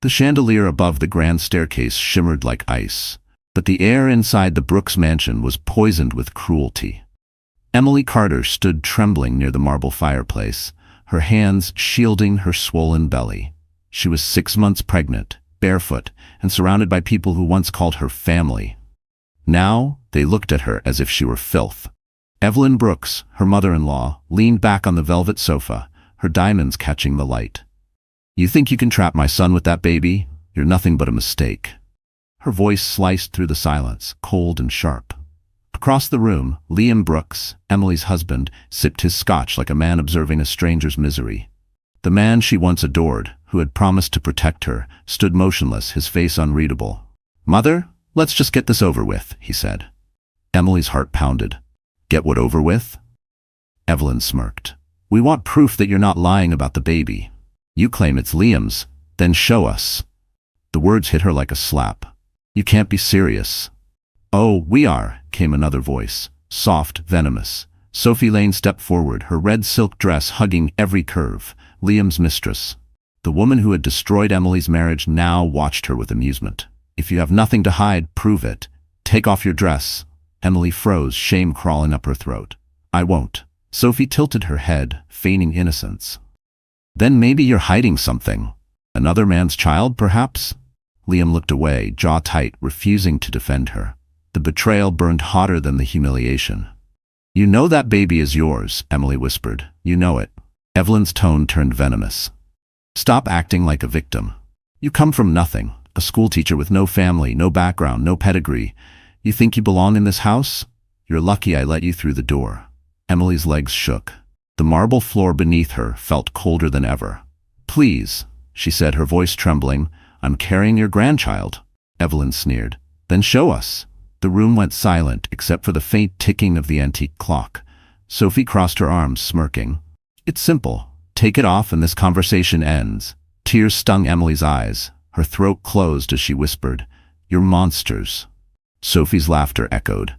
The chandelier above the grand staircase shimmered like ice, but the air inside the Brooks mansion was poisoned with cruelty. Emily Carter stood trembling near the marble fireplace, her hands shielding her swollen belly. She was 6 months pregnant, barefoot, and surrounded by people who once called her family. Now, they looked at her as if she were filth. Evelyn Brooks, her mother-in-law, leaned back on the velvet sofa, her diamonds catching the light. "You think you can trap my son with that baby? You're nothing but a mistake." Her voice sliced through the silence, cold and sharp. Across the room, Liam Brooks, Emily's husband, sipped his scotch like a man observing a stranger's misery. The man she once adored, who had promised to protect her, stood motionless, his face unreadable. "Mother, let's just get this over with," he said. Emily's heart pounded. "Get what over with?" Evelyn smirked. "We want proof that you're not lying about the baby. You claim it's Liam's, then show us." The words hit her like a slap. "You can't be serious." "Oh, we are," came another voice, soft, venomous. Sophie Lane stepped forward, her red silk dress hugging every curve. Liam's mistress. The woman who had destroyed Emily's marriage now watched her with amusement. "If you have nothing to hide, prove it. Take off your dress." Emily froze, shame crawling up her throat. "I won't." Sophie tilted her head, feigning innocence. "Then maybe you're hiding something. Another man's child, perhaps?" Liam looked away, jaw tight, refusing to defend her. The betrayal burned hotter than the humiliation. "You know that baby is yours," Emily whispered. "You know it." Evelyn's tone turned venomous. "Stop acting like a victim. You come from nothing, a schoolteacher with no family, no background, no pedigree. You think you belong in this house? You're lucky I let you through the door." Emily's legs shook. The marble floor beneath her felt colder than ever. "Please," she said, her voice trembling, "I'm carrying your grandchild." Evelyn sneered. "Then show us." The room went silent except for the faint ticking of the antique clock. Sophie crossed her arms, smirking. "It's simple. Take it off and this conversation ends." Tears stung Emily's eyes. Her throat closed as she whispered, "You're monsters." Sophie's laughter echoed.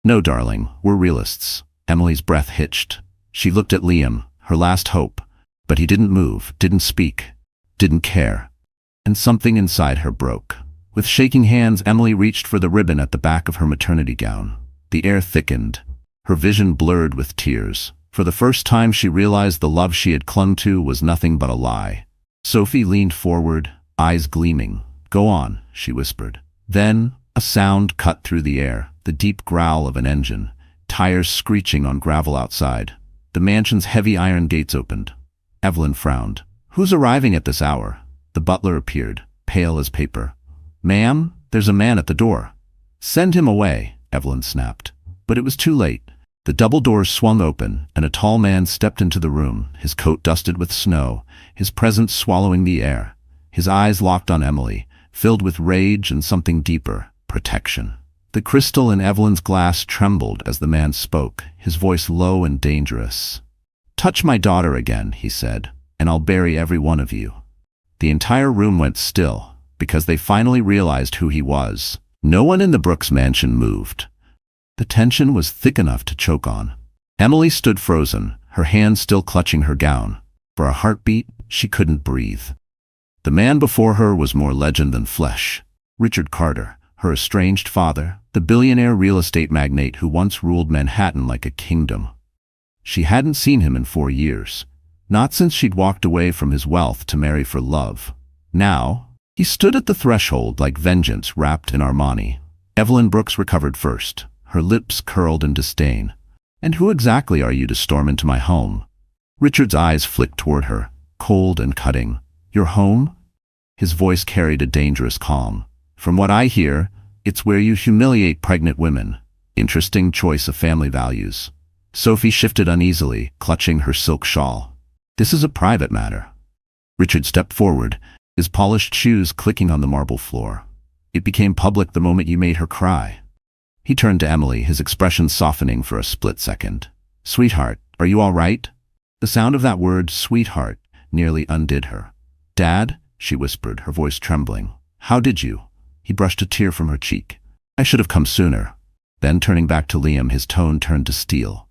"No, darling, we're realists." Emily's breath hitched. She looked at Liam, her last hope, but he didn't move, didn't speak, didn't care. And something inside her broke. With shaking hands, Emily reached for the ribbon at the back of her maternity gown. The air thickened. Her vision blurred with tears. For the first time she realized the love she had clung to was nothing but a lie. Sophie leaned forward, eyes gleaming. "Go on," she whispered. Then, a sound cut through the air, the deep growl of an engine, tires screeching on gravel outside. The mansion's heavy iron gates opened. Evelyn frowned. "Who's arriving at this hour?" The butler appeared, pale as paper. "Ma'am, there's a man at the door." "Send him away," Evelyn snapped. But it was too late. The double doors swung open, and a tall man stepped into the room, his coat dusted with snow, his presence swallowing the air. His eyes locked on Emily, filled with rage and something deeper, protection. The crystal in Evelyn's glass trembled as the man spoke, his voice low and dangerous. "Touch my daughter again," he said, "and I'll bury every one of you." The entire room went still, because they finally realized who he was. No one in the Brooks mansion moved. The tension was thick enough to choke on. Emily stood frozen, her hands still clutching her gown. For a heartbeat, she couldn't breathe. The man before her was more legend than flesh. Richard Carter, her estranged father, the billionaire real estate magnate who once ruled Manhattan like a kingdom. She hadn't seen him in 4 years, not since she'd walked away from his wealth to marry for love. Now, he stood at the threshold like vengeance wrapped in Armani. Evelyn Brooks recovered first, her lips curled in disdain. "And who exactly are you to storm into my home?" Richard's eyes flicked toward her, cold and cutting. "Your home?" His voice carried a dangerous calm. "From what I hear, it's where you humiliate pregnant women. Interesting choice of family values." Sophie shifted uneasily, clutching her silk shawl. "This is a private matter." Richard stepped forward, his polished shoes clicking on the marble floor. "It became public the moment you made her cry." He turned to Emily, his expression softening for a split second. "Sweetheart, are you all right?" The sound of that word, sweetheart, nearly undid her. "Dad," she whispered, her voice trembling. "How did you?" He brushed a tear from her cheek. "I should have come sooner." Then turning back to Liam, his tone turned to steel.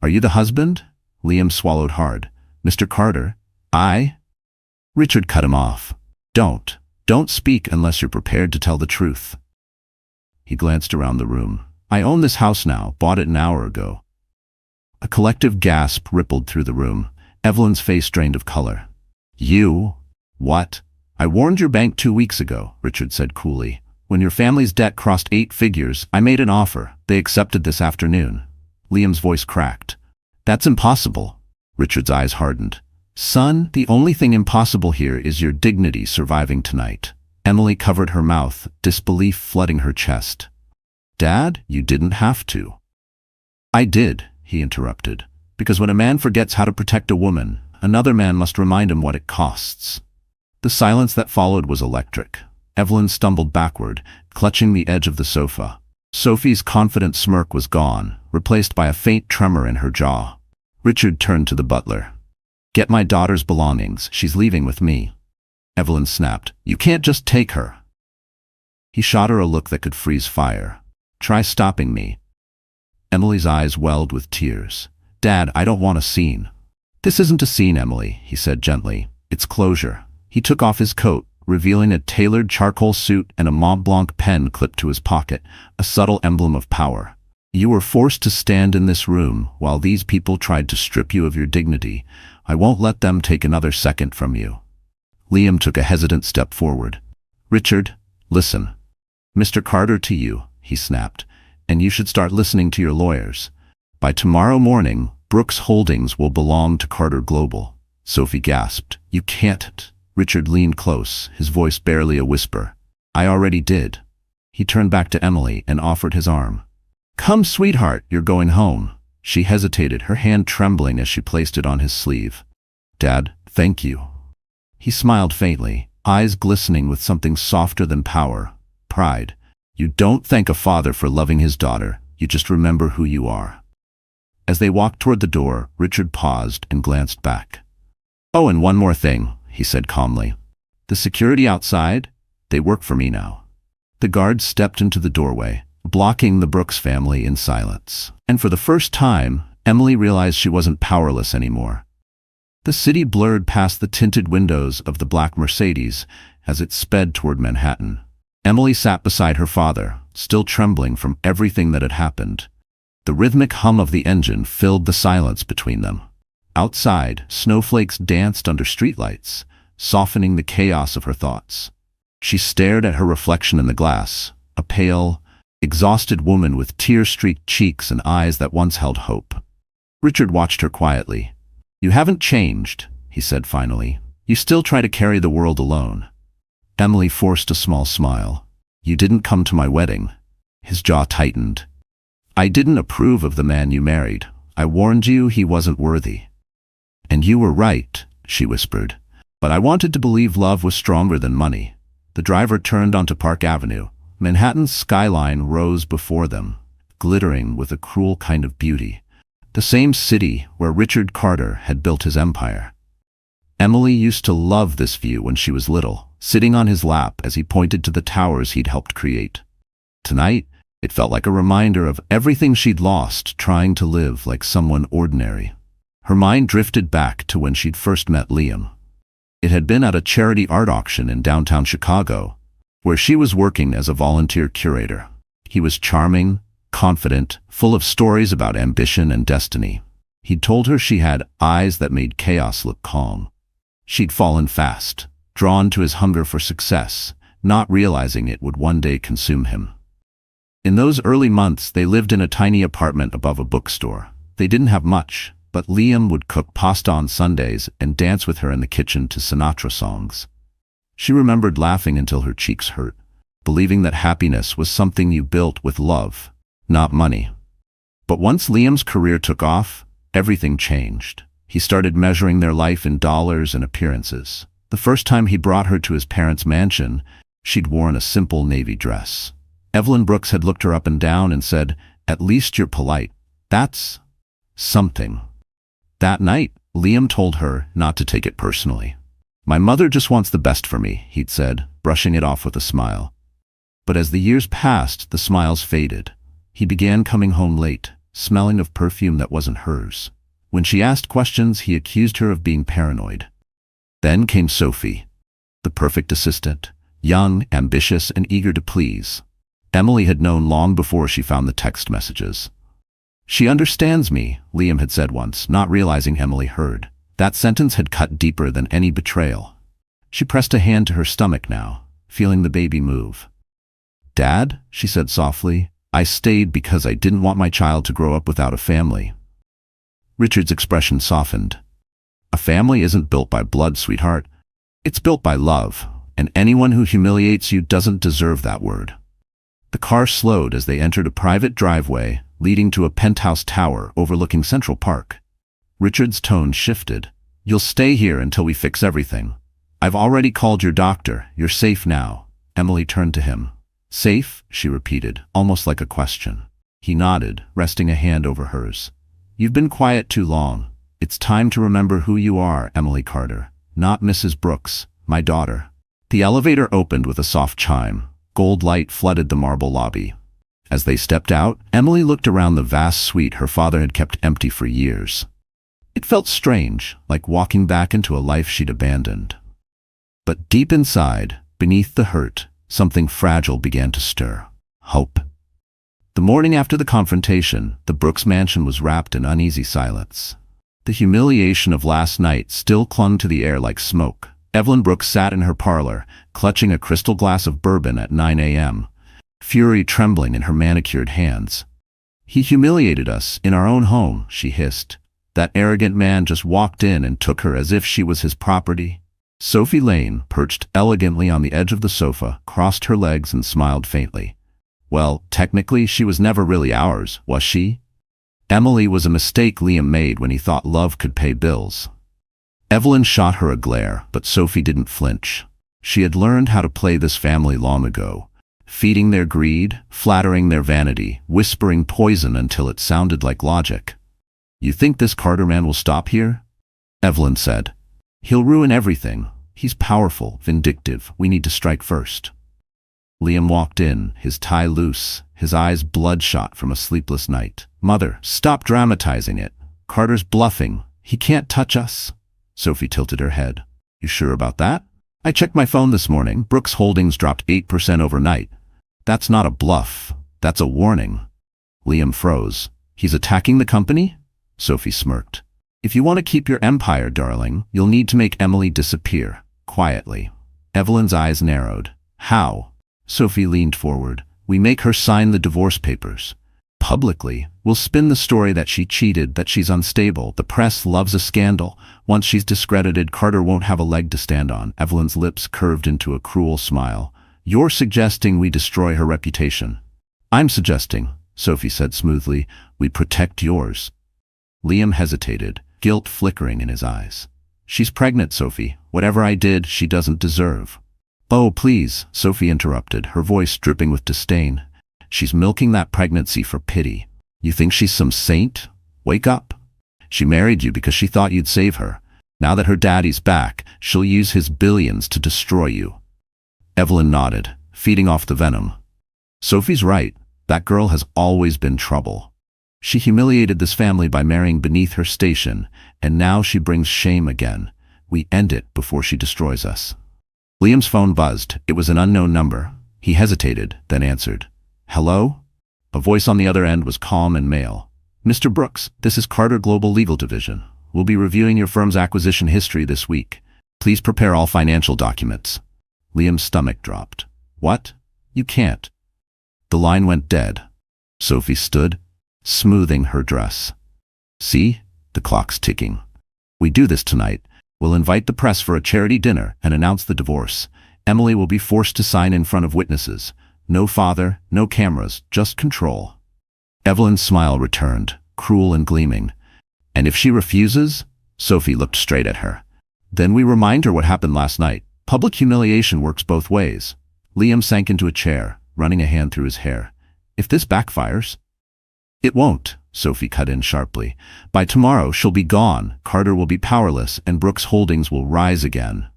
Are you the husband?" Liam swallowed hard. "Mr. Carter? I?" Richard cut him off. Don't speak unless you're prepared to tell the truth. He glanced around the room. I own this house now, bought it an hour ago. A collective gasp rippled through the room. Evelyn's face drained of color. You? What? I warned your bank 2 weeks ago, Richard said coolly. When your family's debt crossed 8 figures, I made an offer. They accepted this afternoon. Liam's voice cracked. That's impossible. Richard's eyes hardened. Son, the only thing impossible here is your dignity surviving tonight. Emily covered her mouth, disbelief flooding her chest. Dad, you didn't have to. I did, he interrupted, because when a man forgets how to protect a woman, another man must remind him what it costs. The silence that followed was electric. Evelyn stumbled backward, clutching the edge of the sofa. Sophie's confident smirk was gone, replaced by a faint tremor in her jaw. Richard turned to the butler. Get my daughter's belongings, she's leaving with me. Evelyn snapped. You can't just take her. He shot her a look that could freeze fire. Try stopping me. Emily's eyes welled with tears. Dad, I don't want a scene. This isn't a scene, Emily, he said gently. It's closure. He took off his coat, revealing a tailored charcoal suit and a Mont Blanc pen clipped to his pocket, a subtle emblem of power. You were forced to stand in this room while these people tried to strip you of your dignity. I won't let them take another second from you. Liam took a hesitant step forward. Richard, listen. Mr. Carter to you, he snapped, and you should start listening to your lawyers. By tomorrow morning, Brooks Holdings will belong to Carter Global. Sophie gasped. You can't. Richard leaned close, his voice barely a whisper. I already did. He turned back to Emily and offered his arm. Come, sweetheart, you're going home. She hesitated, her hand trembling as she placed it on his sleeve. Dad, thank you. He smiled faintly, eyes glistening with something softer than power, pride. You don't thank a father for loving his daughter, you just remember who you are. As they walked toward the door, Richard paused and glanced back. Oh, and one more thing, he said calmly. The security outside, they work for me now. The guard stepped into the doorway, blocking the Brooks family in silence. And for the first time, Emily realized she wasn't powerless anymore. The city blurred past the tinted windows of the black Mercedes as it sped toward Manhattan. Emily sat beside her father, still trembling from everything that had happened. The rhythmic hum of the engine filled the silence between them. Outside, snowflakes danced under streetlights, softening the chaos of her thoughts. She stared at her reflection in the glass, a pale, exhausted woman with tear-streaked cheeks and eyes that once held hope. Richard watched her quietly. You haven't changed, he said finally. You still try to carry the world alone. Emily forced a small smile. You didn't come to my wedding. His jaw tightened. I didn't approve of the man you married. I warned you he wasn't worthy. And you were right, she whispered. But I wanted to believe love was stronger than money. The driver turned onto Park Avenue. Manhattan's skyline rose before them, glittering with a cruel kind of beauty. The same city where Richard Carter had built his empire. Emily used to love this view when she was little, sitting on his lap as he pointed to the towers he'd helped create. Tonight, it felt like a reminder of everything she'd lost trying to live like someone ordinary. Her mind drifted back to when she'd first met Liam. It had been at a charity art auction in downtown Chicago, where she was working as a volunteer curator. He was charming, confident, full of stories about ambition and destiny. He'd told her she had eyes that made chaos look calm. She'd fallen fast, drawn to his hunger for success, not realizing it would one day consume him. In those early months, they lived in a tiny apartment above a bookstore. They didn't have much, but Liam would cook pasta on Sundays and dance with her in the kitchen to Sinatra songs. She remembered laughing until her cheeks hurt, believing that happiness was something you built with love, not money. But once Liam's career took off, everything changed. He started measuring their life in dollars and appearances. The first time he brought her to his parents' mansion, she'd worn a simple navy dress. Evelyn Brooks had looked her up and down and said, "At least you're polite. That's something." That night, Liam told her not to take it personally. "My mother just wants the best for me," he'd said, brushing it off with a smile. But as the years passed, the smiles faded. He began coming home late, smelling of perfume that wasn't hers. When she asked questions, he accused her of being paranoid. Then came Sophie. The perfect assistant, young, ambitious, and eager to please. Emily had known long before she found the text messages. "She understands me," Liam had said once, not realizing Emily heard. That sentence had cut deeper than any betrayal. She pressed a hand to her stomach now, feeling the baby move. "Dad," she said softly, "I stayed because I didn't want my child to grow up without a family." Richard's expression softened. "A family isn't built by blood, sweetheart. It's built by love, and anyone who humiliates you doesn't deserve that word." The car slowed as they entered a private driveway leading to a penthouse tower overlooking Central Park. Richard's tone shifted. "You'll stay here until we fix everything. I've already called your doctor. You're safe now." Emily turned to him. "Safe?" she repeated, almost like a question. He nodded, resting a hand over hers. "You've been quiet too long. It's time to remember who you are, Emily Carter, not Mrs. Brooks, my daughter." The elevator opened with a soft chime. Gold light flooded the marble lobby. As they stepped out, Emily looked around the vast suite her father had kept empty for years. It felt strange, like walking back into a life she'd abandoned. But deep inside, beneath the hurt, something fragile began to stir. Hope. The morning after the confrontation, the Brooks mansion was wrapped in uneasy silence. The humiliation of last night still clung to the air like smoke. Evelyn Brooks sat in her parlor, clutching a crystal glass of bourbon at 9 a.m., fury trembling in her manicured hands. "He humiliated us in our own home," she hissed. "That arrogant man just walked in and took her as if she was his property." Sophie Lane, perched elegantly on the edge of the sofa, crossed her legs and smiled faintly. "Well, technically she was never really ours, was she? Emily was a mistake Liam made when he thought love could pay bills." Evelyn shot her a glare, but Sophie didn't flinch. She had learned how to play this family long ago, feeding their greed, flattering their vanity, whispering poison until it sounded like logic. "You think this Carter man will stop here?" Evelyn said. "He'll ruin everything. He's powerful, vindictive. We need to strike first." Liam walked in, his tie loose, his eyes bloodshot from a sleepless night. "Mother, stop dramatizing it. Carter's bluffing. He can't touch us." Sophie tilted her head. "You sure about that? I checked my phone this morning. Brooks Holdings dropped 8% overnight. That's not a bluff. That's a warning." Liam froze. "He's attacking the company?" Sophie smirked. "If you want to keep your empire, darling, you'll need to make Emily disappear, quietly." Evelyn's eyes narrowed. "How?" Sophie leaned forward. "We make her sign the divorce papers. Publicly, we'll spin the story that she cheated, that she's unstable. The press loves a scandal. Once she's discredited, Carter won't have a leg to stand on." Evelyn's lips curved into a cruel smile. "You're suggesting we destroy her reputation." "I'm suggesting," Sophie said smoothly, "we protect yours." Liam hesitated, guilt flickering in his eyes. "She's pregnant, Sophie. Whatever I did, she doesn't deserve." "Oh, please," Sophie interrupted, her voice dripping with disdain. "She's milking that pregnancy for pity. You think she's some saint? Wake up. She married you because she thought you'd save her. Now that her daddy's back, she'll use his billions to destroy you." Evelyn nodded, feeding off the venom. "Sophie's right. That girl has always been trouble. She humiliated this family by marrying beneath her station, and now she brings shame again. We end it before she destroys us." Liam's phone buzzed. It was an unknown number. He hesitated, then answered. "Hello?" A voice on the other end was calm and male. "Mr. Brooks, this is Carter Global Legal Division. We'll be reviewing your firm's acquisition history this week. Please prepare all financial documents." Liam's stomach dropped. "What? You can't." The line went dead. Sophie stood, smoothing her dress. "See? The clock's ticking. We do this tonight. We'll invite the press for a charity dinner and announce the divorce. Emily will be forced to sign in front of witnesses. No father, no cameras, just control." Evelyn's smile returned, cruel and gleaming. "And if she refuses?" Sophie looked straight at her. "Then we remind her what happened last night. Public humiliation works both ways." Liam sank into a chair, running a hand through his hair. "If this backfires—" "It won't," Sophie cut in sharply. "By tomorrow she'll be gone, Carter will be powerless, and Brooks Holdings will rise again."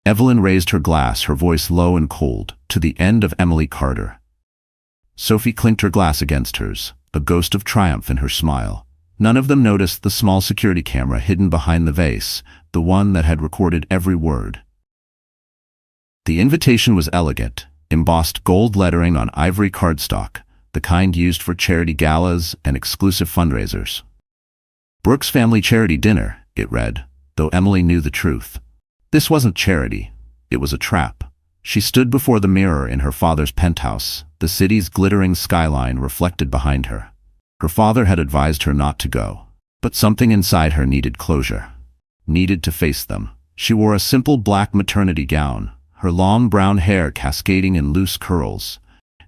Evelyn raised her glass, her voice low and cold, "To the end of Emily Carter." Sophie clinked her glass against hers, a ghost of triumph in her smile. None of them noticed the small security camera hidden behind the vase, the one that had recorded every word. The invitation was elegant, embossed gold lettering on ivory cardstock, the kind used for charity galas and exclusive fundraisers. Brooks Family Charity Dinner, it read, though Emily knew the truth. This wasn't charity. It was a trap. She stood before the mirror in her father's penthouse, the city's glittering skyline reflected behind her. Her father had advised her not to go, but something inside her needed closure, needed to face them. She wore a simple black maternity gown, her long brown hair cascading in loose curls.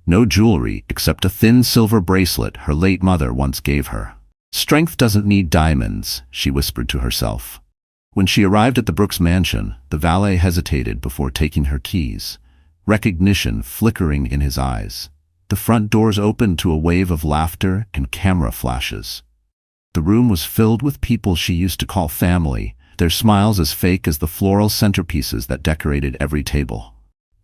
No jewelry except a thin silver bracelet her late mother once gave her. Strength doesn't need diamonds, she whispered to herself. When she arrived at the Brooks mansion, the valet hesitated before taking her keys, recognition flickering in his eyes. The front doors opened to a wave of laughter and camera flashes. The room was filled with people she used to call family, their smiles as fake as the floral centerpieces that decorated every table.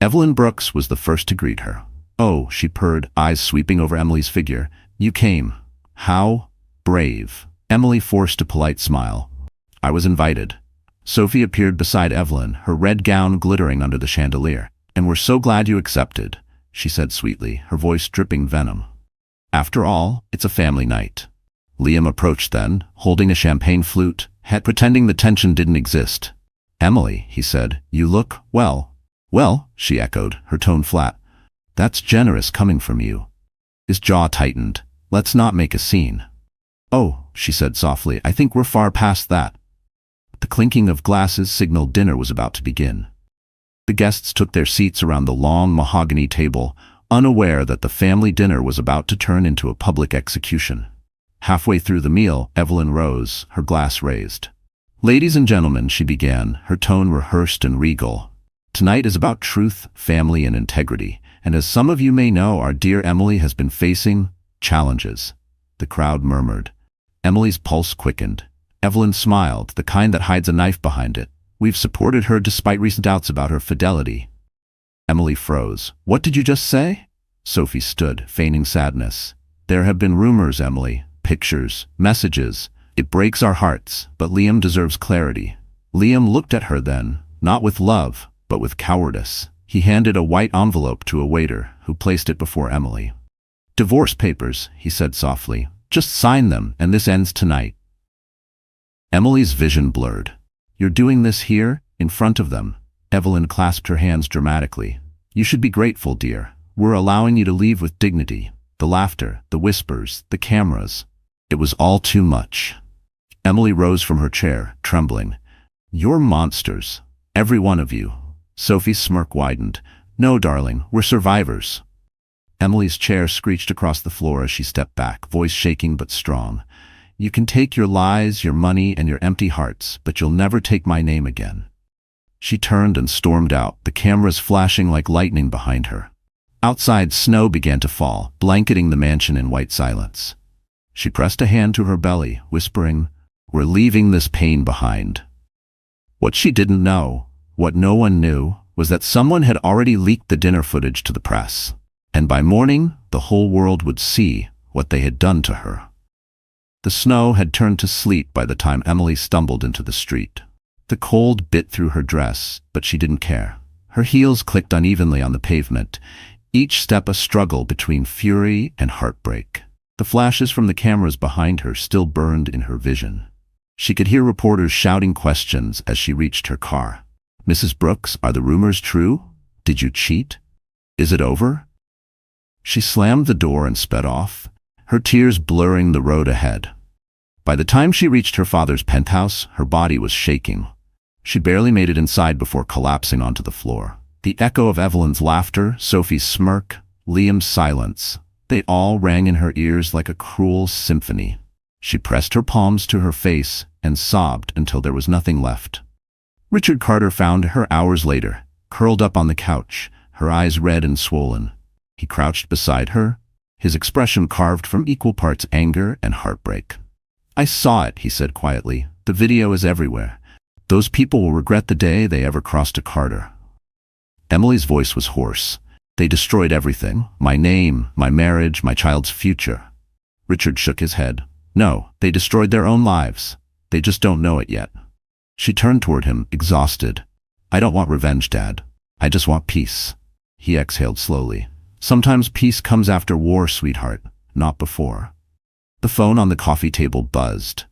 Evelyn Brooks was the first to greet her. "Oh," she purred, eyes sweeping over Emily's figure. "You came. How brave." Emily forced a polite smile. "I was invited." Sophie appeared beside Evelyn, her red gown glittering under the chandelier. "And we're so glad you accepted," she said sweetly, her voice dripping venom. "After all, it's a family night." Liam approached then, holding a champagne flute, pretending the tension didn't exist. "Emily," he said, "you look, well." "Well," she echoed, her tone flat. "That's generous coming from you." His jaw tightened. "Let's not make a scene." "Oh," she said softly, "I think we're far past that." The clinking of glasses signaled dinner was about to begin. The guests took their seats around the long mahogany table, unaware that the family dinner was about to turn into a public execution. Halfway through the meal, Evelyn rose, her glass raised. "Ladies and gentlemen," she began, her tone rehearsed and regal. "Tonight is about truth, family, and integrity, and as some of you may know, our dear Emily has been facing challenges." The crowd murmured. Emily's pulse quickened. Evelyn smiled, the kind that hides a knife behind it. "We've supported her despite recent doubts about her fidelity." Emily froze. "What did you just say?" Sophie stood, feigning sadness. "There have been rumors, Emily. Pictures, messages. It breaks our hearts, but Liam deserves clarity." Liam looked at her then, not with love, but with cowardice. He handed a white envelope to a waiter, who placed it before Emily. "Divorce papers," he said softly. "Just sign them, and this ends tonight." Emily's vision blurred. "You're doing this here, in front of them?" Evelyn clasped her hands dramatically. "You should be grateful, dear. We're allowing you to leave with dignity. The laughter, the whispers, the cameras. It was all too much." Emily rose from her chair, trembling. "You're monsters. Every one of you." Sophie's smirk widened. "No, darling, we're survivors." Emily's chair screeched across the floor as she stepped back, voice shaking but strong. "You can take your lies, your money, and your empty hearts, but you'll never take my name again." She turned and stormed out, the cameras flashing like lightning behind her. Outside, snow began to fall, blanketing the mansion in white silence. She pressed a hand to her belly, whispering, "We're leaving this pain behind." What she didn't know, what no one knew, was that someone had already leaked the dinner footage to the press. And by morning, the whole world would see what they had done to her. The snow had turned to sleet by the time Emily stumbled into the street. The cold bit through her dress, but she didn't care. Her heels clicked unevenly on the pavement, each step a struggle between fury and heartbreak. The flashes from the cameras behind her still burned in her vision. She could hear reporters shouting questions as she reached her car. "Mrs. Brooks, are the rumors true? Did you cheat? Is it over?" She slammed the door and sped off, her tears blurring the road ahead. By the time she reached her father's penthouse, her body was shaking. She barely made it inside before collapsing onto the floor. The echo of Evelyn's laughter, Sophie's smirk, Liam's silence, they all rang in her ears like a cruel symphony. She pressed her palms to her face and sobbed until there was nothing left. Richard Carter found her hours later, curled up on the couch, her eyes red and swollen. He crouched beside her, his expression carved from equal parts anger and heartbreak. "I saw it," he said quietly. "The video is everywhere. Those people will regret the day they ever crossed a Carter." Emily's voice was hoarse. "They destroyed everything. My name, my marriage, my child's future." Richard shook his head. "No, they destroyed their own lives. They just don't know it yet." She turned toward him, exhausted. "I don't want revenge, Dad. I just want peace. He exhaled slowly. Sometimes peace comes after war, sweetheart, not before. The phone on the coffee table buzzed.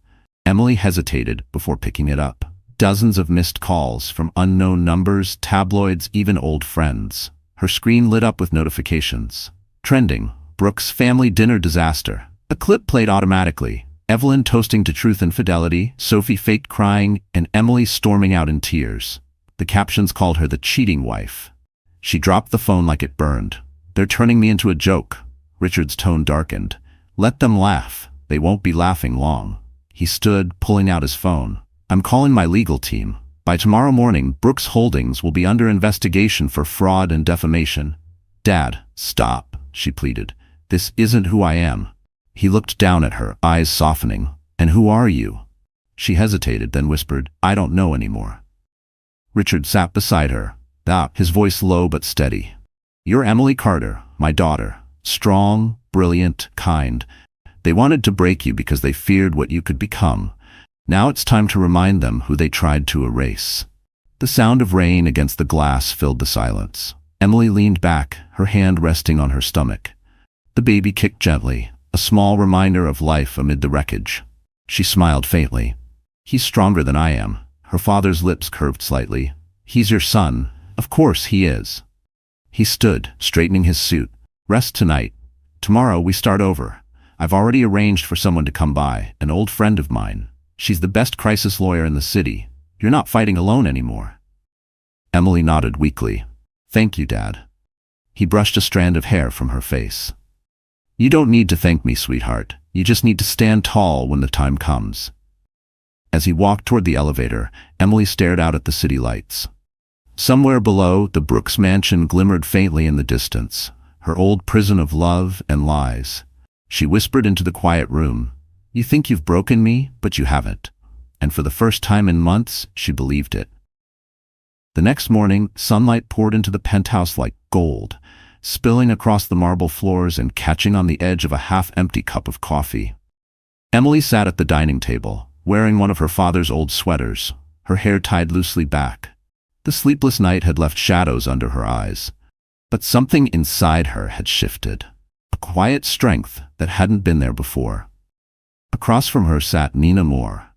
Emily hesitated before picking it up. Dozens of missed calls from unknown numbers, tabloids, even old friends. Her screen lit up with notifications. Trending, Brooks' family dinner disaster. A clip played automatically. Evelyn toasting to truth and fidelity, Sophie faked crying, and Emily storming out in tears. The captions called her the cheating wife. She dropped the phone like it burned. They're turning me into a joke. Richard's tone darkened. Let them laugh. They won't be laughing long. He stood, pulling out his phone. I'm calling my legal team. By tomorrow morning, Brooks Holdings will be under investigation for fraud and defamation. Dad, stop, she pleaded. This isn't who I am. He looked down at her, eyes softening. And who are you? She hesitated, then whispered, I don't know anymore. Richard sat beside her, his voice low but steady. You're Emily Carter, my daughter. Strong, brilliant, kind. They wanted to break you because they feared what you could become. Now it's time to remind them who they tried to erase. The sound of rain against the glass filled the silence. Emily leaned back, her hand resting on her stomach. The baby kicked gently, a small reminder of life amid the wreckage. She smiled faintly. He's stronger than I am. Her father's lips curved slightly. He's your son. Of course he is. He stood, straightening his suit. Rest tonight. Tomorrow we start over. I've already arranged for someone to come by, an old friend of mine. She's the best crisis lawyer in the city. You're not fighting alone anymore. Emily nodded weakly. Thank you, Dad. He brushed a strand of hair from her face. You don't need to thank me, sweetheart. You just need to stand tall when the time comes. As he walked toward the elevator, Emily stared out at the city lights. Somewhere below, the Brooks mansion glimmered faintly in the distance, her old prison of love and lies. She whispered into the quiet room, You think you've broken me, but you haven't. And for the first time in months, she believed it. The next morning, sunlight poured into the penthouse like gold, spilling across the marble floors and catching on the edge of a half-empty cup of coffee. Emily sat at the dining table, wearing one of her father's old sweaters, her hair tied loosely back. The sleepless night had left shadows under her eyes, but something inside her had shifted, a quiet strength that hadn't been there before. Across from her sat Nina Moore,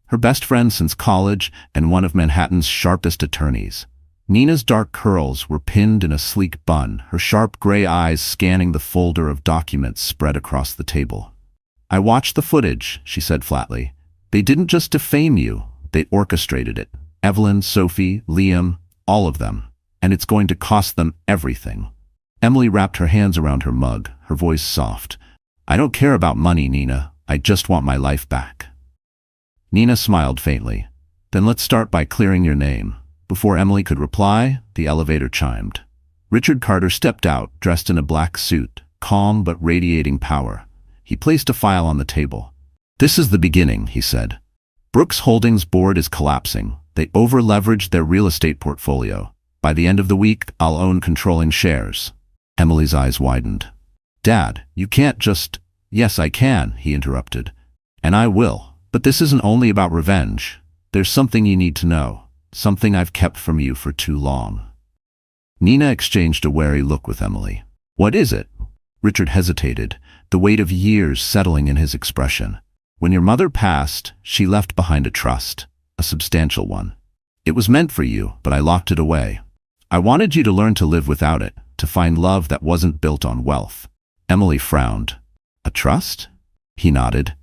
her best friend since college and one of Manhattan's sharpest attorneys. Nina's dark curls were pinned in a sleek bun, her sharp gray eyes scanning the folder of documents spread across the table. I watched the footage, she said flatly. They didn't just defame you, they orchestrated it. Evelyn, Sophie, Liam, all of them. And it's going to cost them everything. Emily wrapped her hands around her mug, her voice soft. I don't care about money, Nina. I just want my life back. Nina smiled faintly. Then let's start by clearing your name. Before Emily could reply, the elevator chimed. Richard Carter stepped out, dressed in a black suit, calm but radiating power. He placed a file on the table. This is the beginning, he said. Brooks Holdings board is collapsing. They over-leveraged their real estate portfolio. By the end of the week, I'll own controlling shares. Emily's eyes widened. Dad, you can't just... Yes, I can, he interrupted. And I will. But this isn't only about revenge. There's something you need to know. Something I've kept from you for too long. Nina exchanged a wary look with Emily. What is it? Richard hesitated, the weight of years settling in his expression. When your mother passed, she left behind a trust, a substantial one. It was meant for you, but I locked it away. I wanted you to learn to live without it, to find love that wasn't built on wealth. Emily frowned. A trust? He nodded.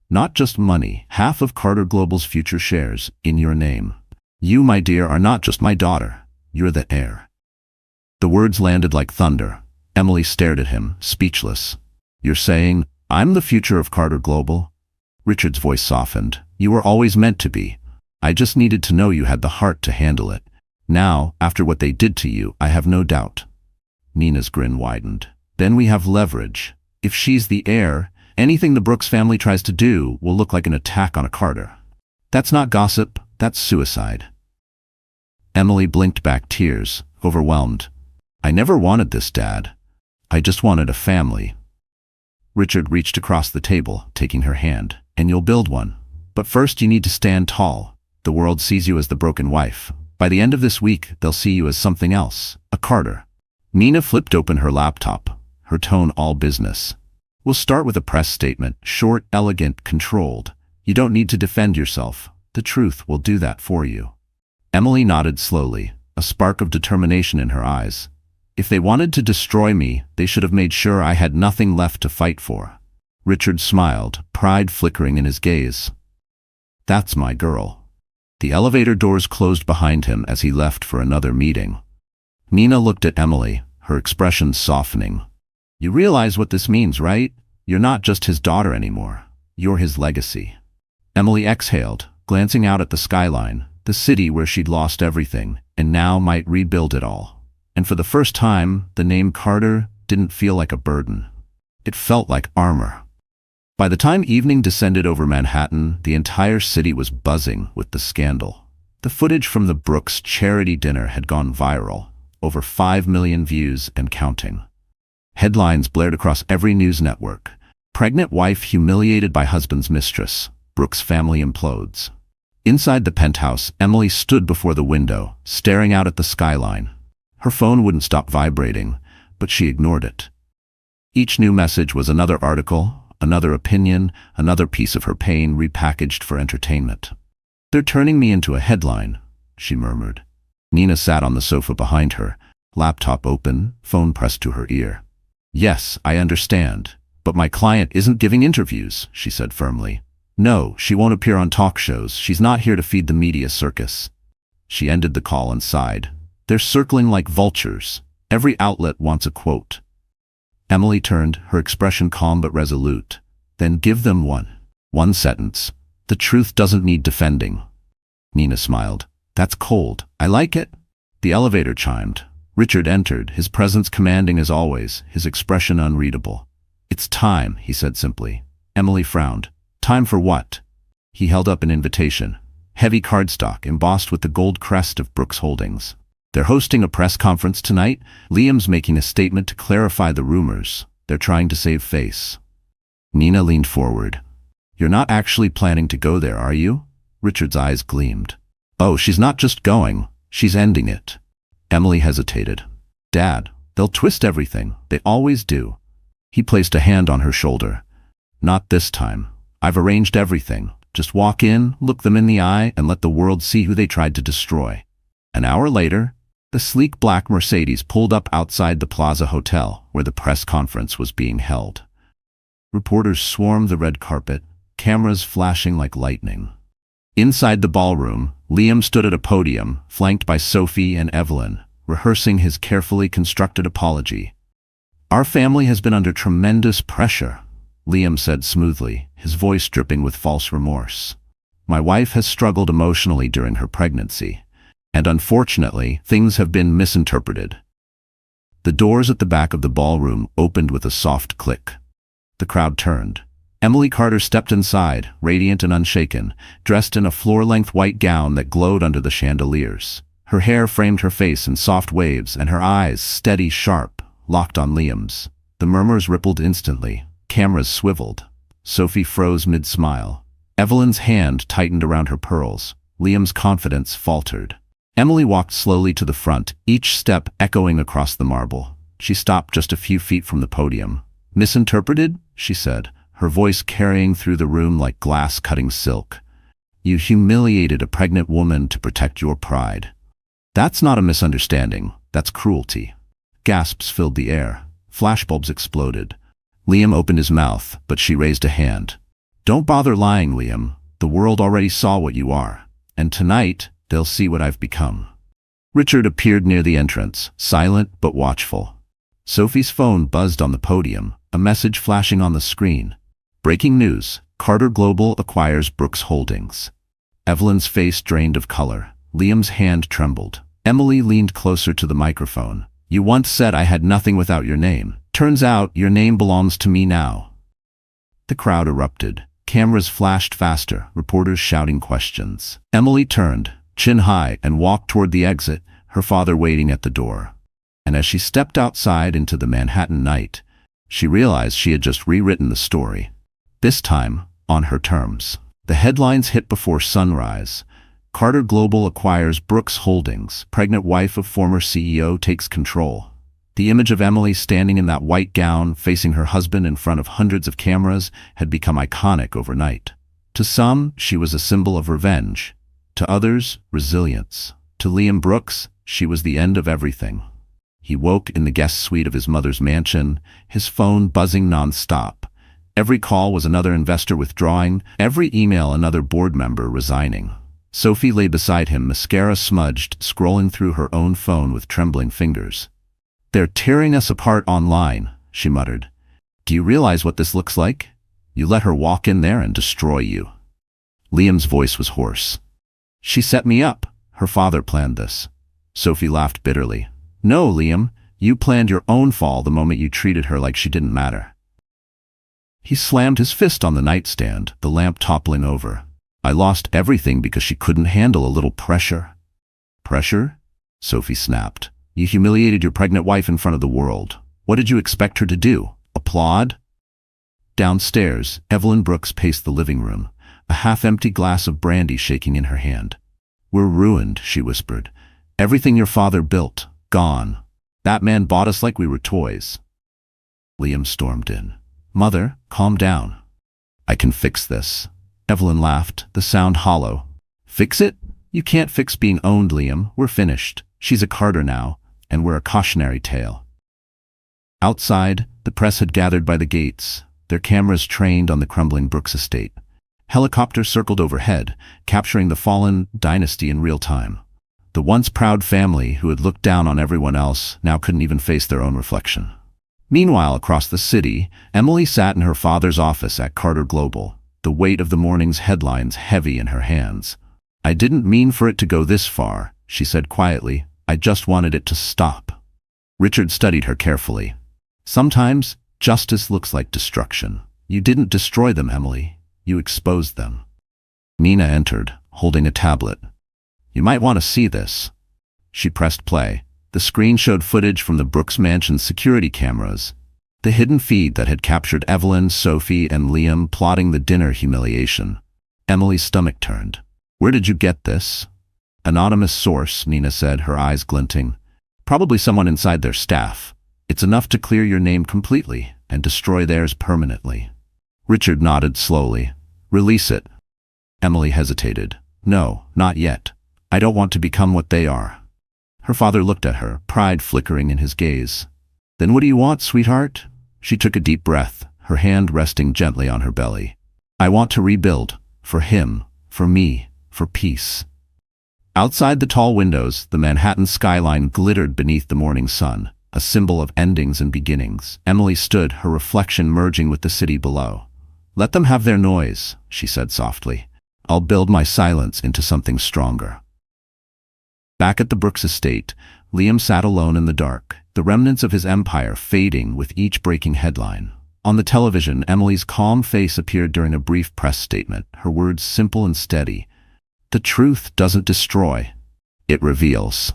Not just money, half of Carter Global's future shares, in your name. You, my dear, are not just my daughter. You're the heir. The words landed like thunder. Emily stared at him, speechless. You're saying, I'm the future of Carter Global? Richard's voice softened. You were always meant to be. I just needed to know you had the heart to handle it. Now, after what they did to you, I have no doubt. Nina's grin widened. Then we have leverage. If she's the heir, anything the Brooks family tries to do will look like an attack on a Carter. That's not gossip, that's suicide. Emily blinked back tears, overwhelmed. I never wanted this, Dad. I just wanted a family. Richard reached across the table, taking her hand. And you'll build one. But first you need to stand tall. The world sees you as the broken wife. By the end of this week, they'll see you as something else, a Carter. Nina flipped open her laptop, her tone all business. We'll start with a press statement, short, elegant, controlled. You don't need to defend yourself. The truth will do that for you. Emily nodded slowly, a spark of determination in her eyes. If they wanted to destroy me, they should have made sure I had nothing left to fight for. Richard smiled, pride flickering in his gaze. That's my girl. The elevator doors closed behind him as he left for another meeting. Nina looked at Emily, her expression softening. You realize what this means, right? You're not just his daughter anymore. You're his legacy. Emily exhaled, glancing out at the skyline, the city where she'd lost everything, and now might rebuild it all. And for the first time, the name Carter didn't feel like a burden. It felt like armor. By the time evening descended over Manhattan, the entire city was buzzing with the scandal. The footage from the Brooks charity dinner had gone viral, over 5 million views and counting. Headlines blared across every news network. Pregnant wife humiliated by husband's mistress. Brooks family implodes. Inside the penthouse, Emily stood before the window, staring out at the skyline. Her phone wouldn't stop vibrating, but she ignored it. Each new message was another article, another opinion, another piece of her pain repackaged for entertainment. They're turning me into a headline, she murmured. Nina sat on the sofa behind her, laptop open, phone pressed to her ear. Yes, I understand, but my client isn't giving interviews, she said firmly. No, she won't appear on talk shows. She's not here to feed the media circus. She ended the call and sighed. They're circling like vultures. Every outlet wants a quote. Emily turned, her expression calm but resolute. Then give them one. One sentence. The truth doesn't need defending. Nina smiled. That's cold. I like it. The elevator chimed. Richard entered, his presence commanding as always, his expression unreadable. It's time, he said simply. Emily frowned. Time for what? He held up an invitation. Heavy cardstock embossed with the gold crest of Brooks Holdings. They're hosting a press conference tonight. Liam's making a statement to clarify the rumors. They're trying to save face. Nina leaned forward. You're not actually planning to go there, are you? Richard's eyes gleamed. Oh, she's not just going. She's ending it. Emily hesitated. Dad, they'll twist everything. They always do. He placed a hand on her shoulder. Not this time. I've arranged everything. Just walk in, look them in the eye, and let the world see who they tried to destroy. An hour later, the sleek black Mercedes pulled up outside the Plaza Hotel, where the press conference was being held. Reporters swarmed the red carpet, cameras flashing like lightning. Inside the ballroom, Liam stood at a podium, flanked by Sophie and Evelyn, rehearsing his carefully constructed apology. Our family has been under tremendous pressure, Liam said smoothly, his voice dripping with false remorse. My wife has struggled emotionally during her pregnancy, and unfortunately, things have been misinterpreted. The doors at the back of the ballroom opened with a soft click. The crowd turned. Emily Carter stepped inside, radiant and unshaken, dressed in a floor-length white gown that glowed under the chandeliers. Her hair framed her face in soft waves, and her eyes, steady, sharp, locked on Liam's. The murmurs rippled instantly. Cameras swiveled. Sophie froze mid-smile. Evelyn's hand tightened around her pearls. Liam's confidence faltered. Emily walked slowly to the front, each step echoing across the marble. She stopped just a few feet from the podium. Misinterpreted? She said, her voice carrying through the room like glass cutting silk. You humiliated a pregnant woman to protect your pride. That's not a misunderstanding. That's cruelty. Gasps filled the air. Flashbulbs exploded. Liam opened his mouth, but she raised a hand. Don't bother lying, Liam. The world already saw what you are. And tonight, they'll see what I've become. Richard appeared near the entrance, silent but watchful. Sophie's phone buzzed on the podium, a message flashing on the screen. Breaking news. Carter Global acquires Brooks Holdings. Evelyn's face drained of color. Liam's hand trembled. Emily leaned closer to the microphone. You once said I had nothing without your name. Turns out your name belongs to me now. The crowd erupted. Cameras flashed faster, reporters shouting questions. Emily turned, chin high, and walked toward the exit, her father waiting at the door. And as she stepped outside into the Manhattan night, she realized she had just rewritten the story. This time, on her terms. The headlines hit before sunrise. Carter Global acquires Brooks Holdings. Pregnant wife of former CEO takes control. The image of Emily standing in that white gown, facing her husband in front of hundreds of cameras, had become iconic overnight. To some, she was a symbol of revenge. To others, resilience. To Liam Brooks, she was the end of everything. He woke in the guest suite of his mother's mansion, his phone buzzing non-stop. Every call was another investor withdrawing, every email another board member resigning. Sophie lay beside him, mascara smudged, scrolling through her own phone with trembling fingers. "They're tearing us apart online," she muttered. "Do you realize what this looks like? You let her walk in there and destroy you." Liam's voice was hoarse. "She set me up. Her father planned this." Sophie laughed bitterly. "No, Liam, you planned your own fall the moment you treated her like she didn't matter." He slammed his fist on the nightstand, the lamp toppling over. "I lost everything because she couldn't handle a little pressure." "Pressure?" Sophie snapped. "You humiliated your pregnant wife in front of the world. What did you expect her to do? Applaud?" Downstairs, Evelyn Brooks paced the living room, a half-empty glass of brandy shaking in her hand. "We're ruined," she whispered. "Everything your father built, gone. That man bought us like we were toys." Liam stormed in. "Mother, calm down. I can fix this." Evelyn laughed, the sound hollow. "Fix it? You can't fix being owned, Liam. We're finished. She's a Carter now, and we're a cautionary tale." Outside, the press had gathered by the gates, their cameras trained on the crumbling Brooks estate. Helicopters circled overhead, capturing the fallen dynasty in real time. The once proud family who had looked down on everyone else now couldn't even face their own reflection. Meanwhile, across the city, Emily sat in her father's office at Carter Global, the weight of the morning's headlines heavy in her hands. "I didn't mean for it to go this far," she said quietly. "I just wanted it to stop." Richard studied her carefully. "Sometimes, justice looks like destruction. You didn't destroy them, Emily. You exposed them." Nina entered, holding a tablet. "You might want to see this." She pressed play. The screen showed footage from the Brooks Mansion's security cameras, the hidden feed that had captured Evelyn, Sophie, and Liam plotting the dinner humiliation. Emily's stomach turned. "Where did you get this?" "Anonymous source," Nina said, her eyes glinting. "Probably someone inside their staff. It's enough to clear your name completely and destroy theirs permanently." Richard nodded slowly. "Release it." Emily hesitated. "No, not yet. I don't want to become what they are." Her father looked at her, pride flickering in his gaze. "Then what do you want, sweetheart?" She took a deep breath, her hand resting gently on her belly. "I want to rebuild. For him. For me. For peace." Outside the tall windows, the Manhattan skyline glittered beneath the morning sun, a symbol of endings and beginnings. Emily stood, her reflection merging with the city below. "Let them have their noise," she said softly. "I'll build my silence into something stronger." Back at the Brooks estate, Liam sat alone in the dark, the remnants of his empire fading with each breaking headline. On the television, Emily's calm face appeared during a brief press statement, her words simple and steady. "The truth doesn't destroy. It reveals."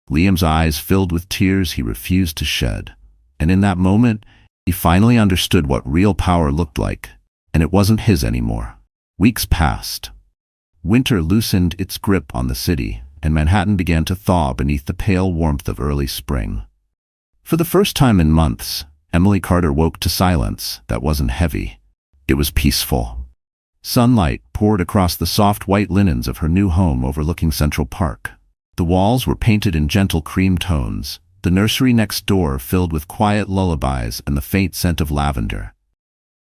Liam's eyes filled with tears he refused to shed. And in that moment, he finally understood what real power looked like, and it wasn't his anymore. Weeks passed. Winter loosened its grip on the city, and Manhattan began to thaw beneath the pale warmth of early spring. For the first time in months, Emily Carter woke to silence that wasn't heavy. It was peaceful. Sunlight poured across the soft white linens of her new home overlooking Central Park. The walls were painted in gentle cream tones, the nursery next door filled with quiet lullabies and the faint scent of lavender.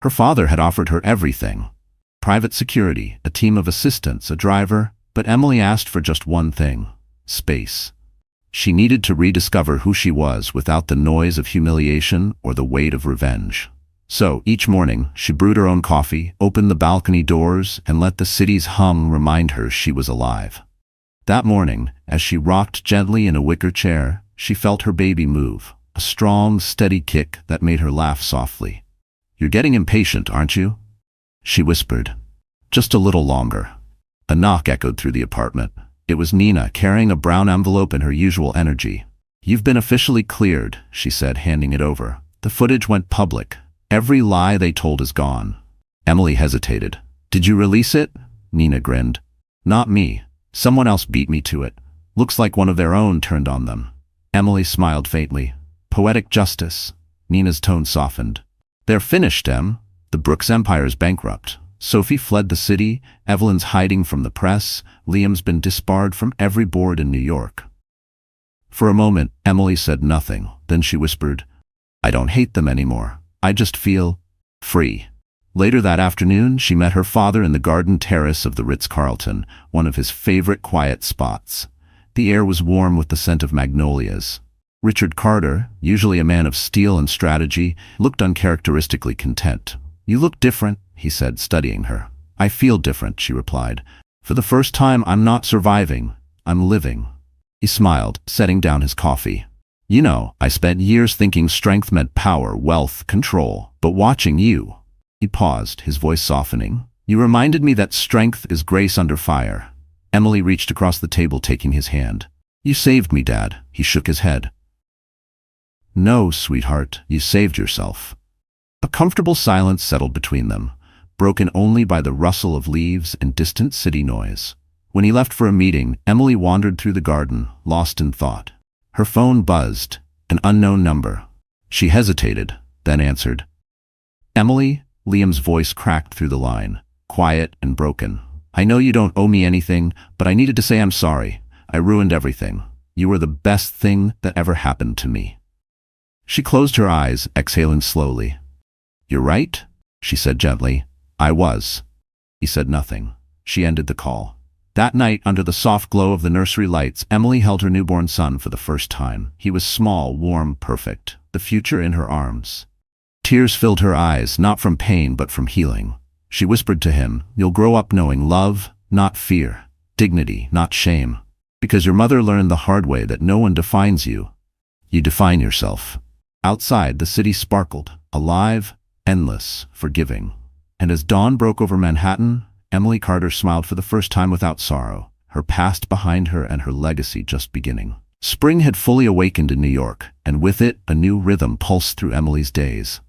Her father had offered her everything: private security, a team of assistants, a driver, but Emily asked for just one thing: space. She needed to rediscover who she was without the noise of humiliation or the weight of revenge. So, each morning, she brewed her own coffee, opened the balcony doors, and let the city's hum remind her she was alive. That morning, as she rocked gently in a wicker chair, she felt her baby move, a strong, steady kick that made her laugh softly. "You're getting impatient, aren't you?" she whispered. "Just a little longer." A knock echoed through the apartment. It was Nina, carrying a brown envelope in her usual energy. "You've been officially cleared," she said, handing it over. "The footage went public. Every lie they told is gone." Emily hesitated. "Did you release it?" Nina grinned. "Not me. Someone else beat me to it. Looks like one of their own turned on them. Emily smiled faintly. Poetic justice. Nina's tone softened. They're finished, Em. The Brooks Empire's bankrupt. Sophie fled the city, Evelyn's hiding from the press, Liam's been disbarred from every board in New York. For a moment, Emily said nothing, then she whispered, I don't hate them anymore. I just feel free. Later that afternoon, she met her father in the garden terrace of the Ritz-Carlton, one of his favorite quiet spots. The air was warm with the scent of magnolias. Richard Carter, usually a man of steel and strategy, looked uncharacteristically content. You look different, he said, studying her. I feel different, she replied. For the first time, I'm not surviving. I'm living. He smiled, setting down his coffee. You know, I spent years thinking strength meant power, wealth, control. But watching you... He paused, his voice softening. You reminded me that strength is grace under fire. Emily reached across the table, taking his hand. You saved me, Dad. He shook his head. No, sweetheart, you saved yourself. A comfortable silence settled between them, broken only by the rustle of leaves and distant city noise. When he left for a meeting, Emily wandered through the garden, lost in thought. Her phone buzzed, an unknown number. She hesitated, then answered. Emily? Liam's voice cracked through the line, quiet and broken. I know you don't owe me anything, but I needed to say I'm sorry. I ruined everything. You were the best thing that ever happened to me. She closed her eyes, exhaling slowly. You're right, she said gently. I was. He said nothing. She ended the call. That night, under the soft glow of the nursery lights, Emily held her newborn son for the first time. He was small, warm, perfect, the future in her arms. Tears filled her eyes, not from pain but from healing. She whispered to him, You'll grow up knowing love, not fear, dignity, not shame. Because your mother learned the hard way that no one defines you. You define yourself. Outside, the city sparkled, alive, endless, forgiving. And as dawn broke over Manhattan, Emily Carter smiled for the first time without sorrow, her past behind her and her legacy just beginning. Spring had fully awakened in New York, and with it, a new rhythm pulsed through Emily's days.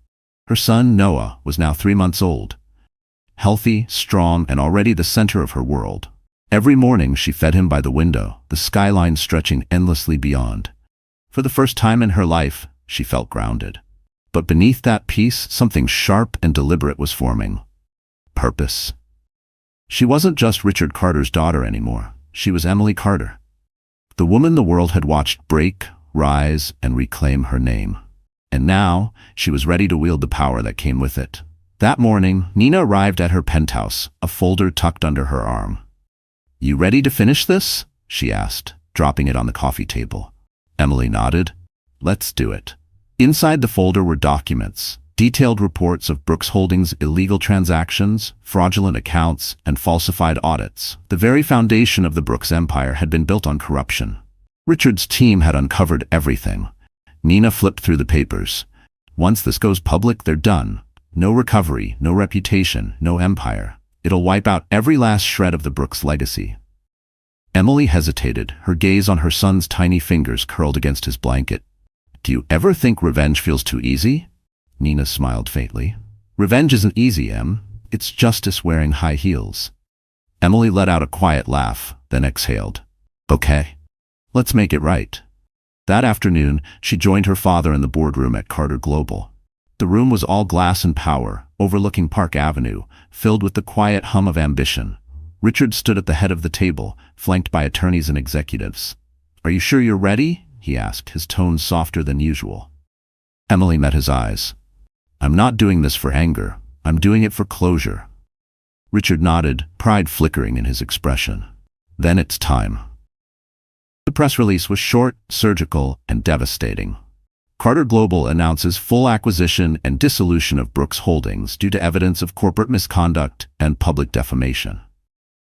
Her son, Noah, was now 3 months old. Healthy, strong, and already the center of her world. Every morning she fed him by the window, the skyline stretching endlessly beyond. For the first time in her life, she felt grounded. But beneath that peace, something sharp and deliberate was forming. Purpose. She wasn't just Richard Carter's daughter anymore. She was Emily Carter. The woman the world had watched break, rise, and reclaim her name. And now, she was ready to wield the power that came with it. That morning, Nina arrived at her penthouse, a folder tucked under her arm. You ready to finish this? She asked, dropping it on the coffee table. Emily nodded. Let's do it. Inside the folder were documents, detailed reports of Brooks Holdings' illegal transactions, fraudulent accounts, and falsified audits. The very foundation of the Brooks Empire had been built on corruption. Richard's team had uncovered everything. Nina flipped through the papers. Once this goes public, they're done. No recovery, no reputation, no empire. It'll wipe out every last shred of the Brooks legacy. Emily hesitated, her gaze on her son's tiny fingers curled against his blanket. Do you ever think revenge feels too easy? Nina smiled faintly. Revenge isn't easy, Em. It's justice wearing high heels. Emily let out a quiet laugh, then exhaled. Okay. Let's make it right. That afternoon, she joined her father in the boardroom at Carter Global. The room was all glass and power, overlooking Park Avenue, filled with the quiet hum of ambition. Richard stood at the head of the table, flanked by attorneys and executives. Are you sure you're ready? He asked, his tone softer than usual. Emily met his eyes. I'm not doing this for anger. I'm doing it for closure. Richard nodded, pride flickering in his expression. Then it's time. The press release was short, surgical, and devastating. Carter Global announces full acquisition and dissolution of Brooks Holdings due to evidence of corporate misconduct and public defamation.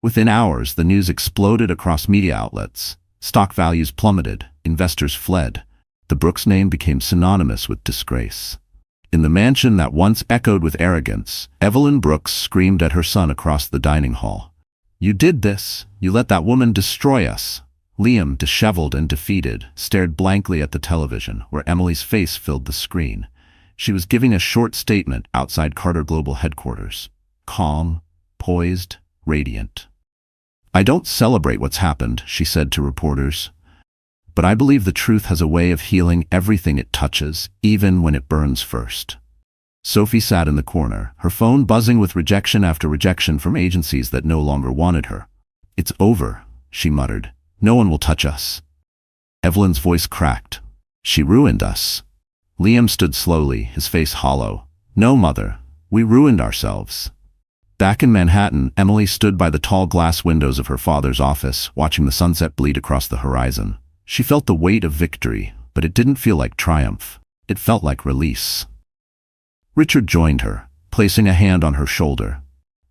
Within hours, the news exploded across media outlets. Stock values plummeted, investors fled. The Brooks name became synonymous with disgrace. In the mansion that once echoed with arrogance, Evelyn Brooks screamed at her son across the dining hall. You did this. You let that woman destroy us. Liam, disheveled and defeated, stared blankly at the television, where Emily's face filled the screen. She was giving a short statement outside Carter Global headquarters. Calm, poised, radiant. "I don't celebrate what's happened," she said to reporters. "But I believe the truth has a way of healing everything it touches, even when it burns first." Sophie sat in the corner, her phone buzzing with rejection after rejection from agencies that no longer wanted her. "It's over," she muttered. "No one will touch us." Evelyn's voice cracked. "She ruined us." Liam stood slowly, his face hollow. "No, Mother. We ruined ourselves." Back in Manhattan, Emily stood by the tall glass windows of her father's office, watching the sunset bleed across the horizon. She felt the weight of victory, but it didn't feel like triumph. It felt like release. Richard joined her, placing a hand on her shoulder.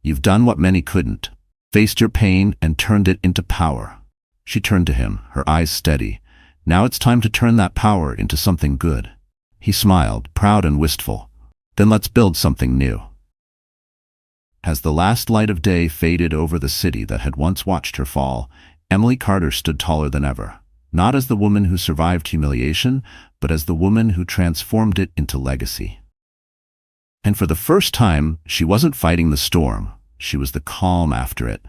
"You've done what many couldn't. Faced your pain and turned it into power." She turned to him, her eyes steady. "Now it's time to turn that power into something good." He smiled, proud and wistful. "Then let's build something new." As the last light of day faded over the city that had once watched her fall, Emily Carter stood taller than ever. Not as the woman who survived humiliation, but as the woman who transformed it into legacy. And for the first time, she wasn't fighting the storm. She was the calm after it.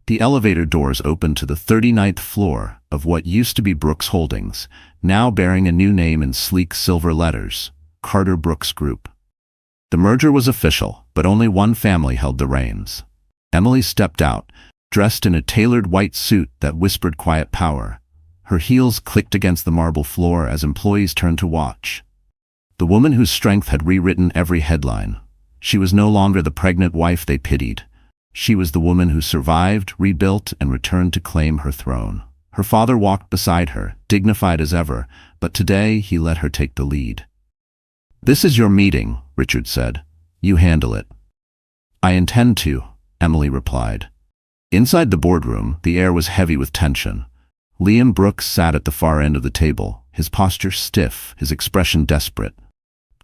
The elevator doors opened to the 39th floor of what used to be Brooks Holdings, now bearing a new name in sleek silver letters, Carter Brooks Group. The merger was official, but only one family held the reins. Emily stepped out, dressed in a tailored white suit that whispered quiet power. Her heels clicked against the marble floor as employees turned to watch. The woman whose strength had rewritten every headline. She was no longer the pregnant wife they pitied. She was the woman who survived, rebuilt, and returned to claim her throne. Her father walked beside her, dignified as ever, but today he let her take the lead. "This is your meeting," Richard said. "You handle it." "I intend to," Emily replied. Inside the boardroom, the air was heavy with tension. Liam Brooks sat at the far end of the table, his posture stiff, his expression desperate.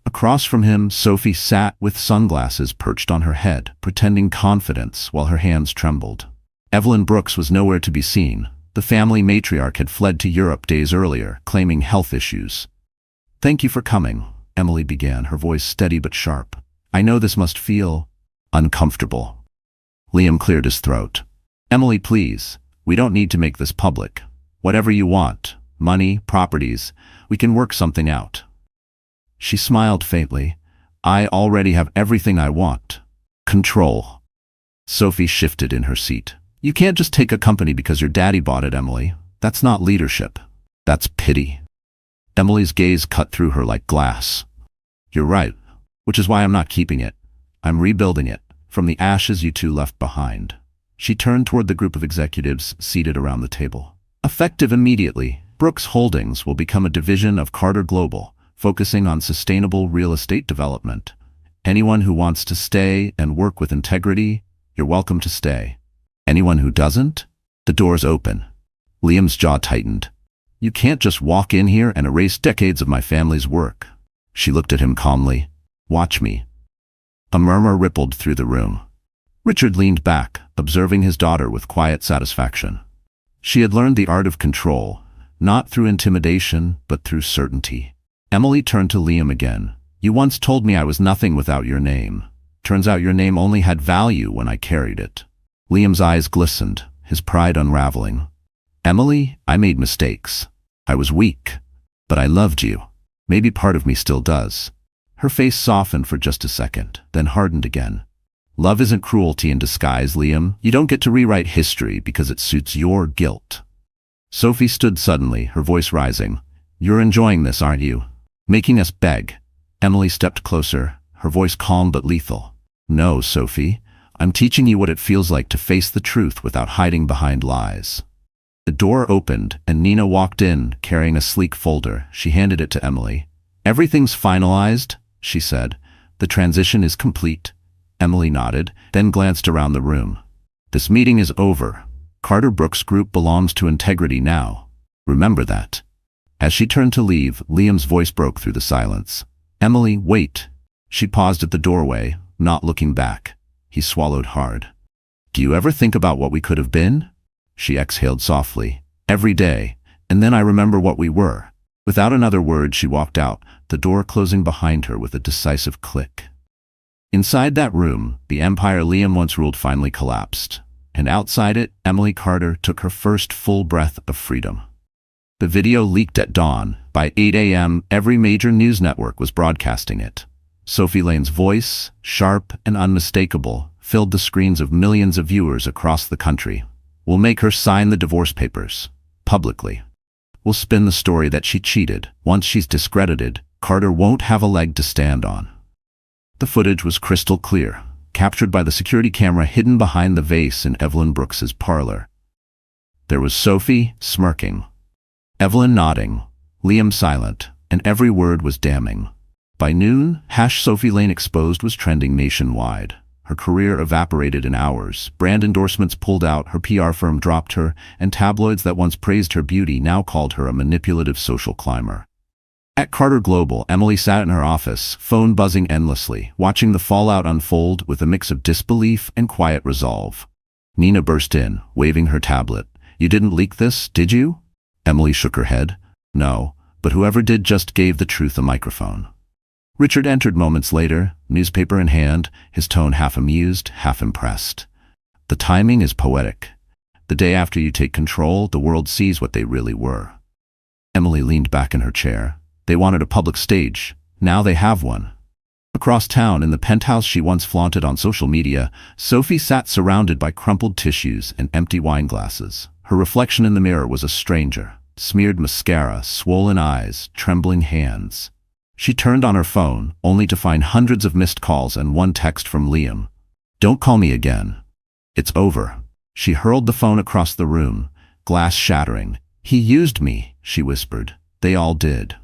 Across from him, Sophie sat with sunglasses perched on her head, pretending confidence while her hands trembled. Evelyn Brooks was nowhere to be seen. The family matriarch had fled to Europe days earlier, claiming health issues. "Thank you for coming," Emily began, her voice steady but sharp. "I know this must feel uncomfortable." Liam cleared his throat. "Emily, please, we don't need to make this public. Whatever you want, money, properties, we can work something out." She smiled faintly. "I already have everything I want. Control." Sophie shifted in her seat. "You can't just take a company because your daddy bought it, Emily. That's not leadership. That's pity." Emily's gaze cut through her like glass. "You're right, which is why I'm not keeping it. I'm rebuilding it, from the ashes you two left behind." She turned toward the group of executives seated around the table. "Effective immediately, Brooks Holdings will become a division of Carter Global, focusing on sustainable real estate development. Anyone who wants to stay and work with integrity, you're welcome to stay. Anyone who doesn't, the door's open." Liam's jaw tightened. "You can't just walk in here and erase decades of my family's work." She looked at him calmly. "Watch me." A murmur rippled through the room. Richard leaned back, observing his daughter with quiet satisfaction. She had learned the art of control, not through intimidation, but through certainty. Emily turned to Liam again. "You once told me I was nothing without your name. Turns out your name only had value when I carried it." Liam's eyes glistened, his pride unraveling. "Emily, I made mistakes. I was weak. But I loved you. Maybe part of me still does." Her face softened for just a second, then hardened again. "Love isn't cruelty in disguise, Liam. You don't get to rewrite history because it suits your guilt." Sophie stood suddenly, her voice rising. "You're enjoying this, aren't you? Making us beg." Emily stepped closer, her voice calm but lethal. "No, Sophie. I'm teaching you what it feels like to face the truth without hiding behind lies." The door opened, and Nina walked in, carrying a sleek folder. She handed it to Emily. "Everything's finalized," she said. "The transition is complete." Emily nodded, then glanced around the room. "This meeting is over. Carter Brooks Group belongs to integrity now. Remember that." As she turned to leave, Liam's voice broke through the silence. "Emily, wait." She paused at the doorway, not looking back. He swallowed hard. "Do you ever think about what we could have been?" She exhaled softly. "Every day. And then I remember what we were." Without another word, she walked out, the door closing behind her with a decisive click. Inside that room, the empire Liam once ruled finally collapsed. and outside it, Emily Carter took her first full breath of freedom. The video leaked at dawn. By 8 a.m., every major news network was broadcasting it. Sophie Lane's voice, sharp and unmistakable, filled the screens of millions of viewers across the country. We'll make her sign the divorce papers. Publicly. We'll spin the story that she cheated. Once she's discredited, Carter won't have a leg to stand on. The footage was crystal clear, captured by the security camera hidden behind the vase in Evelyn Brooks's parlor. There was Sophie, smirking. Evelyn nodding. Liam silent, and every word was damning. By noon, #Sophie Lane Exposed was trending nationwide. Her career evaporated in hours. Brand endorsements pulled out, her PR firm dropped her, and tabloids that once praised her beauty now called her a manipulative social climber. At Carter Global, Emily sat in her office, phone buzzing endlessly, watching the fallout unfold with a mix of disbelief and quiet resolve. Nina burst in, waving her tablet. "You didn't leak this, did you?" Emily shook her head. "No, but whoever did just gave the truth a microphone." Richard entered moments later, newspaper in hand, his tone half amused, half impressed. "The timing is poetic. The day after you take control, the world sees what they really were." Emily leaned back in her chair. They wanted a public stage. Now they have one. Across town, in the penthouse she once flaunted on social media, Sophie sat surrounded by crumpled tissues and empty wine glasses. Her reflection in the mirror was a stranger. Smeared mascara, swollen eyes, trembling hands. She turned on her phone, only to find hundreds of missed calls and one text from Liam. "Don't call me again. It's over." She hurled the phone across the room, glass shattering. "He used me," she whispered. "They all did."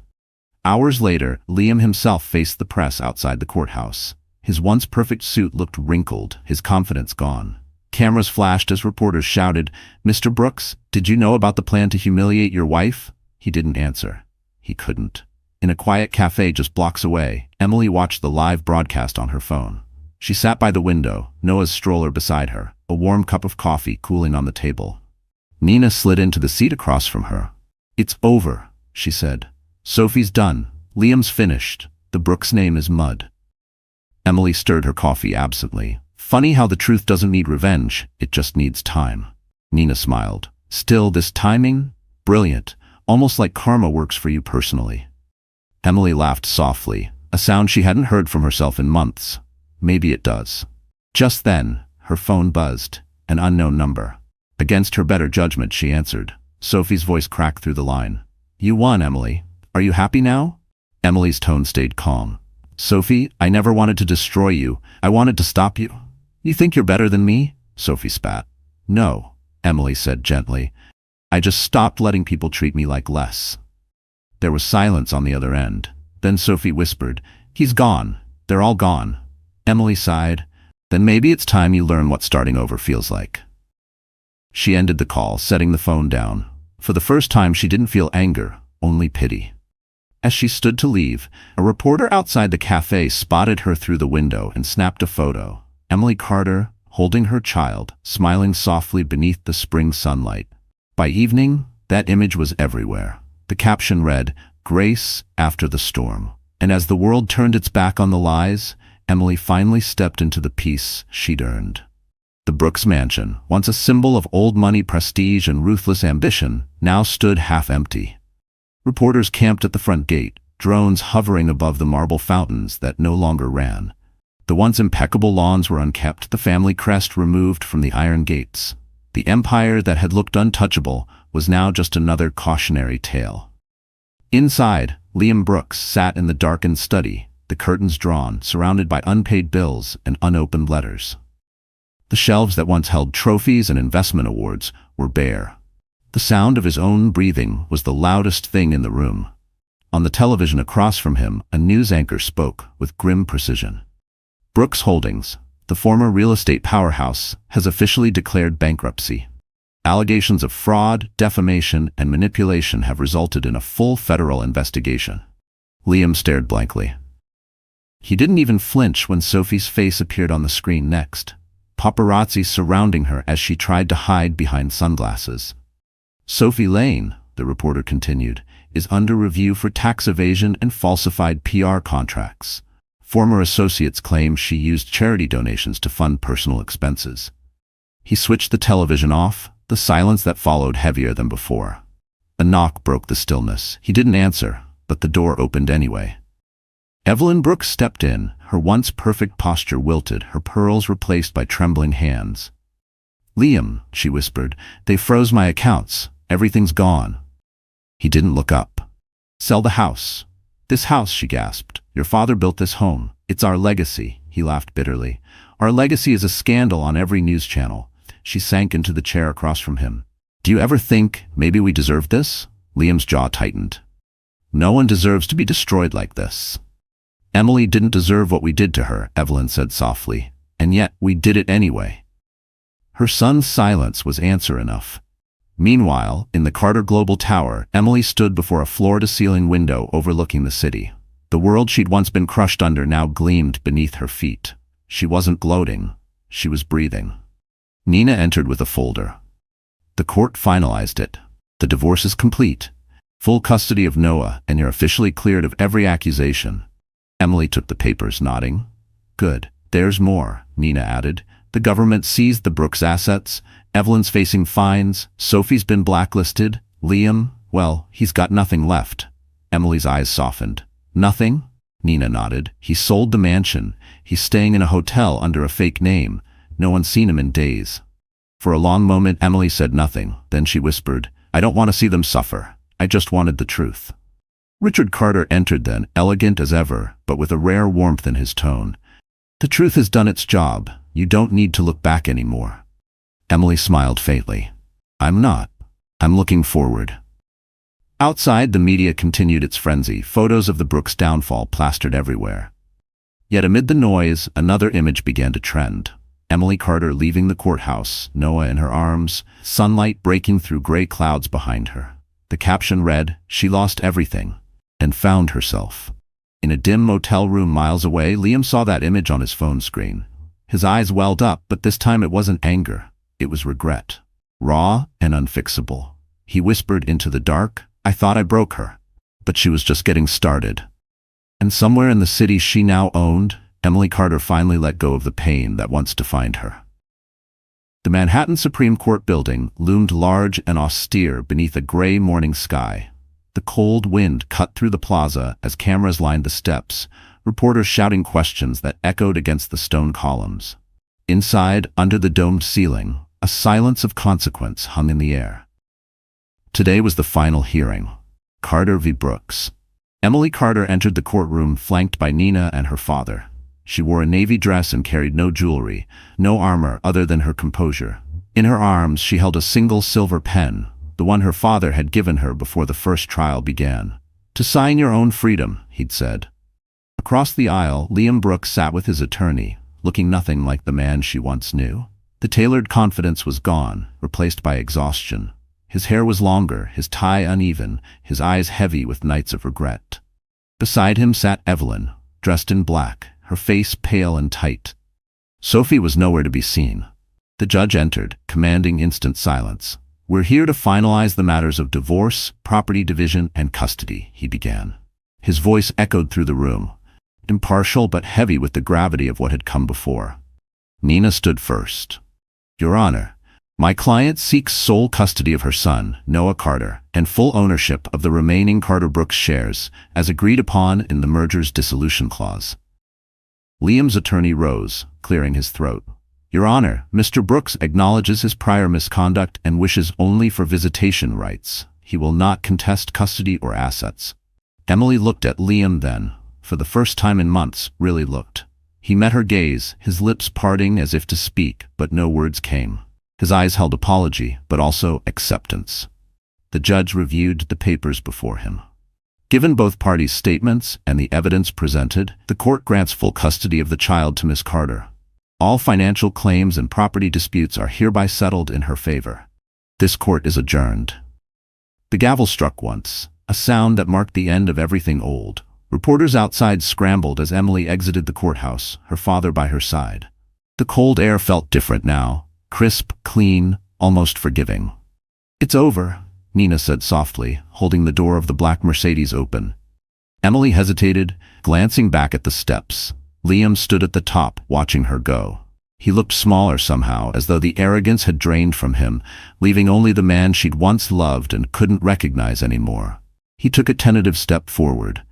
Hours later, Liam himself faced the press outside the courthouse. His once perfect suit looked wrinkled, his confidence gone. Cameras flashed as reporters shouted, "Mr. Brooks, did you know about the plan to humiliate your wife?" He didn't answer. He couldn't. In a quiet cafe just blocks away, Emily watched the live broadcast on her phone. She sat by the window, Noah's stroller beside her, a warm cup of coffee cooling on the table. Nina slid into the seat across from her. "It's over," she said. "Sophie's done. Liam's finished. The Brooks name is mud." Emily stirred her coffee absently. "Funny how the truth doesn't need revenge, it just needs time." Nina smiled. "Still, this timing? Brilliant. Almost like karma works for you personally." Emily laughed softly, a sound she hadn't heard from herself in months. "Maybe it does." Just then, her phone buzzed, an unknown number. Against her better judgment, she answered. Sophie's voice cracked through the line. "You won, Emily. Are you happy now?" Emily's tone stayed calm. "Sophie, I never wanted to destroy you. I wanted to stop you." "You think you're better than me?" Sophie spat. "No," Emily said gently. "I just stopped letting people treat me like less." There was silence on the other end. Then Sophie whispered, "He's gone. They're all gone." Emily sighed. "Then maybe it's time you learn what starting over feels like." She ended the call, setting the phone down. For the first time, she didn't feel anger, only pity. As she stood to leave, a reporter outside the cafe spotted her through the window and snapped a photo. Emily Carter, holding her child, smiling softly beneath the spring sunlight. By evening, that image was everywhere. The caption read, "Grace after the storm." And as the world turned its back on the lies, Emily finally stepped into the peace she'd earned. The Brooks mansion, once a symbol of old money, prestige, and ruthless ambition, now stood half empty. Reporters camped at the front gate, drones hovering above the marble fountains that no longer ran. The once impeccable lawns were unkept, the family crest removed from the iron gates. The empire that had looked untouchable was now just another cautionary tale. Inside, Liam Brooks sat in the darkened study, the curtains drawn, surrounded by unpaid bills and unopened letters. The shelves that once held trophies and investment awards were bare. The sound of his own breathing was the loudest thing in the room. On the television across from him, a news anchor spoke with grim precision. "Brooks Holdings, the former real estate powerhouse, has officially declared bankruptcy. Allegations of fraud, defamation, and manipulation have resulted in a full federal investigation." Liam stared blankly. He didn't even flinch when Sophie's face appeared on the screen next, paparazzi surrounding her as she tried to hide behind sunglasses. "Sophie Lane," the reporter continued, "is under review for tax evasion and falsified PR contracts. Former associates claim she used charity donations to fund personal expenses." He switched the television off, the silence that followed heavier than before. A knock broke the stillness. He didn't answer, but the door opened anyway. Evelyn Brooks stepped in, her once perfect posture wilted, her pearls replaced by trembling hands. "Liam," she whispered, "they froze my accounts. Everything's gone." He didn't look up. "Sell the house." "This house," she gasped. "Your father built this home. It's our legacy." He laughed bitterly. "Our legacy is a scandal on every news channel." She sank into the chair across from him. "Do you ever think maybe we deserve this?" Liam's jaw tightened. "No one deserves to be destroyed like this." "Emily didn't deserve what we did to her," Evelyn said softly. "And yet we did it anyway." Her son's silence was answer enough. Meanwhile, in the Carter Global Tower, Emily stood before a floor-to-ceiling window overlooking the city. The world she'd once been crushed under now gleamed beneath her feet. She wasn't gloating. She was breathing. Nina entered with a folder. "The court finalized it. The divorce is complete. Full custody of Noah, and you're officially cleared of every accusation." Emily took the papers, nodding. "Good. There's more," Nina added. "The government seized the Brooks assets. Evelyn's facing fines. Sophie's been blacklisted. Liam, well, he's got nothing left." Emily's eyes softened. "Nothing?" Nina nodded. "He sold the mansion. He's staying in a hotel under a fake name. No one's seen him in days." For a long moment, Emily said nothing. Then she whispered, "I don't want to see them suffer. I just wanted the truth." Richard Carter entered then, elegant as ever, but with a rare warmth in his tone. "The truth has done its job. You don't need to look back anymore." Emily smiled faintly. "I'm not. I'm looking forward." Outside, the media continued its frenzy, photos of the Brooks' downfall plastered everywhere. Yet amid the noise, another image began to trend. Emily Carter leaving the courthouse, Noah in her arms, sunlight breaking through gray clouds behind her. The caption read, "She lost everything and found herself." In a dim motel room miles away, Liam saw that image on his phone screen. His eyes welled up, but this time it wasn't anger. It was regret. Raw and unfixable. He whispered into the dark, "I thought I broke her." But she was just getting started. And somewhere in the city she now owned, Emily Carter finally let go of the pain that once defined her. The Manhattan Supreme Court building loomed large and austere beneath a gray morning sky. The cold wind cut through the plaza as cameras lined the steps, reporters shouting questions that echoed against the stone columns. Inside, under the domed ceiling, a silence of consequence hung in the air. Today was the final hearing. Carter v. Brooks. Emily Carter entered the courtroom flanked by Nina and her father. She wore a navy dress and carried no jewelry, no armor other than her composure. In her arms she held a single silver pen, the one her father had given her before the first trial began. "To sign your own freedom," he'd said. Across the aisle, Liam Brooks sat with his attorney, looking nothing like the man she once knew. The tailored confidence was gone, replaced by exhaustion. His hair was longer, his tie uneven, his eyes heavy with nights of regret. Beside him sat Evelyn, dressed in black, her face pale and tight. Sophie was nowhere to be seen. The judge entered, commanding instant silence. "We're here to finalize the matters of divorce, property division, and custody," he began. His voice echoed through the room, impartial but heavy with the gravity of what had come before. Nina stood first. "Your Honor, my client seeks sole custody of her son, Noah Carter, and full ownership of the remaining Carter Brooks shares, as agreed upon in the merger's dissolution clause." Liam's attorney rose, clearing his throat. "Your Honor, Mr. Brooks acknowledges his prior misconduct and wishes only for visitation rights. He will not contest custody or assets." Emily looked at Liam then, for the first time in months, really looked. He met her gaze, his lips parting as if to speak, but no words came. His eyes held apology, but also acceptance. The judge reviewed the papers before him. Given both parties' statements and the evidence presented, the court grants full custody of the child to Miss Carter. All financial claims and property disputes are hereby settled in her favor. This court is adjourned. The gavel struck once, a sound that marked the end of everything old. Reporters outside scrambled as Emily exited the courthouse, her father by her side. The cold air felt different now, crisp, clean, almost forgiving. "It's over," Nina said softly, holding the door of the black Mercedes open. Emily hesitated, glancing back at the steps. Liam stood at the top, watching her go. He looked smaller somehow, as though the arrogance had drained from him, leaving only the man she'd once loved and couldn't recognize anymore. He took a tentative step forward.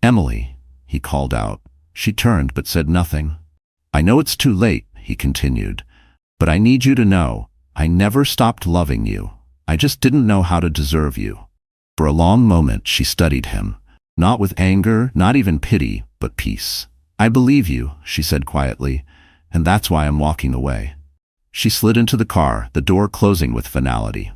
"Emily," he called out. She turned but said nothing. "I know it's too late," he continued, "but I need you to know, I never stopped loving you. I just didn't know how to deserve you." For a long moment she studied him, not with anger, not even pity, but peace. "I believe you," she said quietly, "and that's why I'm walking away." She slid into the car, the door closing with finality.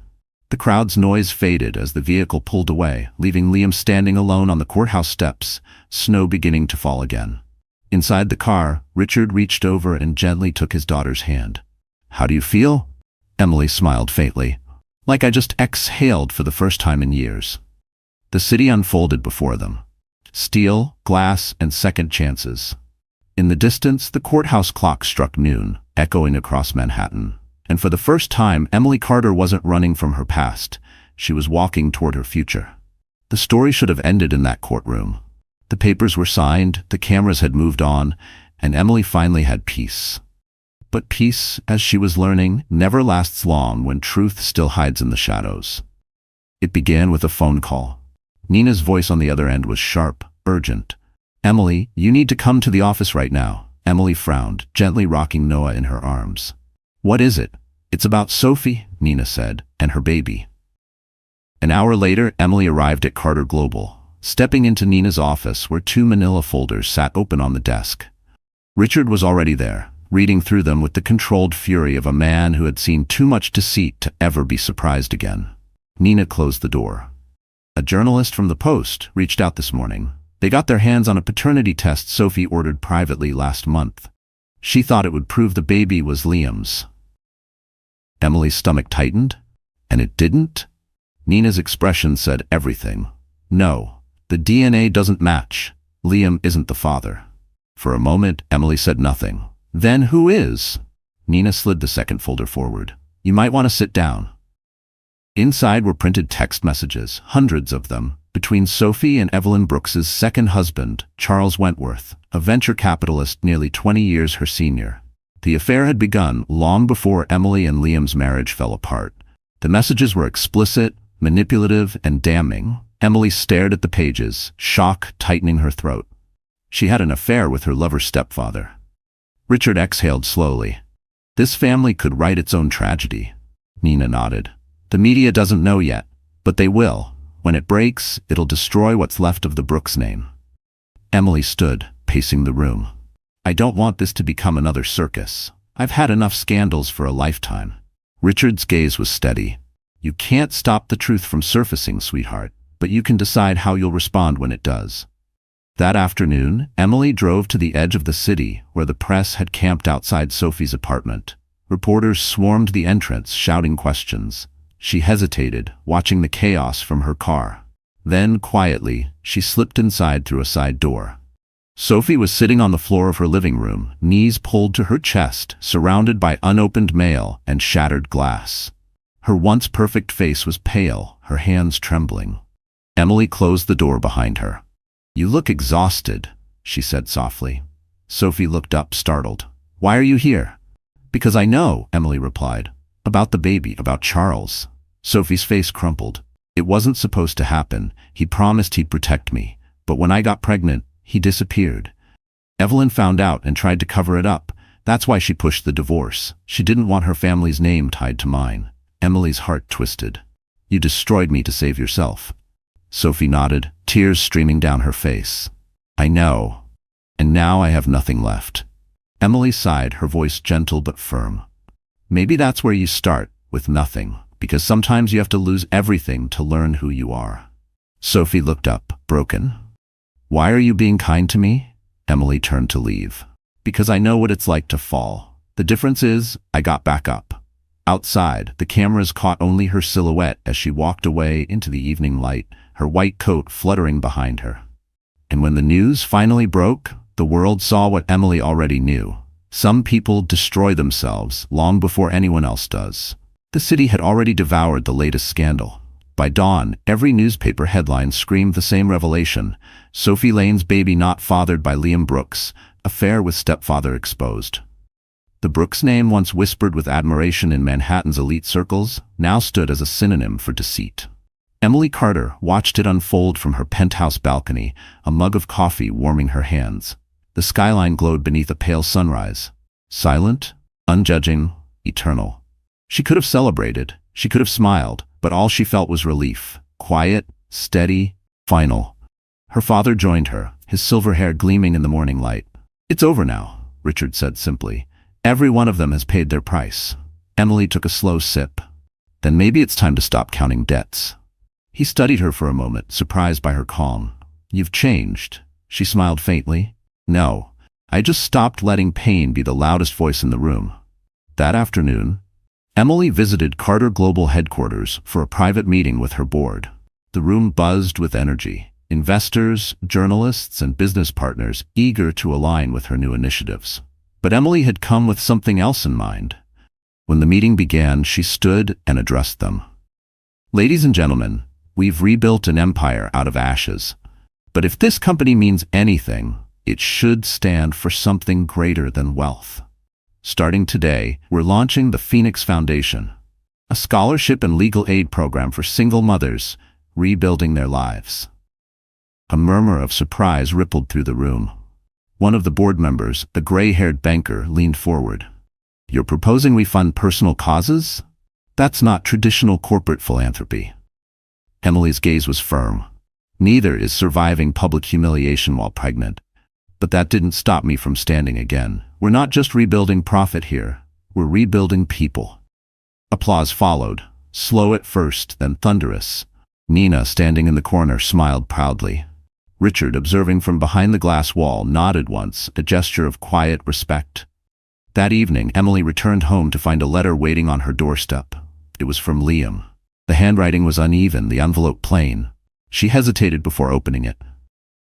The crowd's noise faded as the vehicle pulled away, leaving Liam standing alone on the courthouse steps, snow beginning to fall again. Inside the car, Richard reached over and gently took his daughter's hand. "How do you feel?" Emily smiled faintly. "Like I just exhaled for the first time in years." The city unfolded before them. Steel, glass, and second chances. In the distance, the courthouse clock struck noon, echoing across Manhattan. And for the first time, Emily Carter wasn't running from her past. She was walking toward her future. The story should have ended in that courtroom. The papers were signed, the cameras had moved on, and Emily finally had peace. But peace, as she was learning, never lasts long when truth still hides in the shadows. It began with a phone call. Nina's voice on the other end was sharp, urgent. "Emily, you need to come to the office right now." Emily frowned, gently rocking Noah in her arms. "What is it?" "It's about Sophie," Nina said, "and her baby." An hour later, Emily arrived at Carter Global, stepping into Nina's office where 2 manila folders sat open on the desk. Richard was already there, reading through them with the controlled fury of a man who had seen too much deceit to ever be surprised again. Nina closed the door. "A journalist from the Post reached out this morning. They got their hands on a paternity test Sophie ordered privately last month. She thought it would prove the baby was Liam's." Emily's stomach tightened. "And it didn't?" Nina's expression said everything. "No, the DNA doesn't match. Liam isn't the father." For a moment, Emily said nothing. "Then who is?" Nina slid the second folder forward. "You might want to sit down." Inside were printed text messages, hundreds of them, between Sophie and Evelyn Brooks's second husband, Charles Wentworth, a venture capitalist nearly 20 years her senior. The affair had begun long before Emily and Liam's marriage fell apart. The messages were explicit, manipulative, and damning. Emily stared at the pages, shock tightening her throat. She had an affair with her lover's stepfather. Richard exhaled slowly. "This family could write its own tragedy." Nina nodded. "The media doesn't know yet, but they will. When it breaks, it'll destroy what's left of the Brooks name." Emily stood, pacing the room. "I don't want this to become another circus. I've had enough scandals for a lifetime." Richard's gaze was steady. "You can't stop the truth from surfacing, sweetheart, but you can decide how you'll respond when it does." That afternoon, Emily drove to the edge of the city where the press had camped outside Sophie's apartment. Reporters swarmed the entrance, shouting questions. She hesitated, watching the chaos from her car. Then, quietly, she slipped inside through a side door. Sophie was sitting on the floor of her living room, knees pulled to her chest, surrounded by unopened mail and shattered glass. Her once perfect face was pale, her hands trembling. Emily closed the door behind her. "You look exhausted," she said softly. Sophie looked up, startled. "Why are you here?" "Because I know," Emily replied. "About the baby, about Charles." Sophie's face crumpled. "It wasn't supposed to happen. He promised he'd protect me. But when I got pregnant, he disappeared. Evelyn found out and tried to cover it up. That's why she pushed the divorce. She didn't want her family's name tied to mine." Emily's heart twisted. "You destroyed me to save yourself." Sophie nodded, tears streaming down her face. "I know. And now I have nothing left." Emily sighed, her voice gentle but firm. "Maybe that's where you start, with nothing, because sometimes you have to lose everything to learn who you are." Sophie looked up, broken. "Why are you being kind to me?" Emily turned to leave. "Because I know what it's like to fall. The difference is, I got back up." Outside, the cameras caught only her silhouette as she walked away into the evening light, her white coat fluttering behind her. And when the news finally broke, the world saw what Emily already knew. Some people destroy themselves long before anyone else does. The city had already devoured the latest scandal. By dawn, every newspaper headline screamed the same revelation: Sophie Lane's baby not fathered by Liam Brooks, affair with stepfather exposed. The Brooks name, once whispered with admiration in Manhattan's elite circles, now stood as a synonym for deceit. Emily Carter watched it unfold from her penthouse balcony, a mug of coffee warming her hands. The skyline glowed beneath a pale sunrise. Silent, unjudging, eternal. She could have celebrated, she could have smiled, but all she felt was relief. Quiet, steady, final. Her father joined her, his silver hair gleaming in the morning light. "It's over now," Richard said simply. "Every one of them has paid their price." Emily took a slow sip. "Then maybe it's time to stop counting debts." He studied her for a moment, surprised by her calm. "You've changed." She smiled faintly. "No, I just stopped letting pain be the loudest voice in the room." That afternoon, Emily visited Carter Global headquarters for a private meeting with her board. The room buzzed with energy. Investors, journalists, and business partners eager to align with her new initiatives. But Emily had come with something else in mind. When the meeting began, she stood and addressed them. "Ladies and gentlemen, we've rebuilt an empire out of ashes. But if this company means anything, it should stand for something greater than wealth. Starting today, we're launching the Phoenix Foundation, a scholarship and legal aid program for single mothers, rebuilding their lives." A murmur of surprise rippled through the room. One of the board members, a gray-haired banker, leaned forward. "You're proposing we fund personal causes? That's not traditional corporate philanthropy." Emily's gaze was firm. "Neither is surviving public humiliation while pregnant." But that didn't stop me from standing again. "We're not just rebuilding profit here, we're rebuilding people." Applause followed, slow at first, then thunderous. Nina, standing in the corner, smiled proudly. Richard, observing from behind the glass wall, nodded once, a gesture of quiet respect. That evening, Emily returned home to find a letter waiting on her doorstep. It was from Liam. The handwriting was uneven, the envelope plain. She hesitated before opening it.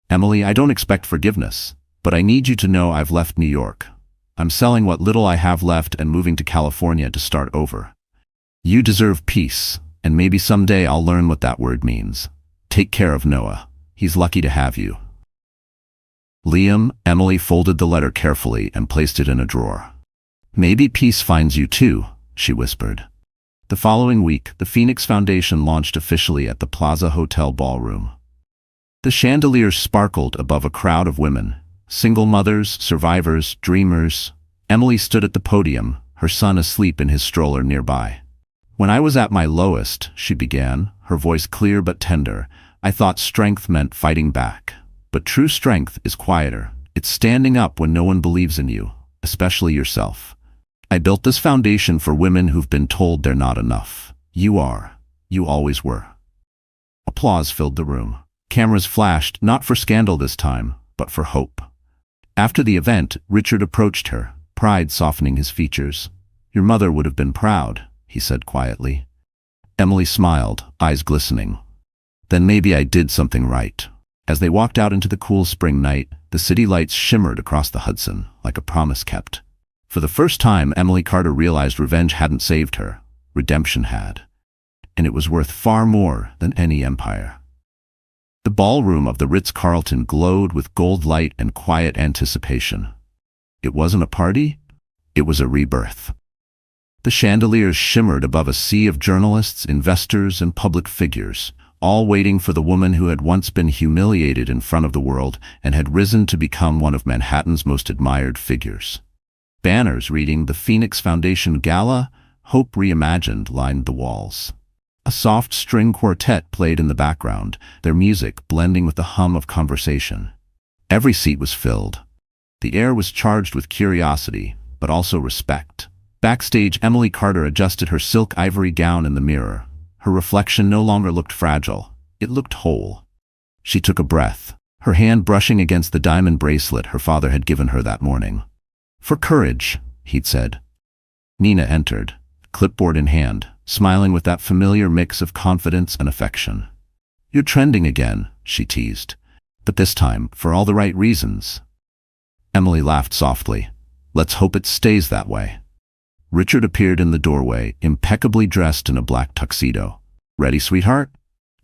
"Emily, I don't expect forgiveness, but I need you to know I've left New York. I'm selling what little I have left and moving to California to start over. You deserve peace, and maybe someday I'll learn what that word means. Take care of Noah. He's lucky to have you." Liam. Emily folded the letter carefully and placed it in a drawer. "Maybe peace finds you too," she whispered. The following week, the Phoenix Foundation launched officially at the Plaza Hotel ballroom. The chandeliers sparkled above a crowd of women, single mothers, survivors, dreamers. Emily stood at the podium, her son asleep in his stroller nearby. "When I was at my lowest," she began, her voice clear but tender, "I thought strength meant fighting back. But true strength is quieter. It's standing up when no one believes in you, especially yourself. I built this foundation for women who've been told they're not enough. You are. You always were." Applause filled the room. Cameras flashed, not for scandal this time, but for hope. After the event, Richard approached her, pride softening his features. "Your mother would have been proud," he said quietly. Emily smiled, eyes glistening. "Then maybe I did something right." As they walked out into the cool spring night, the city lights shimmered across the Hudson, like a promise kept. For the first time, Emily Carter realized revenge hadn't saved her. Redemption had. And it was worth far more than any empire. The ballroom of the Ritz-Carlton glowed with gold light and quiet anticipation. It wasn't a party, it was a rebirth. The chandeliers shimmered above a sea of journalists, investors, and public figures, all waiting for the woman who had once been humiliated in front of the world and had risen to become one of Manhattan's most admired figures. Banners reading "The Phoenix Foundation Gala, Hope Reimagined" lined the walls. A soft string quartet played in the background, their music blending with the hum of conversation. Every seat was filled. The air was charged with curiosity, but also respect. Backstage, Emily Carter adjusted her silk ivory gown in the mirror. Her reflection no longer looked fragile. It looked whole. She took a breath, her hand brushing against the diamond bracelet her father had given her that morning. "For courage," he'd said. Nina entered, clipboard in hand, smiling with that familiar mix of confidence and affection. "You're trending again," she teased. "But this time, for all the right reasons." Emily laughed softly. "Let's hope it stays that way." Richard appeared in the doorway, impeccably dressed in a black tuxedo. "Ready, sweetheart?"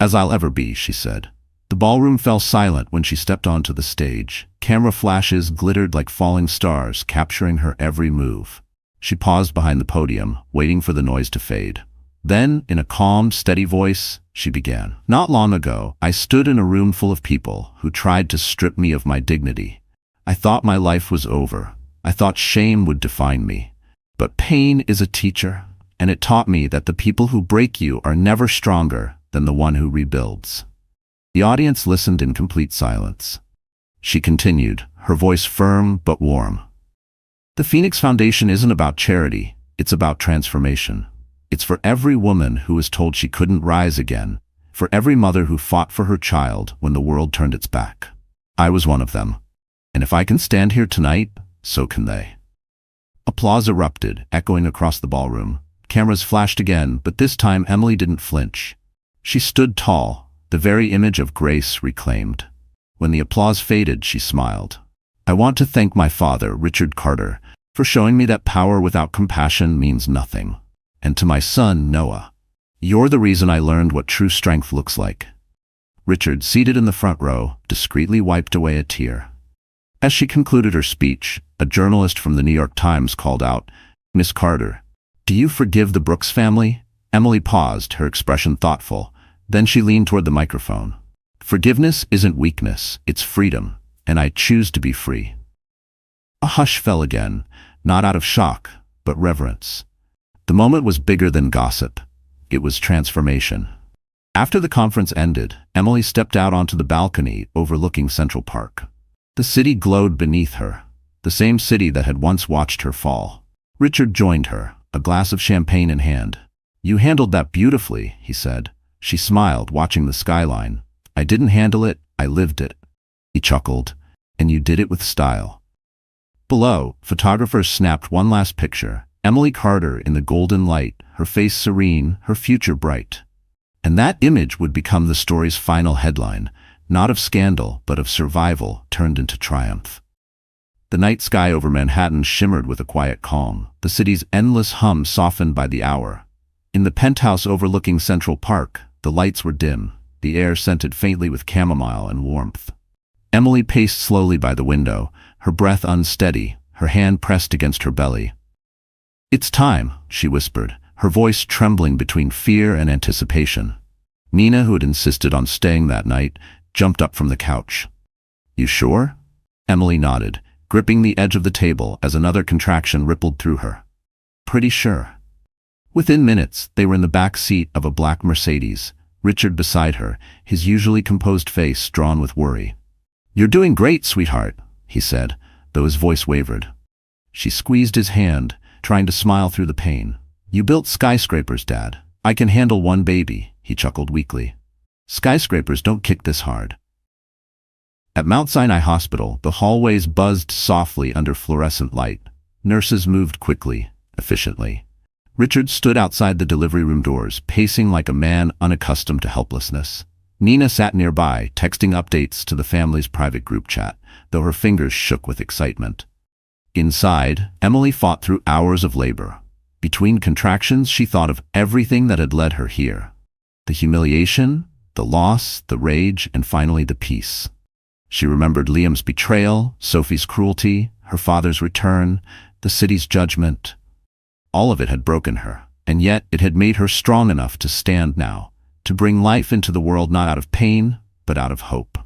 "As I'll ever be," she said. The ballroom fell silent when she stepped onto the stage. Camera flashes glittered like falling stars, capturing her every move. She paused behind the podium, waiting for the noise to fade. Then, in a calm, steady voice, she began. Not long ago, I stood in a room full of people who tried to strip me of my dignity. I thought my life was over. I thought shame would define me. But pain is a teacher, and it taught me that the people who break you are never stronger than the one who rebuilds. The audience listened in complete silence. She continued, her voice firm but warm. The Phoenix Foundation isn't about charity, it's about transformation. It's for every woman who was told she couldn't rise again, for every mother who fought for her child when the world turned its back. I was one of them. And if I can stand here tonight, so can they. Applause erupted, echoing across the ballroom. Cameras flashed again, but this time Emily didn't flinch. She stood tall, the very image of grace reclaimed. When the applause faded, she smiled. I want to thank my father, Richard Carter, for showing me that power without compassion means nothing. And to my son, Noah, you're the reason I learned what true strength looks like. Richard, seated in the front row, discreetly wiped away a tear. As she concluded her speech, a journalist from the New York Times called out, Miss Carter, do you forgive the Brooks family? Emily paused, her expression thoughtful. Then she leaned toward the microphone. Forgiveness isn't weakness, it's freedom, and I choose to be free. A hush fell again, not out of shock, but reverence. The moment was bigger than gossip. It was transformation. After the conference ended, Emily stepped out onto the balcony overlooking Central Park. The city glowed beneath her, the same city that had once watched her fall. Richard joined her, a glass of champagne in hand. You handled that beautifully, he said. She smiled, watching the skyline. I didn't handle it, I lived it. He chuckled. And you did it with style. Below, photographers snapped one last picture. Emily Carter in the golden light, her face serene, her future bright. And that image would become the story's final headline, not of scandal, but of survival turned into triumph. The night sky over Manhattan shimmered with a quiet calm, the city's endless hum softened by the hour. In the penthouse overlooking Central Park, the lights were dim, the air scented faintly with chamomile and warmth. Emily paced slowly by the window, her breath unsteady, her hand pressed against her belly. It's time, she whispered, her voice trembling between fear and anticipation. Nina, who had insisted on staying that night, jumped up from the couch. You sure? Emily nodded, gripping the edge of the table as another contraction rippled through her. Pretty sure. Within minutes, they were in the back seat of a black Mercedes, Richard beside her, his usually composed face drawn with worry. You're doing great, sweetheart, he said, though his voice wavered. She squeezed his hand, trying to smile through the pain. You built skyscrapers, Dad. I can handle one baby, he chuckled weakly. Skyscrapers don't kick this hard. At Mount Sinai Hospital, the hallways buzzed softly under fluorescent light. Nurses moved quickly, efficiently. Richard stood outside the delivery room doors, pacing like a man unaccustomed to helplessness. Nina sat nearby, texting updates to the family's private group chat, though her fingers shook with excitement. Inside, Emily fought through hours of labor. Between contractions, she thought of everything that had led her here. The humiliation, the loss, the rage, and finally the peace. She remembered Liam's betrayal, Sophie's cruelty, her father's return, the city's judgment. All of it had broken her, and yet it had made her strong enough to stand now, to bring life into the world not out of pain, but out of hope.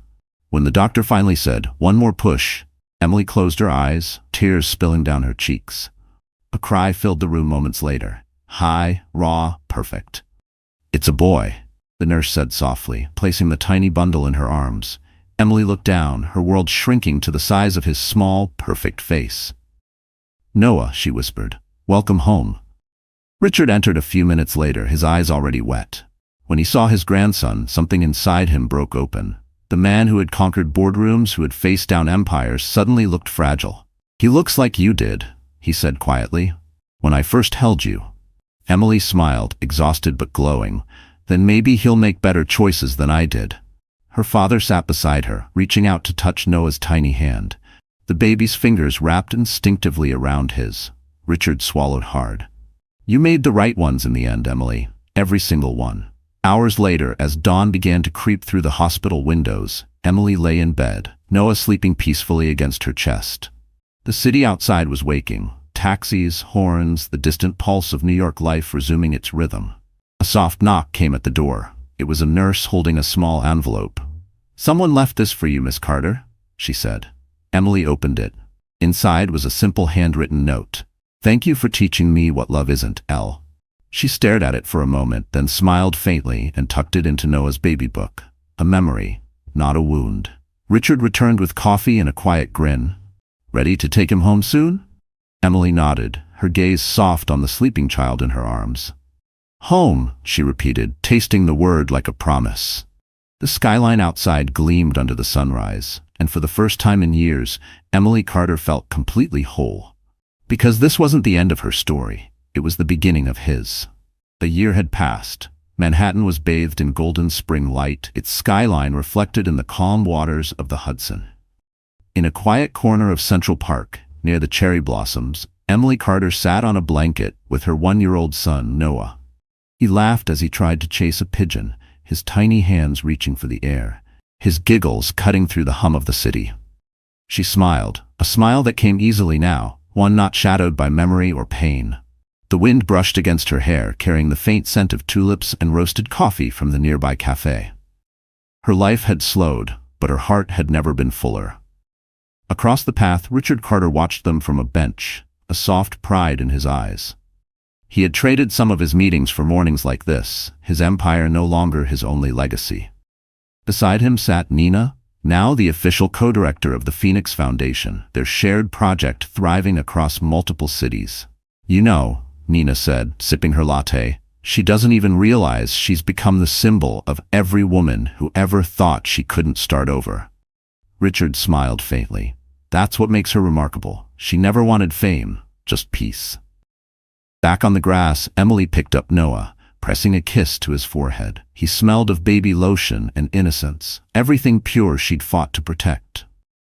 When the doctor finally said, "One more push," Emily closed her eyes, tears spilling down her cheeks. A cry filled the room moments later. High, raw, perfect. "It's a boy," the nurse said softly, placing the tiny bundle in her arms. Emily looked down, her world shrinking to the size of his small, perfect face. "Noah," she whispered, "welcome home." Richard entered a few minutes later, his eyes already wet. When he saw his grandson, something inside him broke open. The man who had conquered boardrooms, who had faced down empires, suddenly looked fragile. "He looks like you did," he said quietly, "when I first held you." Emily smiled, exhausted but glowing. "Then maybe he'll make better choices than I did." Her father sat beside her, reaching out to touch Noah's tiny hand. The baby's fingers wrapped instinctively around his. Richard swallowed hard. "You made the right ones in the end, Emily. Every single one." Hours later, as dawn began to creep through the hospital windows, Emily lay in bed, Noah sleeping peacefully against her chest. The city outside was waking. taxis, horns, the distant pulse of New York life resuming its rhythm. A soft knock came at the door. It was a nurse holding a small envelope. "Someone left this for you, Miss Carter," she said. Emily opened it. Inside was a simple handwritten note. "Thank you for teaching me what love isn't, Elle." She stared at it for a moment, then smiled faintly and tucked it into Noah's baby book. A memory, not a wound. Richard returned with coffee and a quiet grin. "Ready to take him home soon?" Emily nodded, her gaze soft on the sleeping child in her arms. "Home," she repeated, tasting the word like a promise. The skyline outside gleamed under the sunrise, and for the first time in years, Emily Carter felt completely whole. Because this wasn't the end of her story, it was the beginning of his. A year had passed. Manhattan was bathed in golden spring light, its skyline reflected in the calm waters of the Hudson. In a quiet corner of Central Park, near the cherry blossoms, Emily Carter sat on a blanket with her 1-year-old son, Noah. He laughed as he tried to chase a pigeon, his tiny hands reaching for the air, his giggles cutting through the hum of the city. She smiled, a smile that came easily now, one not shadowed by memory or pain. The wind brushed against her hair, carrying the faint scent of tulips and roasted coffee from the nearby cafe. Her life had slowed, but her heart had never been fuller. Across the path, Richard Carter watched them from a bench, a soft pride in his eyes. He had traded some of his meetings for mornings like this, his empire no longer his only legacy. Beside him sat Nina, now the official co-director of the Phoenix Foundation, their shared project thriving across multiple cities. "You know," Nina said, sipping her latte, "she doesn't even realize she's become the symbol of every woman who ever thought she couldn't start over." Richard smiled faintly. "That's what makes her remarkable. She never wanted fame, just peace." Back on the grass, Emily picked up Noah, pressing a kiss to his forehead. He smelled of baby lotion and innocence, everything pure she'd fought to protect.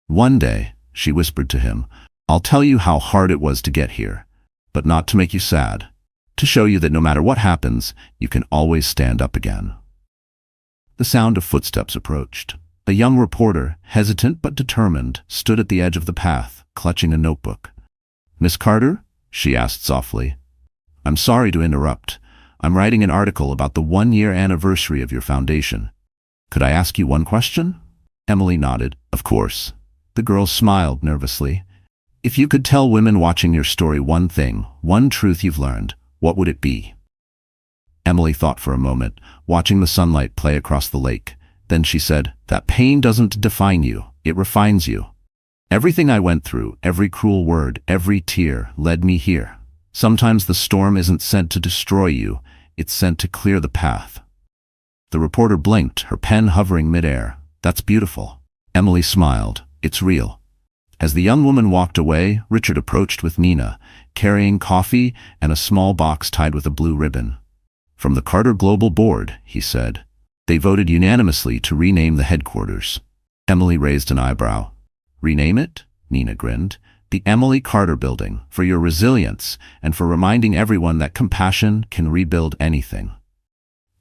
"One day," she whispered to him, "I'll tell you how hard it was to get here, but not to make you sad, to show you that no matter what happens, you can always stand up again." The sound of footsteps approached. A young reporter, hesitant but determined, stood at the edge of the path, clutching a notebook. "Miss Carter?" she asked softly. "I'm sorry to interrupt. I'm writing an article about the 1-year anniversary of your foundation. Could I ask you one question?" Emily nodded. "Of course." The girl smiled nervously. "If you could tell women watching your story one thing, one truth you've learned, what would it be?" Emily thought for a moment, watching the sunlight play across the lake. Then she said, "That pain doesn't define you, it refines you. Everything I went through, every cruel word, every tear, led me here. Sometimes the storm isn't sent to destroy you, it's sent to clear the path." The reporter blinked, her pen hovering midair. "That's beautiful." Emily smiled. "It's real." As the young woman walked away, Richard approached with Nina, carrying coffee and a small box tied with a blue ribbon. "From the Carter Global Board," he said. "They voted unanimously to rename the headquarters." Emily raised an eyebrow. "Rename it?" Nina grinned. "The Emily Carter Building, for your resilience and for reminding everyone that compassion can rebuild anything."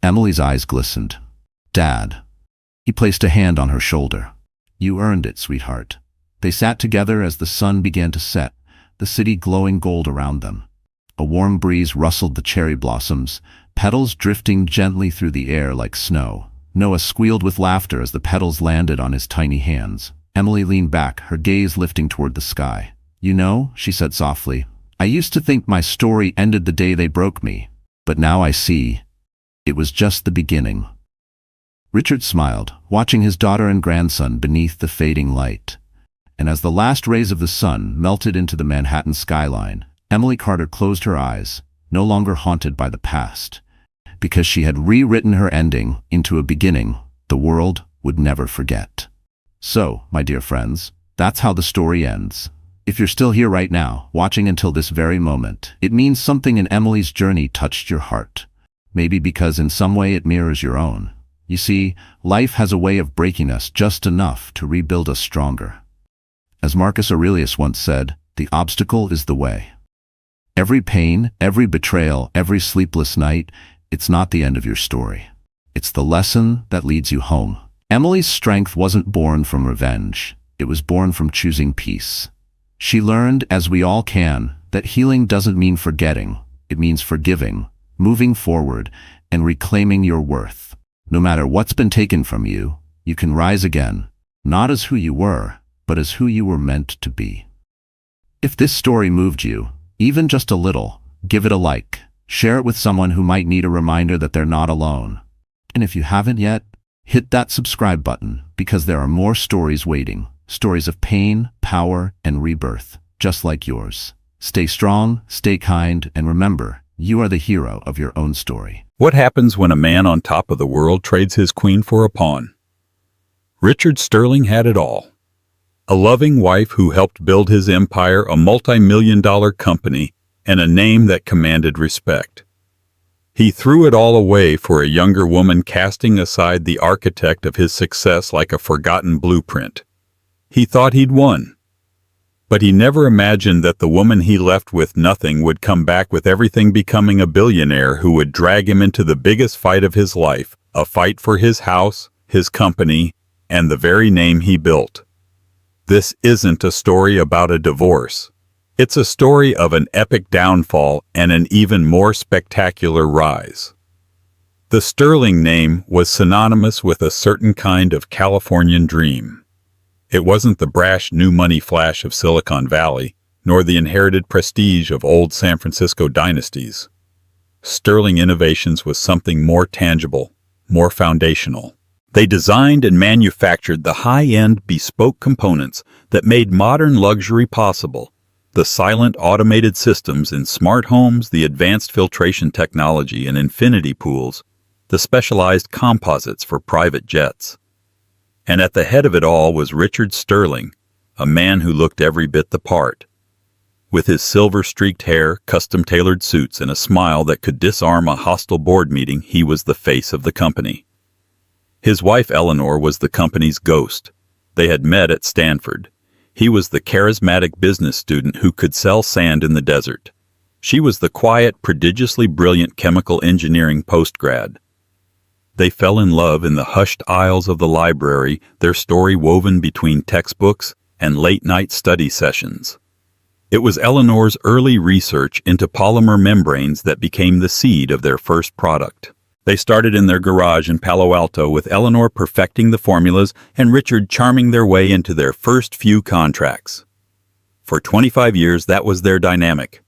Emily's eyes glistened. "Dad." He placed a hand on her shoulder. "You earned it, sweetheart." They sat together as the sun began to set, the city glowing gold around them. A warm breeze rustled the cherry blossoms, petals drifting gently through the air like snow. Noah squealed with laughter as the petals landed on his tiny hands. Emily leaned back, her gaze lifting toward the sky. "You know," she said softly, "I used to think my story ended the day they broke me, but now I see. It was just the beginning." Richard smiled, watching his daughter and grandson beneath the fading light. And as the last rays of the sun melted into the Manhattan skyline, Emily Carter closed her eyes, no longer haunted by the past. Because she had rewritten her ending into a beginning the world would never forget. So, my dear friends, that's how the story ends. If you're still here right now, watching until this very moment, it means something in Emily's journey touched your heart. Maybe because in some way it mirrors your own. You see, life has a way of breaking us just enough to rebuild us stronger. As Marcus Aurelius once said, the obstacle is the way. Every pain, every betrayal, every sleepless night, it's not the end of your story. It's the lesson that leads you home. Emily's strength wasn't born from revenge. It was born from choosing peace. She learned, as we all can, that healing doesn't mean forgetting, it means forgiving, moving forward, and reclaiming your worth. No matter what's been taken from you, you can rise again, not as who you were, but as who you were meant to be. If this story moved you, even just a little, give it a like. Share it with someone who might need a reminder that they're not alone. And if you haven't yet, hit that subscribe button, because there are more stories waiting. Stories of pain, power, and rebirth, just like yours. Stay strong, stay kind, and remember, you are the hero of your own story. What happens when a man on top of the world trades his queen for a pawn? Richard Sterling had it all. A loving wife who helped build his empire, a multi-million-dollar company, and a name that commanded respect. He threw it all away for a younger woman, casting aside the architect of his success like a forgotten blueprint. He thought he'd won. But he never imagined that the woman he left with nothing would come back with everything, becoming a billionaire who would drag him into the biggest fight of his life, a fight for his house, his company, and the very name he built. This isn't a story about a divorce. It's a story of an epic downfall and an even more spectacular rise. The Sterling name was synonymous with a certain kind of Californian dream. It wasn't the brash new money flash of Silicon Valley, nor the inherited prestige of old San Francisco dynasties. Sterling Innovations was something more tangible, more foundational. They designed and manufactured the high-end bespoke components that made modern luxury possible. The silent automated systems in smart homes, the advanced filtration technology in infinity pools, the specialized composites for private jets. And at the head of it all was Richard Sterling, a man who looked every bit the part. With his silver-streaked hair, custom-tailored suits, and a smile that could disarm a hostile board meeting, he was the face of the company. His wife Eleanor was the company's ghost. They had met at Stanford. He was the charismatic business student who could sell sand in the desert. She was the quiet, prodigiously brilliant chemical engineering postgrad. They fell in love in the hushed aisles of the library, their story woven between textbooks and late-night study sessions. It was Eleanor's early research into polymer membranes that became the seed of their first product. They started in their garage in Palo Alto, with Eleanor perfecting the formulas and Richard charming their way into their first few contracts. For 25 years, that was their dynamic.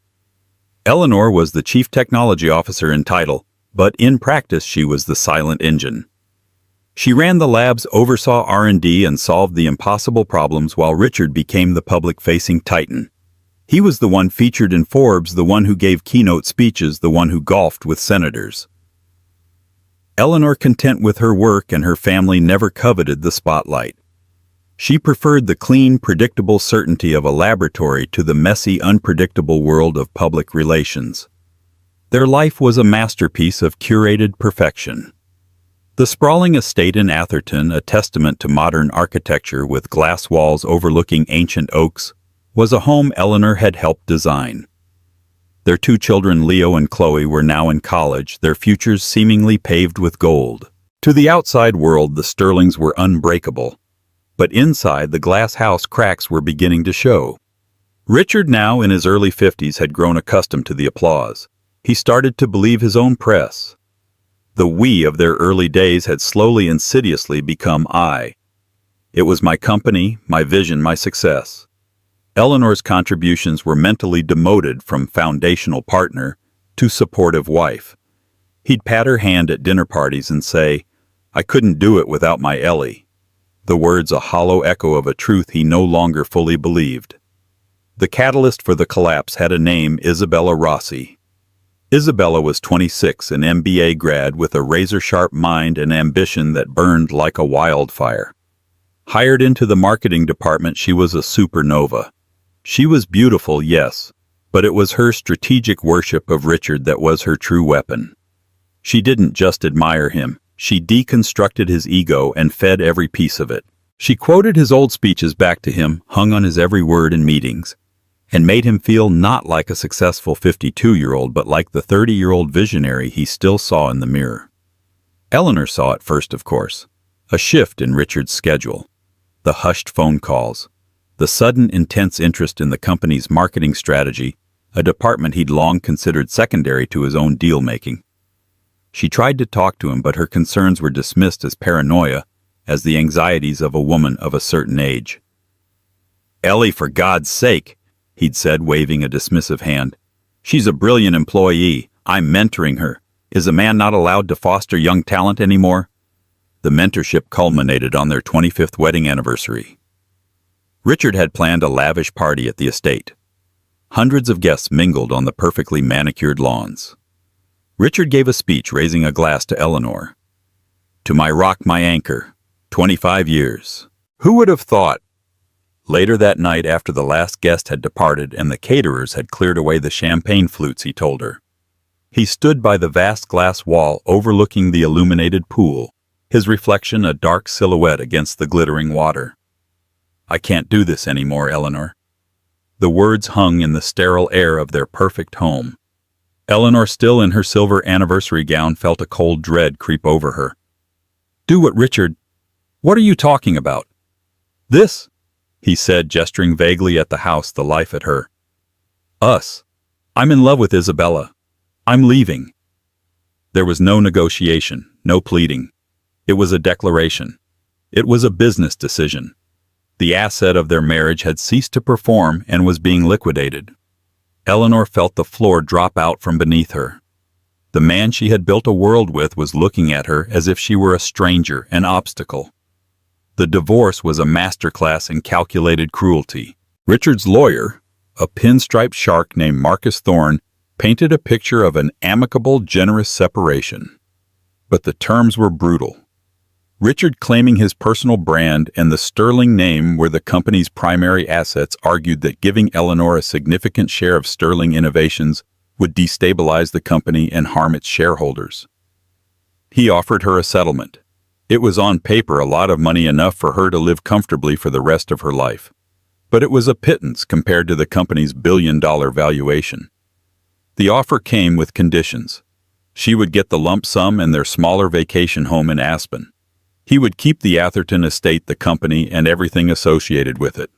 Eleanor was the chief technology officer in title, but in practice she was the silent engine. She ran the labs, oversaw R&D, and solved the impossible problems, while Richard became the public-facing titan. He was the one featured in Forbes, the one who gave keynote speeches, the one who golfed with senators. Eleanor, content with her work and her family, never coveted the spotlight. She preferred the clean, predictable certainty of a laboratory to the messy, unpredictable world of public relations. Their life was a masterpiece of curated perfection. The sprawling estate in Atherton, a testament to modern architecture with glass walls overlooking ancient oaks, was a home Eleanor had helped design. Their two children, Leo and Chloe, were now in college, their futures seemingly paved with gold. To the outside world, the Sterlings were unbreakable. But inside, the glass house cracks were beginning to show. Richard, now in his early 50s, had grown accustomed to the applause. He started to believe his own press. The we of their early days had slowly, insidiously become I. It was my company, my vision, my success. Eleanor's contributions were mentally demoted from foundational partner to supportive wife. He'd pat her hand at dinner parties and say, "I couldn't do it without my Ellie." The words a hollow echo of a truth he no longer fully believed. The catalyst for the collapse had a name: Isabella Rossi. Isabella was 26, an MBA grad with a razor-sharp mind and ambition that burned like a wildfire. Hired into the marketing department, she was a supernova. She was beautiful, yes, but it was her strategic worship of Richard that was her true weapon. She didn't just admire him, she deconstructed his ego and fed every piece of it. She quoted his old speeches back to him, hung on his every word in meetings, and made him feel not like a successful 52-year-old, but like the 30-year-old visionary he still saw in the mirror. Eleanor saw it first, of course. A shift in Richard's schedule. The hushed phone calls. The sudden intense interest in the company's marketing strategy, a department he'd long considered secondary to his own deal-making. She tried to talk to him, but her concerns were dismissed as paranoia, as the anxieties of a woman of a certain age. "Ellie, for God's sake," he'd said, waving a dismissive hand. "She's a brilliant employee. I'm mentoring her. Is a man not allowed to foster young talent anymore?" The mentorship culminated on their 25th wedding anniversary. Richard had planned a lavish party at the estate. Hundreds of guests mingled on the perfectly manicured lawns. Richard gave a speech, raising a glass to Eleanor. "To my rock, my anchor. 25 years. Who would have thought?" Later that night, after the last guest had departed and the caterers had cleared away the champagne flutes, he told her. He stood by the vast glass wall overlooking the illuminated pool, his reflection a dark silhouette against the glittering water. "I can't do this anymore, Eleanor." The words hung in the sterile air of their perfect home. Eleanor, still in her silver anniversary gown, felt a cold dread creep over her. "Do what, Richard? What are you talking about?" "This," he said, gesturing vaguely at the house, the life at her. "Us. I'm in love with Isabella. I'm leaving." There was no negotiation, no pleading. It was a declaration. It was a business decision. The asset of their marriage had ceased to perform and was being liquidated. Eleanor felt the floor drop out from beneath her. The man she had built a world with was looking at her as if she were a stranger, an obstacle. The divorce was a masterclass in calculated cruelty. Richard's lawyer, a pinstriped shark named Marcus Thorne, painted a picture of an amicable, generous separation. But the terms were brutal. Richard, claiming his personal brand and the Sterling name were the company's primary assets, argued that giving Eleanor a significant share of Sterling Innovations would destabilize the company and harm its shareholders. He offered her a settlement. It was on paper a lot of money, enough for her to live comfortably for the rest of her life. But it was a pittance compared to the company's billion-dollar valuation. The offer came with conditions. She would get the lump sum and their smaller vacation home in Aspen. He would keep the Atherton estate, the company, and everything associated with it.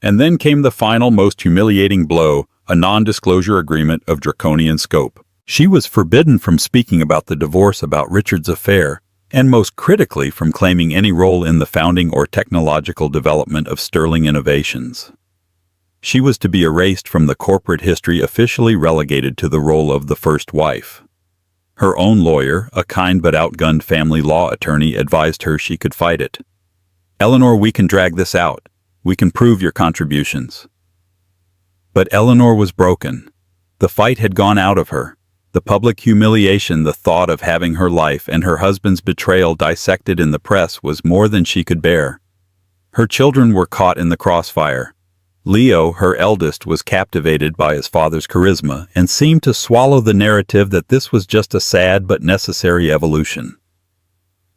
And then came the final, most humiliating blow, a non-disclosure agreement of draconian scope. She was forbidden from speaking about the divorce, about Richard's affair, and most critically from claiming any role in the founding or technological development of Sterling Innovations. She was to be erased from the corporate history, officially relegated to the role of the first wife. Her own lawyer, a kind but outgunned family law attorney, advised her she could fight it. "Eleanor, we can drag this out. We can prove your contributions." But Eleanor was broken. The fight had gone out of her. The public humiliation, the thought of having her life and her husband's betrayal dissected in the press, was more than she could bear. Her children were caught in the crossfire. Leo, her eldest, was captivated by his father's charisma and seemed to swallow the narrative that this was just a sad but necessary evolution.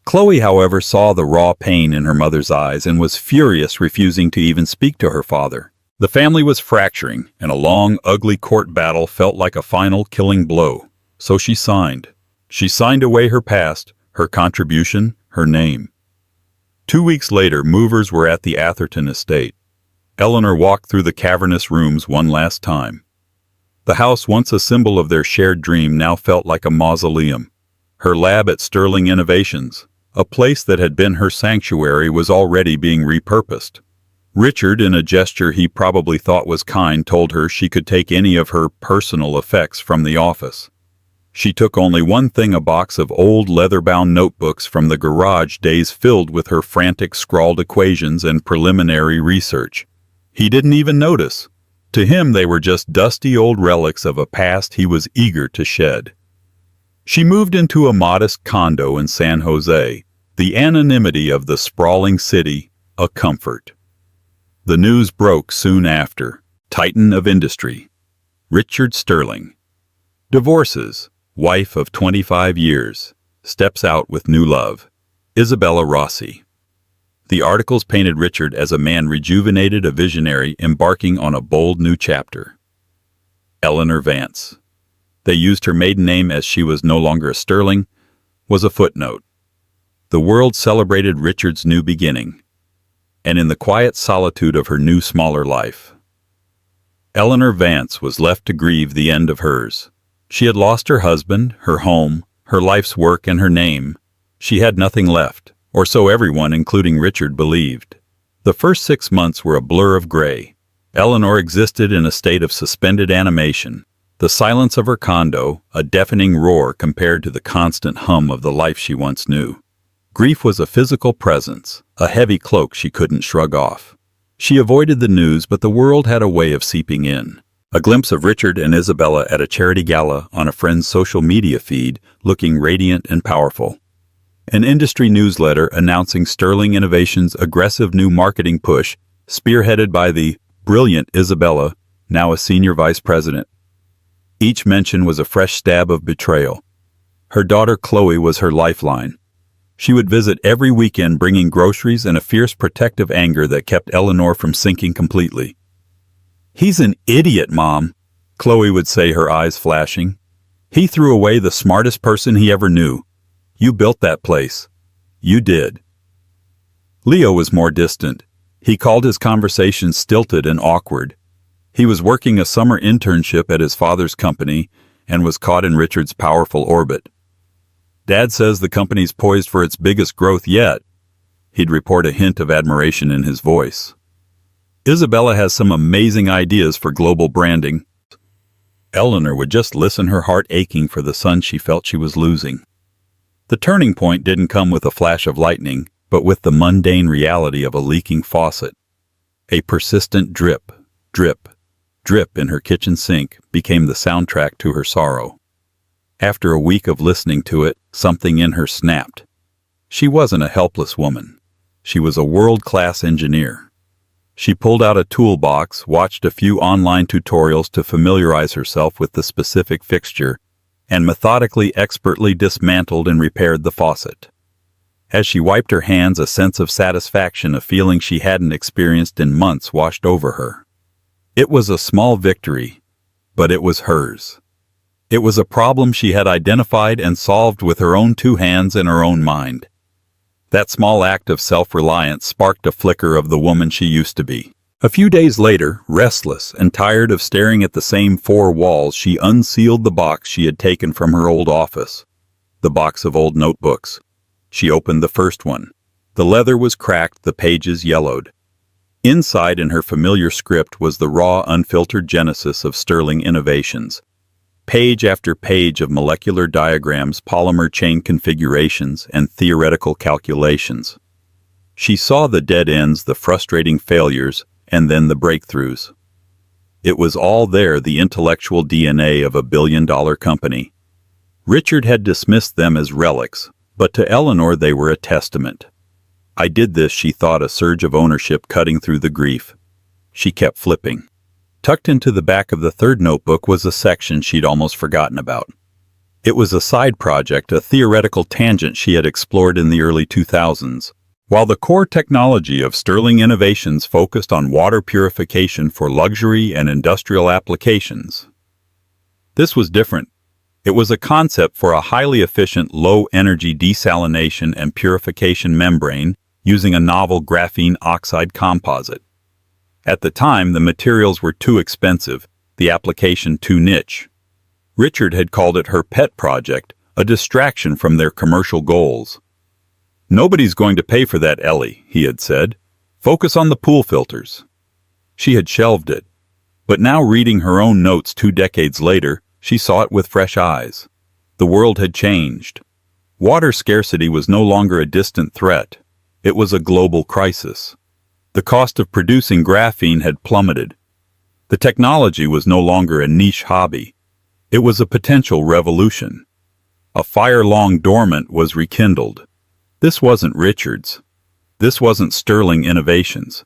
Chloe, however, saw the raw pain in her mother's eyes and was furious, refusing to even speak to her father. The family was fracturing, and a long, ugly court battle felt like a final killing blow. So she signed. She signed away her past, her contribution, her name. 2 weeks later, movers were at the Atherton estate. Eleanor walked through the cavernous rooms one last time. The house, once a symbol of their shared dream, now felt like a mausoleum. Her lab at Sterling Innovations, a place that had been her sanctuary, was already being repurposed. Richard, in a gesture he probably thought was kind, told her she could take any of her personal effects from the office. She took only one thing, a box of old leather-bound notebooks from the garage days filled with her frantic scrawled equations and preliminary research. He didn't even notice. To him, they were just dusty old relics of a past he was eager to shed. She moved into a modest condo in San Jose, the anonymity of the sprawling city a comfort. The news broke soon after. Titan of industry. Richard Sterling. Divorces. Wife of 25 years. Steps out with new love. Isabella Rossi. The articles painted Richard as a man rejuvenated, a visionary embarking on a bold new chapter. Eleanor Vance. They used her maiden name, as she was no longer a Sterling, was a footnote. The world celebrated Richard's new beginning, and in the quiet solitude of her new, smaller life, Eleanor Vance was left to grieve the end of hers. She had lost her husband, her home, her life's work, and her name. She had nothing left, or so everyone, including Richard, believed. The first 6 months were a blur of gray. Eleanor existed in a state of suspended animation. The silence of her condo, a deafening roar compared to the constant hum of the life she once knew. Grief was a physical presence, a heavy cloak she couldn't shrug off. She avoided the news, but the world had a way of seeping in. A glimpse of Richard and Isabella at a charity gala on a friend's social media feed, looking radiant and powerful. An industry newsletter announcing Sterling Innovations' aggressive new marketing push, spearheaded by the brilliant Isabella, now a senior vice president. Each mention was a fresh stab of betrayal. Her daughter Chloe was her lifeline. She would visit every weekend, bringing groceries and a fierce protective anger that kept Eleanor from sinking completely. "He's an idiot, Mom," Chloe would say, her eyes flashing. "He threw away the smartest person he ever knew. You built that place. You did." Leo was more distant. He called his conversations stilted and awkward. He was working a summer internship at his father's company and was caught in Richard's powerful orbit. "Dad says the company's poised for its biggest growth yet." He'd report, a hint of admiration in his voice. "Isabella has some amazing ideas for global branding." Eleanor would just listen, her heart aching for the son she felt she was losing. The turning point didn't come with a flash of lightning, but with the mundane reality of a leaking faucet. A persistent drip, drip, drip in her kitchen sink became the soundtrack to her sorrow. After a week of listening to it, something in her snapped. She wasn't a helpless woman. She was a world-class engineer. She pulled out a toolbox, watched a few online tutorials to familiarize herself with the specific fixture, and methodically, expertly dismantled and repaired the faucet. As she wiped her hands, a sense of satisfaction, a feeling she hadn't experienced in months, washed over her. It was a small victory, but it was hers. It was a problem she had identified and solved with her own 2 hands and her own mind. That small act of self-reliance sparked a flicker of the woman she used to be. A few days later, restless and tired of staring at the same 4 walls, she unsealed the box she had taken from her old office. The box of old notebooks. She opened the first one. The leather was cracked, the pages yellowed. Inside, in her familiar script, was the raw, unfiltered genesis of Sterling Innovations. Page after page of molecular diagrams, polymer chain configurations, and theoretical calculations. She saw the dead ends, the frustrating failures, and then the breakthroughs. It was all there, the intellectual DNA of a billion-dollar company. Richard had dismissed them as relics, but to Eleanor they were a testament. "I did this," she thought, a surge of ownership cutting through the grief. She kept flipping. Tucked into the back of the 3rd notebook was a section she'd almost forgotten about. It was a side project, a theoretical tangent she had explored in the early 2000s. While the core technology of Sterling Innovations focused on water purification for luxury and industrial applications, this was different. It was a concept for a highly efficient, low-energy desalination and purification membrane using a novel graphene oxide composite. At the time, the materials were too expensive, the application too niche. Richard had called it her pet project, a distraction from their commercial goals. "Nobody's going to pay for that, Ellie," he had said. "Focus on the pool filters." She had shelved it. But now, reading her own notes 2 decades later, she saw it with fresh eyes. The world had changed. Water scarcity was no longer a distant threat. It was a global crisis. The cost of producing graphene had plummeted. The technology was no longer a niche hobby. It was a potential revolution. A fire long dormant was rekindled. This wasn't Richard's. This wasn't Sterling Innovations.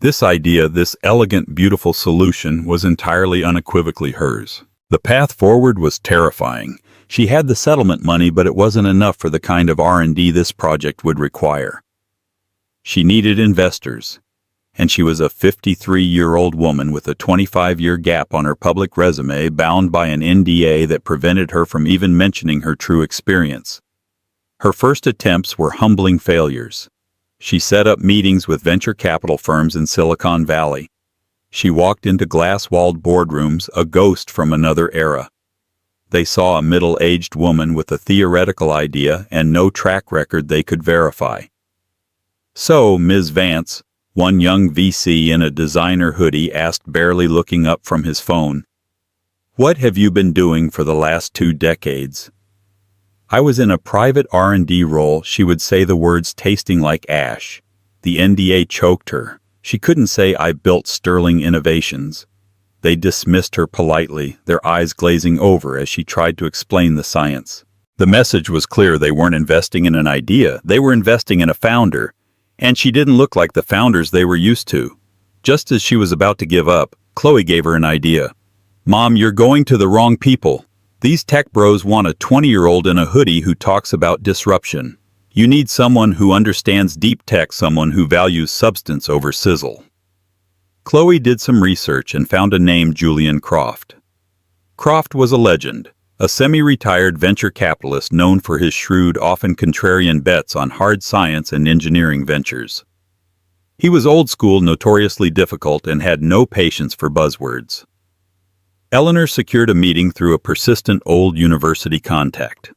This idea, this elegant, beautiful solution, was entirely unequivocally hers. The path forward was terrifying. She had the settlement money, but it wasn't enough for the kind of R&D this project would require. She needed investors, and she was a 53-year-old woman with a 25-year gap on her public resume, bound by an NDA that prevented her from even mentioning her true experience. Her first attempts were humbling failures. She set up meetings with venture capital firms in Silicon Valley. She walked into glass-walled boardrooms, a ghost from another era. They saw a middle-aged woman with a theoretical idea and no track record they could verify. "So, Ms. Vance," one young VC in a designer hoodie asked, barely looking up from his phone, "what have you been doing for the last 2 decades?" "I was in a private R&D role," she would say, the words tasting like ash. The NDA choked her. She couldn't say, "I built Sterling Innovations." They dismissed her politely, their eyes glazing over as she tried to explain the science. The message was clear. They weren't investing in an idea, they were investing in a founder. And she didn't look like the founders they were used to. Just as she was about to give up, Chloe gave her an idea. "Mom, you're going to the wrong people. These tech bros want a 20-year-old in a hoodie who talks about disruption. You need someone who understands deep tech, someone who values substance over sizzle." Chloe did some research and found a name: Julian Croft. Croft was a legend, a semi-retired venture capitalist known for his shrewd, often contrarian bets on hard science and engineering ventures. He was old school, notoriously difficult, and had no patience for buzzwords. Eleanor secured a meeting through a persistent old university contact.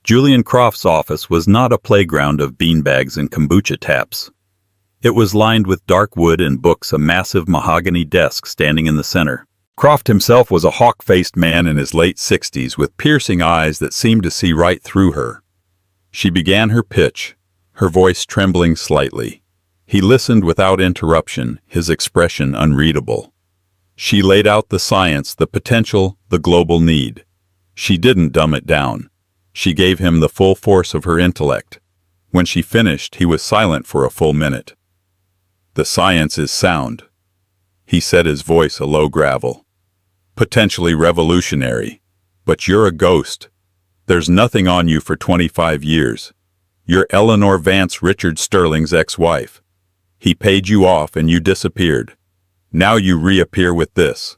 Julian Croft's office was not a playground of beanbags and kombucha taps. It was lined with dark wood and books, a massive mahogany desk standing in the center. Croft himself was a hawk-faced man in his late 60s with piercing eyes that seemed to see right through her. She began her pitch, her voice trembling slightly. He listened without interruption, his expression unreadable. She laid out the science, the potential, the global need. She didn't dumb it down. She gave him the full force of her intellect. When she finished, he was silent for a full minute. "The science is sound," he said, his voice a low gravel. "Potentially revolutionary. But you're a ghost. There's nothing on you for 25 years. You're Eleanor Vance, Richard Sterling's ex-wife. He paid you off and you disappeared. Now you reappear with this.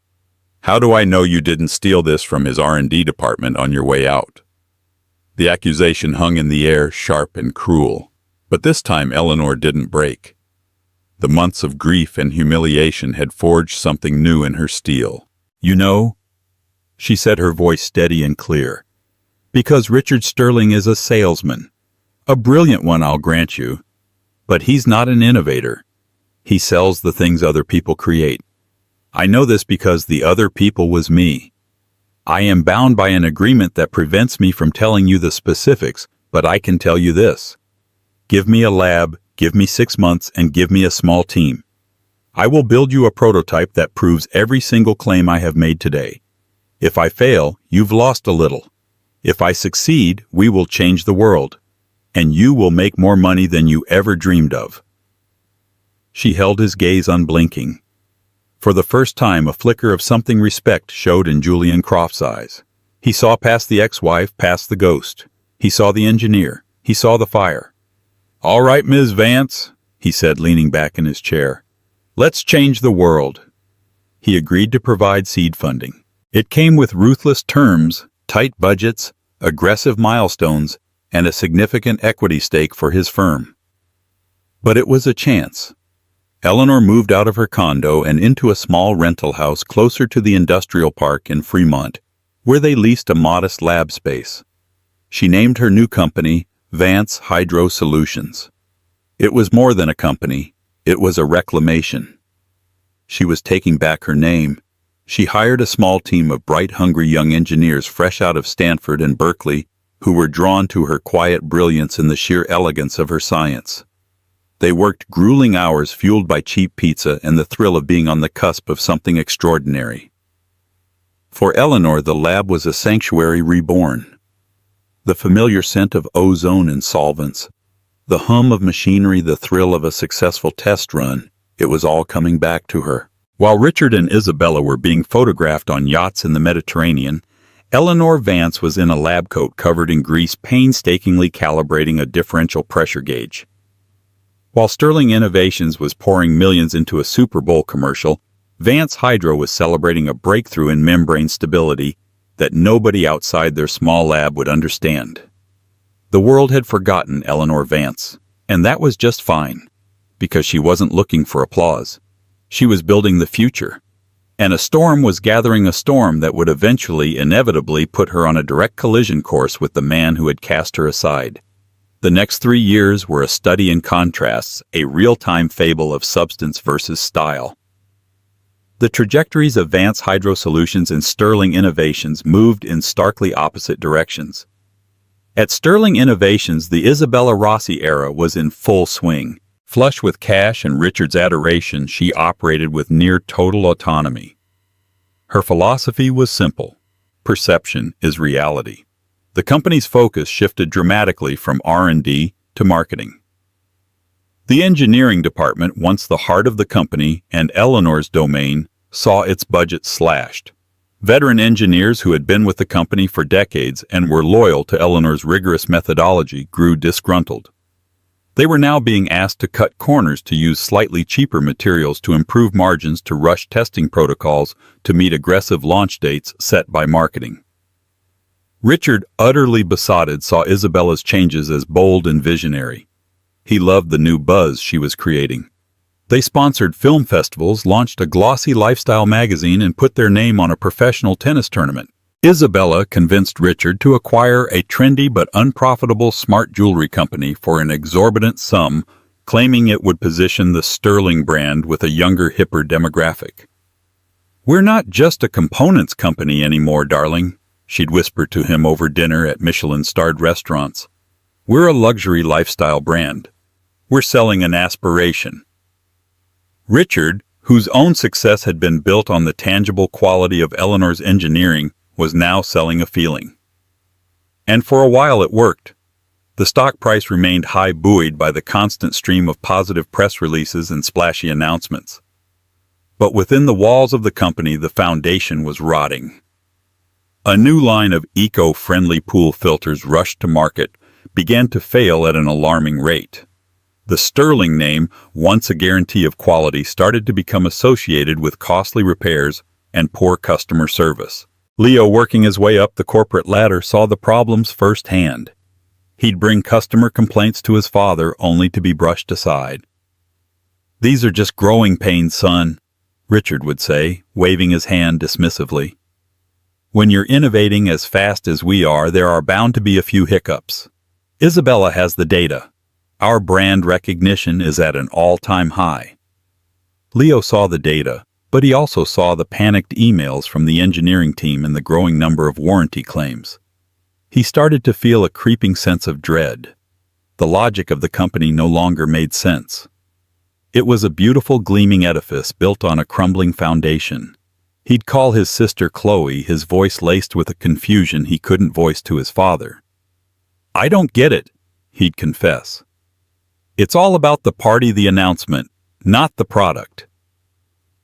How do I know you didn't steal this from his R&D department on your way out?" The accusation hung in the air, sharp and cruel. But this time Eleanor didn't break. The months of grief and humiliation had forged something new in her steel. "You know," she said, her voice steady and clear, "because Richard Sterling is a salesman. A brilliant one, I'll grant you. But he's not an innovator. He sells the things other people create. I know this because the other people was me. I am bound by an agreement that prevents me from telling you the specifics, but I can tell you this. Give me a lab, give me 6 months, and give me a small team. I will build you a prototype that proves every single claim I have made today. If I fail, you've lost a little. If I succeed, we will change the world. And you will make more money than you ever dreamed of." She held his gaze unblinking. For the first time, a flicker of something respect showed in Julian Croft's eyes. He saw past the ex-wife, past the ghost. He saw the engineer. He saw the fire. "All right, Ms. Vance," he said, leaning back in his chair. "Let's change the world." He agreed to provide seed funding. It came with ruthless terms, tight budgets, aggressive milestones, and a significant equity stake for his firm. But it was a chance. Eleanor moved out of her condo and into a small rental house closer to the industrial park in Fremont, where they leased a modest lab space. She named her new company Vance Hydro Solutions. It was more than a company, it was a reclamation. She was taking back her name. She hired a small team of bright, hungry young engineers fresh out of Stanford and Berkeley who were drawn to her quiet brilliance and the sheer elegance of her science. They worked grueling hours fueled by cheap pizza and the thrill of being on the cusp of something extraordinary. For Eleanor, the lab was a sanctuary reborn. The familiar scent of ozone and solvents, the hum of machinery, the thrill of a successful test run, it was all coming back to her. While Richard and Isabella were being photographed on yachts in the Mediterranean, Eleanor Vance was in a lab coat covered in grease, painstakingly calibrating a differential pressure gauge. While Sterling Innovations was pouring millions into a Super Bowl commercial, Vance Hydro was celebrating a breakthrough in membrane stability that nobody outside their small lab would understand. The world had forgotten Eleanor Vance, and that was just fine, because she wasn't looking for applause. She was building the future. And a storm was gathering, a storm that would eventually, inevitably, put her on a direct collision course with the man who had cast her aside. The next 3 years were a study in contrasts, a real-time fable of substance versus style. The trajectories of Vance Hydro Solutions and Sterling Innovations moved in starkly opposite directions. At Sterling Innovations, the Isabella Rossi era was in full swing. Flush with cash and Richard's adoration, she operated with near total autonomy. Her philosophy was simple. Perception is reality. The company's focus shifted dramatically from R&D to marketing. The engineering department, once the heart of the company and Eleanor's domain, saw its budget slashed. Veteran engineers who had been with the company for decades and were loyal to Eleanor's rigorous methodology grew disgruntled. They were now being asked to cut corners, to use slightly cheaper materials to improve margins, to rush testing protocols to meet aggressive launch dates set by marketing. Richard, utterly besotted, saw Isabella's changes as bold and visionary. He loved the new buzz she was creating. They sponsored film festivals, launched a glossy lifestyle magazine, and put their name on a professional tennis tournament. Isabella convinced Richard to acquire a trendy but unprofitable smart jewelry company for an exorbitant sum, claiming it would position the Sterling brand with a younger, hipper demographic. "We're not just a components company anymore, darling," she'd whisper to him over dinner at Michelin-starred restaurants. "We're a luxury lifestyle brand. We're selling an aspiration." Richard, whose own success had been built on the tangible quality of Eleanor's engineering, was now selling a feeling. And for a while it worked. The stock price remained high, buoyed by the constant stream of positive press releases and splashy announcements. But within the walls of the company, the foundation was rotting. A new line of eco-friendly pool filters rushed to market, began to fail at an alarming rate. The Sterling name, once a guarantee of quality, started to become associated with costly repairs and poor customer service. Leo, working his way up the corporate ladder, saw the problems firsthand. He'd bring customer complaints to his father only to be brushed aside. "These are just growing pains, son," Richard would say, waving his hand dismissively. "When you're innovating as fast as we are, there are bound to be a few hiccups. Isabella has the data. Our brand recognition is at an all-time high." Leo saw the data, but he also saw the panicked emails from the engineering team and the growing number of warranty claims. He started to feel a creeping sense of dread. The logic of the company no longer made sense. It was a beautiful, gleaming edifice built on a crumbling foundation. He'd call his sister Chloe, his voice laced with a confusion he couldn't voice to his father. "I don't get it," he'd confess. "It's all about the party, the announcement, not the product."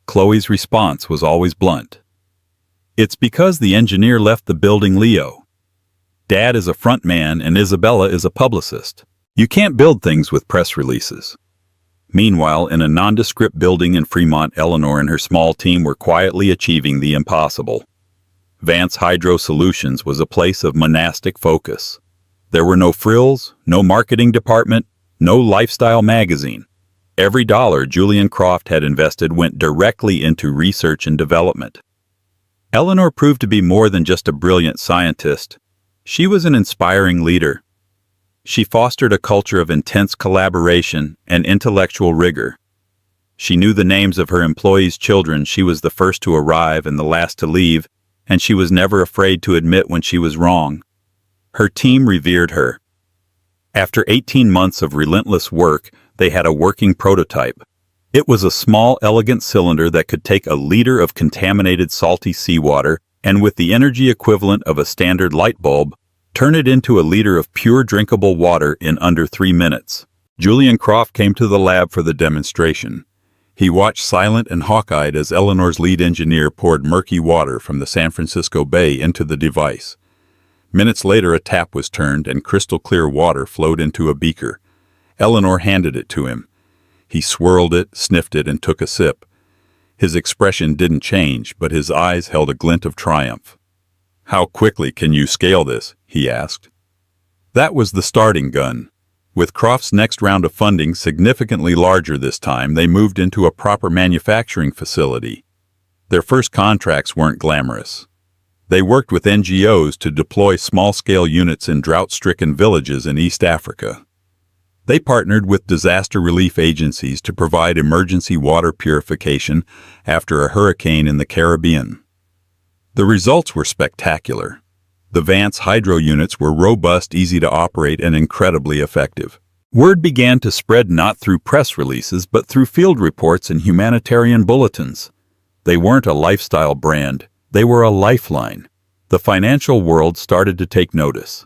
Chloe's response was always blunt. "It's because the engineer left the building, Leo. Dad is a front man and Isabella is a publicist. You can't build things with press releases." Meanwhile, in a nondescript building in Fremont, Eleanor and her small team were quietly achieving the impossible. Vance Hydro Solutions was a place of monastic focus. There were no frills, no marketing department, no lifestyle magazine. Every dollar Julian Croft had invested went directly into research and development. Eleanor proved to be more than just a brilliant scientist. She was an inspiring leader. She fostered a culture of intense collaboration and intellectual rigor. She knew the names of her employees' children. She was the first to arrive and the last to leave, and she was never afraid to admit when she was wrong. Her team revered her. After 18 months of relentless work, they had a working prototype. It was a small, elegant cylinder that could take a liter of contaminated salty seawater and, with the energy equivalent of a standard light bulb, turn it into a liter of pure drinkable water in under 3 minutes. Julian Croft came to the lab for the demonstration. He watched silent and hawk-eyed as Eleanor's lead engineer poured murky water from the San Francisco Bay into the device. Minutes later, a tap was turned and crystal-clear water flowed into a beaker. Eleanor handed it to him. He swirled it, sniffed it, and took a sip. His expression didn't change, but his eyes held a glint of triumph. "How quickly can you scale this?" he asked. That was the starting gun. With Croft's next round of funding significantly larger this time, they moved into a proper manufacturing facility. Their first contracts weren't glamorous. They worked with NGOs to deploy small-scale units in drought-stricken villages in East Africa. They partnered with disaster relief agencies to provide emergency water purification after a hurricane in the Caribbean. The results were spectacular. The Vance hydro units were robust, easy to operate, and incredibly effective. Word began to spread not through press releases, but through field reports and humanitarian bulletins. They weren't a lifestyle brand, they were a lifeline. The financial world started to take notice.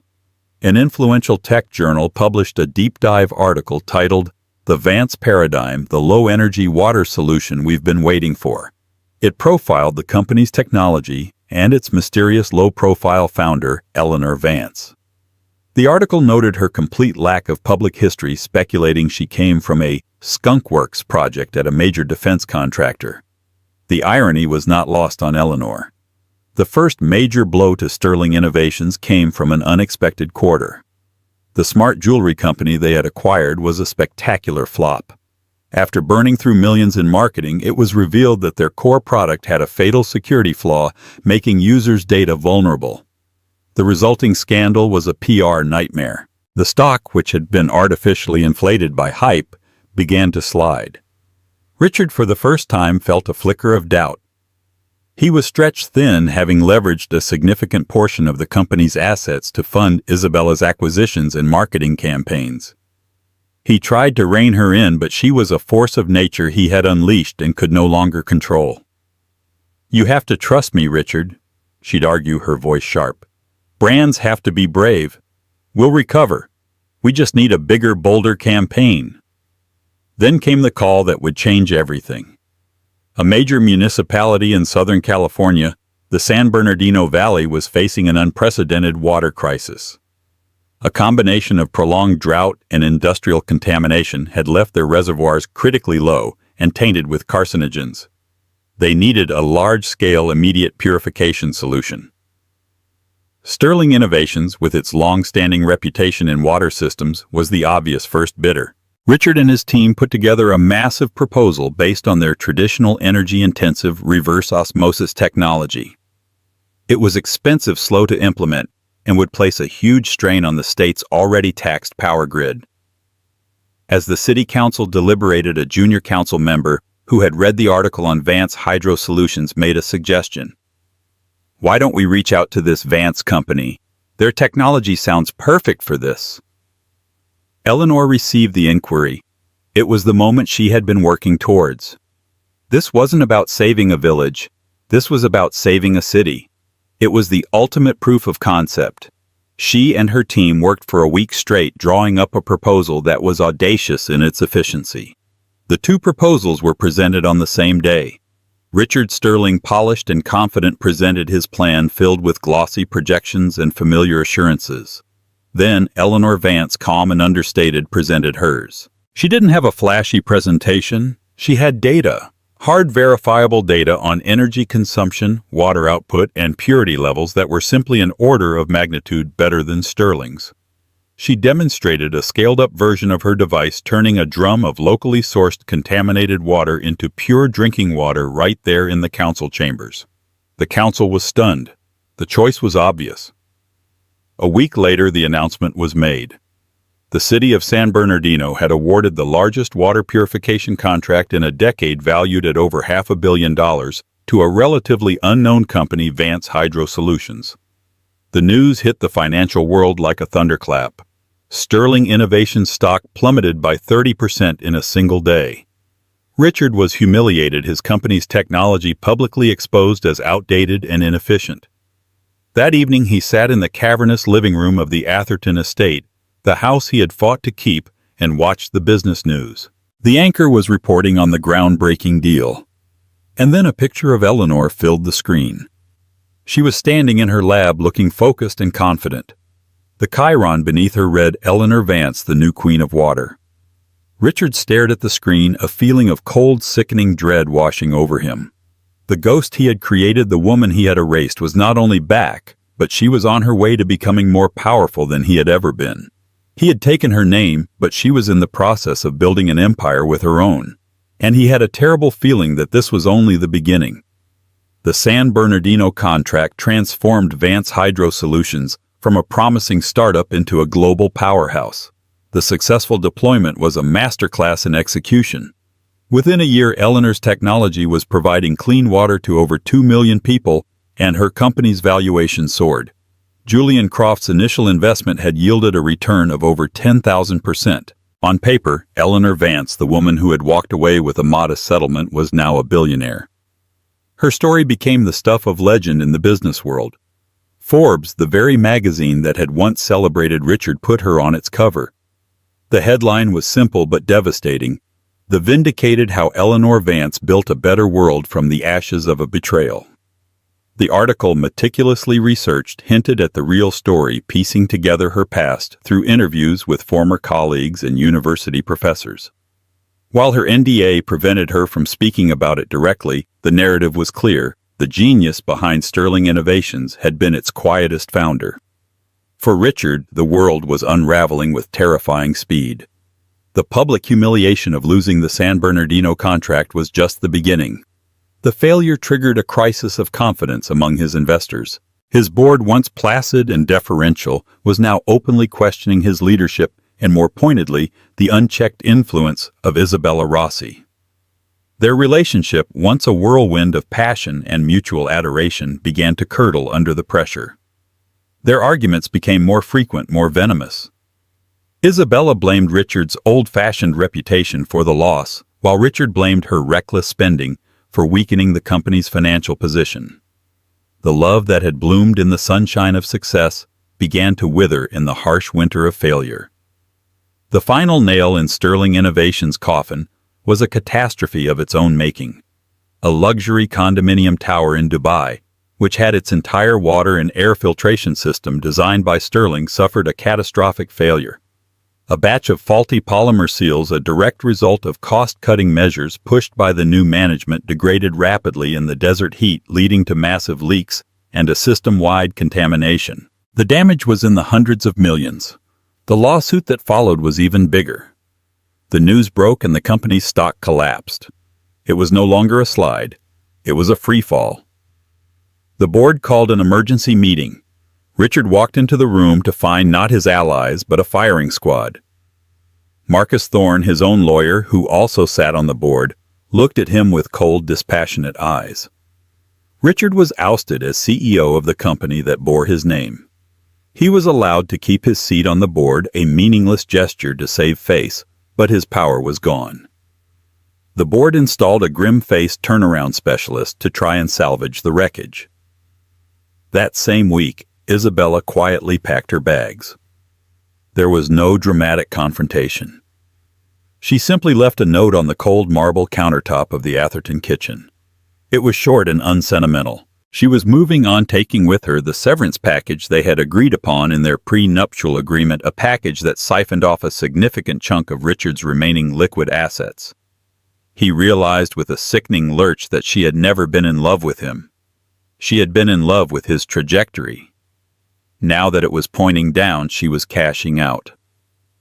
An influential tech journal published a deep-dive article titled, "The Vance Paradigm, the Low-Energy Water Solution We've Been Waiting For." It profiled the company's technology and its mysterious low-profile founder, Eleanor Vance. The article noted her complete lack of public history, speculating she came from a skunkworks project at a major defense contractor. The irony was not lost on Eleanor. The first major blow to Sterling Innovations came from an unexpected quarter. The smart jewelry company they had acquired was a spectacular flop. After burning through millions in marketing, it was revealed that their core product had a fatal security flaw, making users' data vulnerable. The resulting scandal was a PR nightmare. The stock, which had been artificially inflated by hype, began to slide. Richard, for the first time, felt a flicker of doubt. He was stretched thin, having leveraged a significant portion of the company's assets to fund Isabella's acquisitions and marketing campaigns. He tried to rein her in, but she was a force of nature he had unleashed and could no longer control. "You have to trust me, Richard," she'd argue, her voice sharp. "Brands have to be brave. We'll recover. We just need a bigger, bolder campaign." Then came the call that would change everything. A major municipality in Southern California, the San Bernardino Valley, was facing an unprecedented water crisis. A combination of prolonged drought and industrial contamination had left their reservoirs critically low and tainted with carcinogens. They needed a large-scale, immediate purification solution. Sterling Innovations, with its long-standing reputation in water systems, was the obvious first bidder. Richard and his team put together a massive proposal based on their traditional energy-intensive reverse osmosis technology. It was expensive, slow to implement, and would place a huge strain on the state's already taxed power grid. As the city council deliberated, a junior council member who had read the article on Vance Hydro Solutions made a suggestion. "Why don't we reach out to this Vance company? Their technology sounds perfect for this." Eleanor received the inquiry. It was the moment she had been working towards. This wasn't about saving a village. This was about saving a city. It was the ultimate proof of concept. She and her team worked for a week straight, drawing up a proposal that was audacious in its efficiency. The two proposals were presented on the same day. Richard Sterling, polished and confident, presented his plan filled with glossy projections and familiar assurances. Then Eleanor Vance, calm and understated, presented hers. She didn't have a flashy presentation. She had data. Hard, verifiable data on energy consumption, water output, and purity levels that were simply an order of magnitude better than Sterling's. She demonstrated a scaled-up version of her device, turning a drum of locally sourced contaminated water into pure drinking water right there in the council chambers. The council was stunned. The choice was obvious. A week later, the announcement was made. The city of San Bernardino had awarded the largest water purification contract in a decade, valued at over $500 million, to a relatively unknown company, Vance Hydro Solutions. The news hit the financial world like a thunderclap. Sterling Innovations stock plummeted by 30% in a single day. Richard was humiliated, his company's technology publicly exposed as outdated and inefficient. That evening, he sat in the cavernous living room of the Atherton estate, the house he had fought to keep, and watched the business news. The anchor was reporting on the groundbreaking deal. And then a picture of Eleanor filled the screen. She was standing in her lab, looking focused and confident. The chyron beneath her read, "Eleanor Vance, the new Queen of Water." Richard stared at the screen, a feeling of cold, sickening dread washing over him. The ghost he had created, the woman he had erased, was not only back, but she was on her way to becoming more powerful than he had ever been. He had taken her name, but she was in the process of building an empire with her own, and he had a terrible feeling that this was only the beginning. The San Bernardino contract transformed Vance Hydro Solutions from a promising startup into a global powerhouse. The successful deployment was a masterclass in execution. Within a year, Eleanor's technology was providing clean water to over 2 million people, and her company's valuation soared. Julian Croft's initial investment had yielded a return of over 10,000%. On paper, Eleanor Vance, the woman who had walked away with a modest settlement, was now a billionaire. Her story became the stuff of legend in the business world. Forbes, the very magazine that had once celebrated Richard, put her on its cover. The headline was simple but devastating. The vindicated how Eleanor Vance built a better world from the ashes of a betrayal. The article, meticulously researched, hinted at the real story, piecing together her past through interviews with former colleagues and university professors. While her NDA prevented her from speaking about it directly, the narrative was clear. The genius behind Sterling Innovations had been its quietest founder. For Richard, the world was unraveling with terrifying speed. The public humiliation of losing the San Bernardino contract was just the beginning. The failure triggered a crisis of confidence among his investors. His board, once placid and deferential, was now openly questioning his leadership and, more pointedly, the unchecked influence of Isabella Rossi. Their relationship, once a whirlwind of passion and mutual adoration, began to curdle under the pressure. Their arguments became more frequent, more venomous. Isabella blamed Richard's old-fashioned reputation for the loss, while Richard blamed her reckless spending for weakening the company's financial position. The love that had bloomed in the sunshine of success began to wither in the harsh winter of failure. The final nail in Sterling Innovations' coffin was a catastrophe of its own making. A luxury condominium tower in Dubai, which had its entire water and air filtration system designed by Sterling, suffered a catastrophic failure. A batch of faulty polymer seals, a direct result of cost-cutting measures pushed by the new management, degraded rapidly in the desert heat, leading to massive leaks and a system-wide contamination. The damage was in the hundreds of millions. The lawsuit that followed was even bigger. The news broke and the company's stock collapsed. It was no longer a slide. It was a free fall. The board called an emergency meeting. Richard walked into the room to find not his allies, but a firing squad. Marcus Thorne, his own lawyer, who also sat on the board, looked at him with cold, dispassionate eyes. Richard was ousted as CEO of the company that bore his name. He was allowed to keep his seat on the board, a meaningless gesture to save face, but his power was gone. The board installed a grim-faced turnaround specialist to try and salvage the wreckage. That same week, Isabella quietly packed her bags. There was no dramatic confrontation. She simply left a note on the cold marble countertop of the Atherton kitchen. It was short and unsentimental. She was moving on, taking with her the severance package they had agreed upon in their pre-nuptial agreement, a package that siphoned off a significant chunk of Richard's remaining liquid assets. He realized with a sickening lurch that she had never been in love with him. She had been in love with his trajectory. Now that it was pointing down, she was cashing out.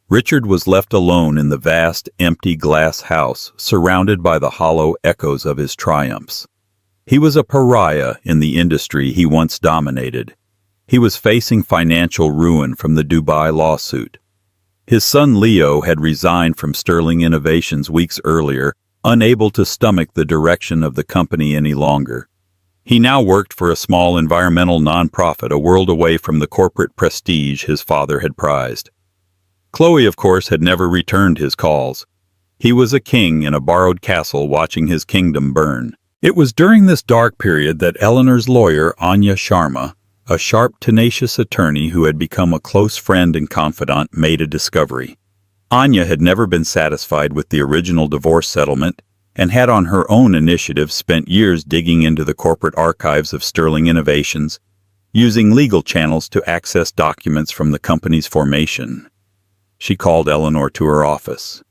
Richard was left alone in the vast, empty glass house, surrounded by the hollow echoes of his triumphs. He was a pariah in the industry he once dominated. He was facing financial ruin from the Dubai lawsuit. His son Leo had resigned from Sterling Innovations weeks earlier, unable to stomach the direction of the company any longer. He now worked for a small environmental nonprofit a world away from the corporate prestige his father had prized. Chloe, of course, had never returned his calls. He was a king in a borrowed castle watching his kingdom burn. It was during this dark period that Eleanor's lawyer, Anya Sharma, a sharp, tenacious attorney who had become a close friend and confidant, made a discovery. Anya had never been satisfied with the original divorce settlement and had on her own initiative spent years digging into the corporate archives of Sterling Innovations, using legal channels to access documents from the company's formation. She called Eleanor to her office.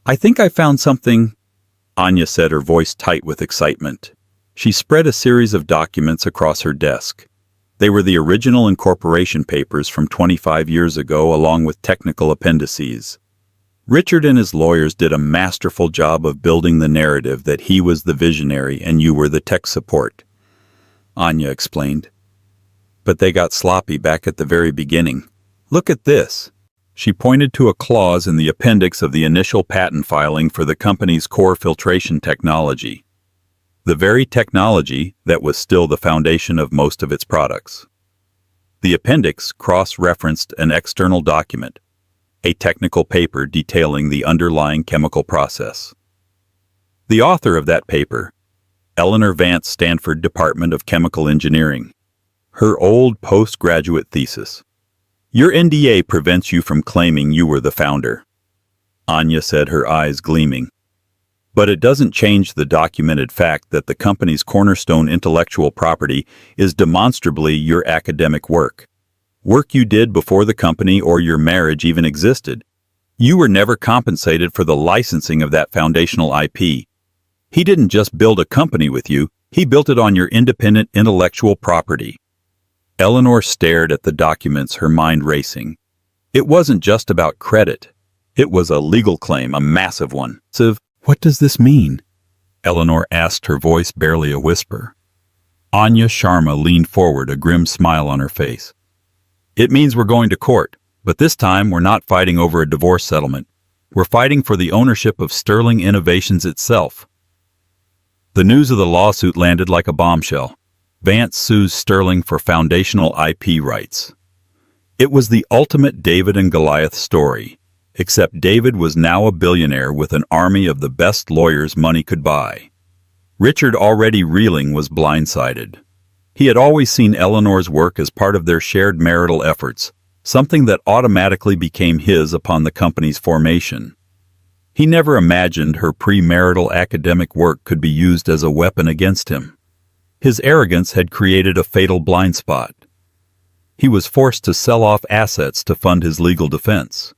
"I think I found something," Anya said, her voice tight with excitement. She spread a series of documents across her desk. They were the original incorporation papers from 25 years ago, along with technical appendices. Richard and his lawyers did a masterful job of building the narrative that he was the visionary and you were the tech support, Anya explained. But they got sloppy back at the very beginning. Look at this. She pointed to a clause in the appendix of the initial patent filing for the company's core filtration technology. The very technology that was still the foundation of most of its products. The appendix cross-referenced an external document, a technical paper detailing the underlying chemical process. The author of that paper, Eleanor Vance, Stanford Department of Chemical Engineering. Her old postgraduate thesis. Your NDA prevents you from claiming you were the founder, Anya said, her eyes gleaming. But it doesn't change the documented fact that the company's cornerstone intellectual property is demonstrably your academic work. Work you did before the company or your marriage even existed. You were never compensated for the licensing of that foundational IP. He didn't just build a company with you, he built it on your independent intellectual property. Eleanor stared at the documents, her mind racing. It wasn't just about credit. It was a legal claim, a massive one. What does this mean? Eleanor asked, her voice barely a whisper. Anya Sharma leaned forward, a grim smile on her face. It means we're going to court, but this time we're not fighting over a divorce settlement. We're fighting for the ownership of Sterling Innovations itself. The news of the lawsuit landed like a bombshell. Vance sues Sterling for foundational IP rights. It was the ultimate David and Goliath story, except David was now a billionaire with an army of the best lawyers money could buy. Richard, already reeling, was blindsided. He had always seen Eleanor's work as part of their shared marital efforts, something that automatically became his upon the company's formation. He never imagined her premarital academic work could be used as a weapon against him. His arrogance had created a fatal blind spot. He was forced to sell off assets to fund his legal defense.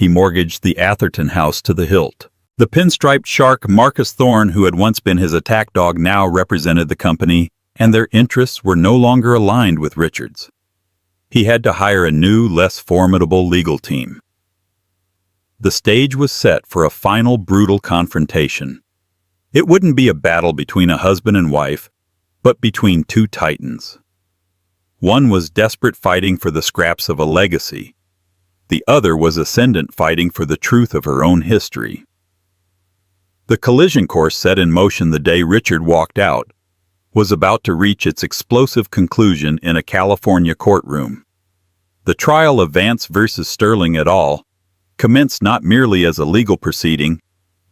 He mortgaged the Atherton house to the hilt. The pinstriped shark Marcus Thorne, who had once been his attack dog, now represented the company, and their interests were no longer aligned with Richard's. He had to hire a new, less formidable legal team. The stage was set for a final brutal confrontation. It wouldn't be a battle between a husband and wife, but between two titans. One was desperate, fighting for the scraps of a legacy. The other was ascendant, fighting for the truth of her own history. The collision course, set in motion the day Richard walked out, was about to reach its explosive conclusion in a California courtroom. The trial of Vance versus Sterling et al. Commenced not merely as a legal proceeding,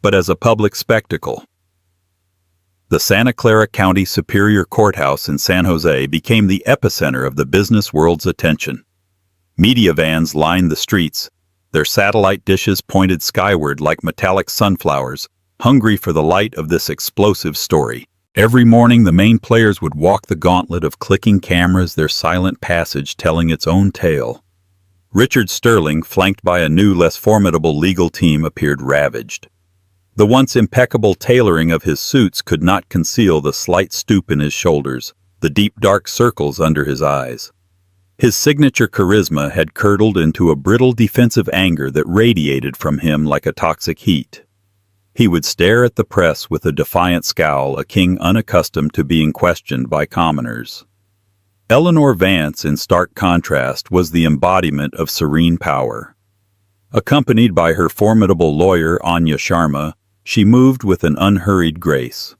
but as a public spectacle. The Santa Clara County Superior Courthouse in San Jose became the epicenter of the business world's attention. Media vans lined the streets, their satellite dishes pointed skyward like metallic sunflowers, hungry for the light of this explosive story. Every morning the main players would walk the gauntlet of clicking cameras, their silent passage telling its own tale. Richard Sterling, flanked by a new, less formidable legal team, appeared ravaged. The once impeccable tailoring of his suits could not conceal the slight stoop in his shoulders, the deep dark circles under his eyes. His signature charisma had curdled into a brittle defensive anger that radiated from him like a toxic heat. He would stare at the press with a defiant scowl, a king unaccustomed to being questioned by commoners. Eleanor Vance, in stark contrast, was the embodiment of serene power. Accompanied by her formidable lawyer, Anya Sharma, she moved with an unhurried grace.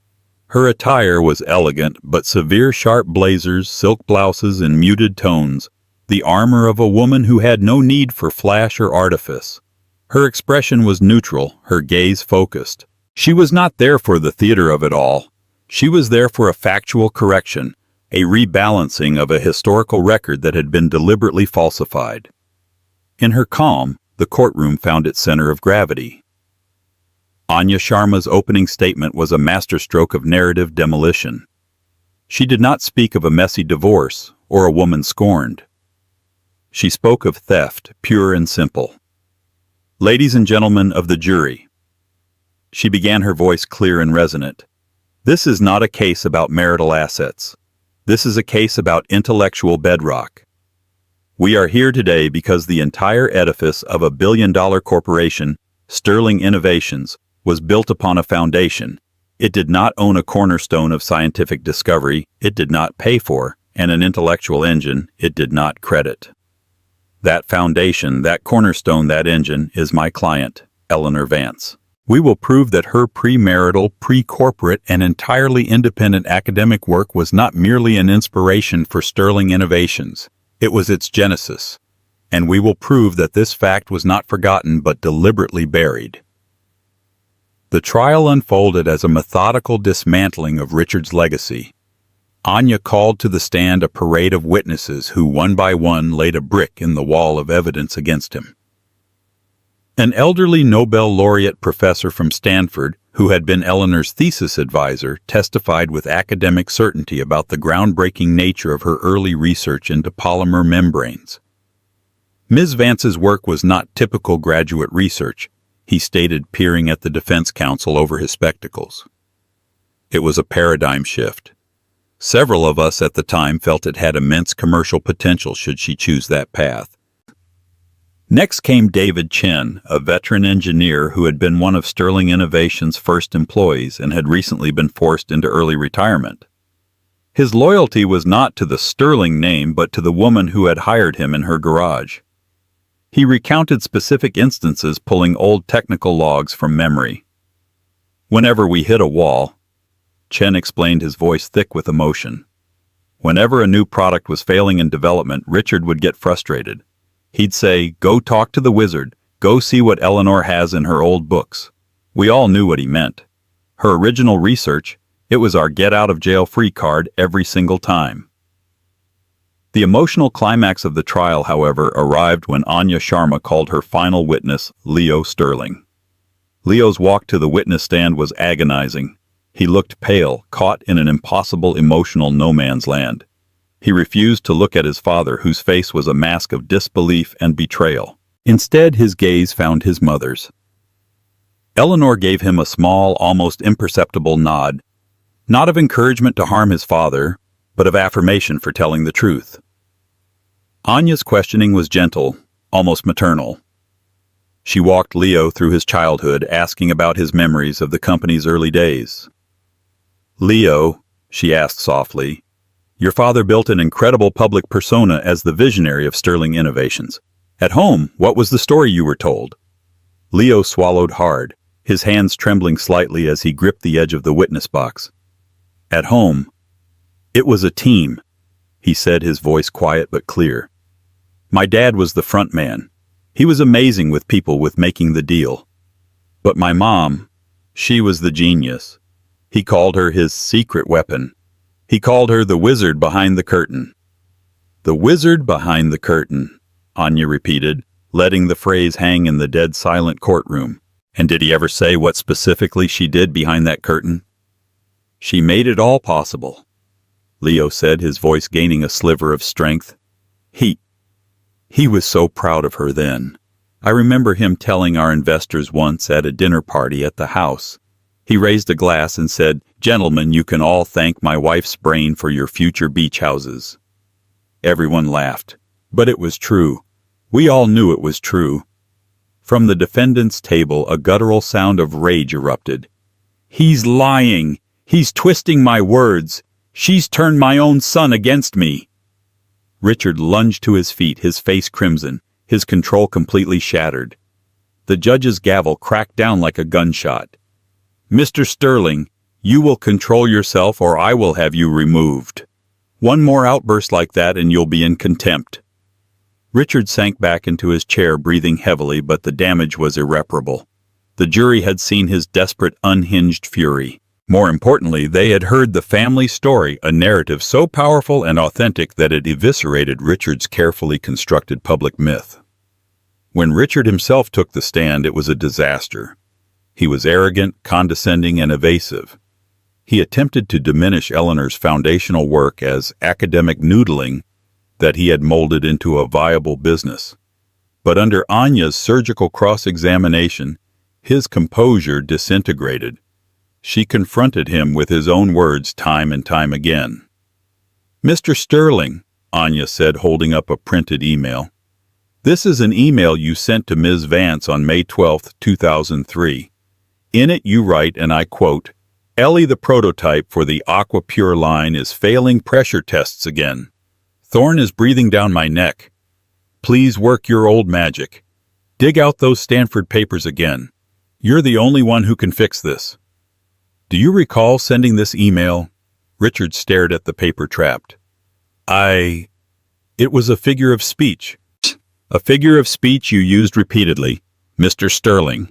Her attire was elegant, but severe sharp blazers, silk blouses, and muted tones, the armor of a woman who had no need for flash or artifice. Her expression was neutral, her gaze focused. She was not there for the theater of it all. She was there for a factual correction, a rebalancing of a historical record that had been deliberately falsified. In her calm, the courtroom found its center of gravity. Anya Sharma's opening statement was a masterstroke of narrative demolition. She did not speak of a messy divorce or a woman scorned. She spoke of theft, pure and simple. Ladies and gentlemen of the jury, she began, her voice clear and resonant. This is not a case about marital assets. This is a case about intellectual bedrock. We are here today because the entire edifice of a billion-dollar corporation, Sterling Innovations, was built upon a foundation. It did not own a cornerstone of scientific discovery it did not pay for, and an intellectual engine it did not credit. That foundation, that cornerstone, that engine is my client, Eleanor Vance. We will prove that her premarital, pre-corporate, and entirely independent academic work was not merely an inspiration for Sterling Innovations. It was its genesis. And we will prove that this fact was not forgotten but deliberately buried. The trial unfolded as a methodical dismantling of Richard's legacy. Anya called to the stand a parade of witnesses who one by one laid a brick in the wall of evidence against him. An elderly Nobel laureate professor from Stanford, who had been Eleanor's thesis advisor, testified with academic certainty about the groundbreaking nature of her early research into polymer membranes. Ms. Vance's work was not typical graduate research, he stated, peering at the defense counsel over his spectacles. It was a paradigm shift. Several of us at the time felt it had immense commercial potential should she choose that path. Next came David Chen, a veteran engineer who had been one of Sterling Innovations' first employees and had recently been forced into early retirement. His loyalty was not to the Sterling name but to the woman who had hired him in her garage. He recounted specific instances pulling old technical logs from memory. Whenever we hit a wall, Chen explained, his voice thick with emotion. Whenever a new product was failing in development, Richard would get frustrated. He'd say, "Go talk to the wizard. Go see what Eleanor has in her old books." We all knew what he meant. Her original research, it was our get-out-of-jail-free card every single time. The emotional climax of the trial, however, arrived when Anya Sharma called her final witness, Leo Sterling. Leo's walk to the witness stand was agonizing. He looked pale, caught in an impossible emotional no-man's land. He refused to look at his father, whose face was a mask of disbelief and betrayal. Instead, his gaze found his mother's. Eleanor gave him a small, almost imperceptible nod, not of encouragement to harm his father, but of affirmation for telling the truth. Anya's questioning was gentle, almost maternal. She walked Leo through his childhood, asking about his memories of the company's early days. "Leo," she asked softly, "your father built an incredible public persona as the visionary of Sterling Innovations. At home, what was the story you were told?" Leo swallowed hard, his hands trembling slightly as he gripped the edge of the witness box. "At home, it was a team," he said, his voice quiet but clear. "My dad was the front man. He was amazing with people, with making the deal. But my mom, she was the genius. He called her his secret weapon. He called her the wizard behind the curtain." "The wizard behind the curtain," Anya repeated, letting the phrase hang in the dead silent courtroom. "And did he ever say what specifically she did behind that curtain?" "She made it all possible," Leo said, his voice gaining a sliver of strength. He was so proud of her then. I remember him telling our investors once at a dinner party at the house. He raised a glass and said, "Gentlemen, you can all thank my wife's brain for your future beach houses." Everyone laughed, but it was true. We all knew it was true. From the defendant's table, a guttural sound of rage erupted. "He's lying! He's twisting my words! She's turned my own son against me!" Richard lunged to his feet, his face crimson, his control completely shattered. The judge's gavel cracked down like a gunshot. "Mr. Sterling, you will control yourself or I will have you removed. One more outburst like that and you'll be in contempt." Richard sank back into his chair, breathing heavily, but the damage was irreparable. The jury had seen his desperate, unhinged fury. More importantly, they had heard the family story, a narrative so powerful and authentic that it eviscerated Richard's carefully constructed public myth. When Richard himself took the stand, it was a disaster. He was arrogant, condescending, and evasive. He attempted to diminish Eleanor's foundational work as academic noodling that he had molded into a viable business. But under Anya's surgical cross-examination, his composure disintegrated. She confronted him with his own words time and time again. "Mr. Sterling," Anya said, holding up a printed email. "This is an email you sent to Ms. Vance on May 12, 2003. In it you write, and I quote, 'Ellie, the prototype for the Aqua Pure line, is failing pressure tests again. Thorn is breathing down my neck. Please work your old magic. Dig out those Stanford papers again. You're the only one who can fix this.'" "Do you recall sending this email?" Richard stared at the paper trapped. It was a figure of speech." "A figure of speech you used repeatedly, Mr. Sterling."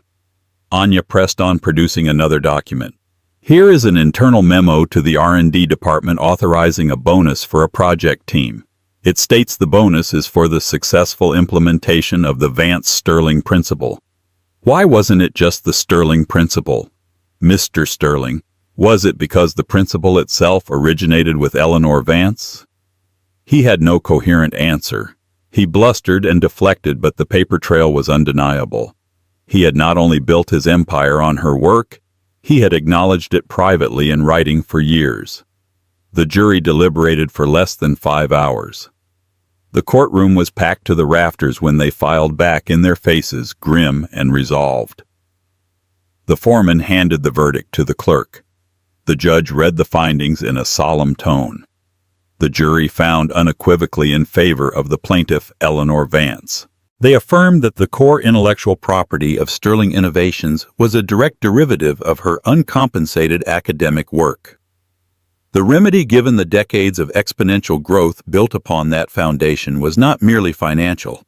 Anya pressed on, producing another document. "Here is an internal memo to the R&D department authorizing a bonus for a project team. It states the bonus is for the successful implementation of the Vance Sterling principle." Why wasn't it just the Sterling principle? Mr. Sterling. Was it because the principle itself originated with Eleanor Vance? He had no coherent answer. He blustered and deflected, but the paper trail was undeniable. He had not only built his empire on her work, he had acknowledged it privately in writing for years. The jury deliberated for less than 5 hours. The courtroom was packed to the rafters when they filed back in their faces, grim and resolved. The foreman handed the verdict to the clerk. The judge read the findings in a solemn tone. The jury found unequivocally in favor of the plaintiff, Eleanor Vance. They affirmed that the core intellectual property of Sterling Innovations was a direct derivative of her uncompensated academic work. The remedy, given the decades of exponential growth built upon that foundation, was not merely financial.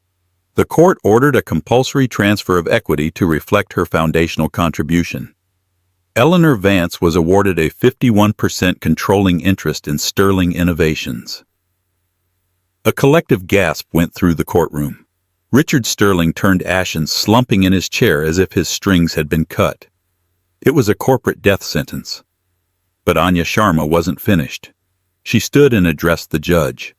The court ordered a compulsory transfer of equity to reflect her foundational contribution. Eleanor Vance was awarded a 51% controlling interest in Sterling Innovations. A collective gasp went through the courtroom. Richard Sterling turned ashen, slumping in his chair as if his strings had been cut. It was a corporate death sentence. But Anya Sharma wasn't finished. She stood and addressed the judge.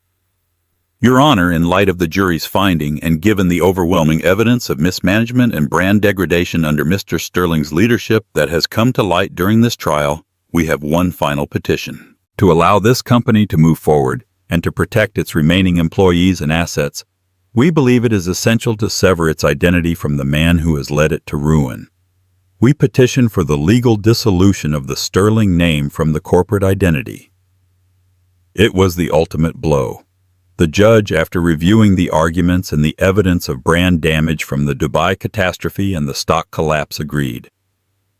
"Your Honor, in light of the jury's finding and given the overwhelming evidence of mismanagement and brand degradation under Mr. Sterling's leadership that has come to light during this trial, we have one final petition. To allow this company to move forward and to protect its remaining employees and assets, we believe it is essential to sever its identity from the man who has led it to ruin. We petition for the legal dissolution of the Sterling name from the corporate identity." It was the ultimate blow. The judge, after reviewing the arguments and the evidence of brand damage from the Dubai catastrophe and the stock collapse, agreed.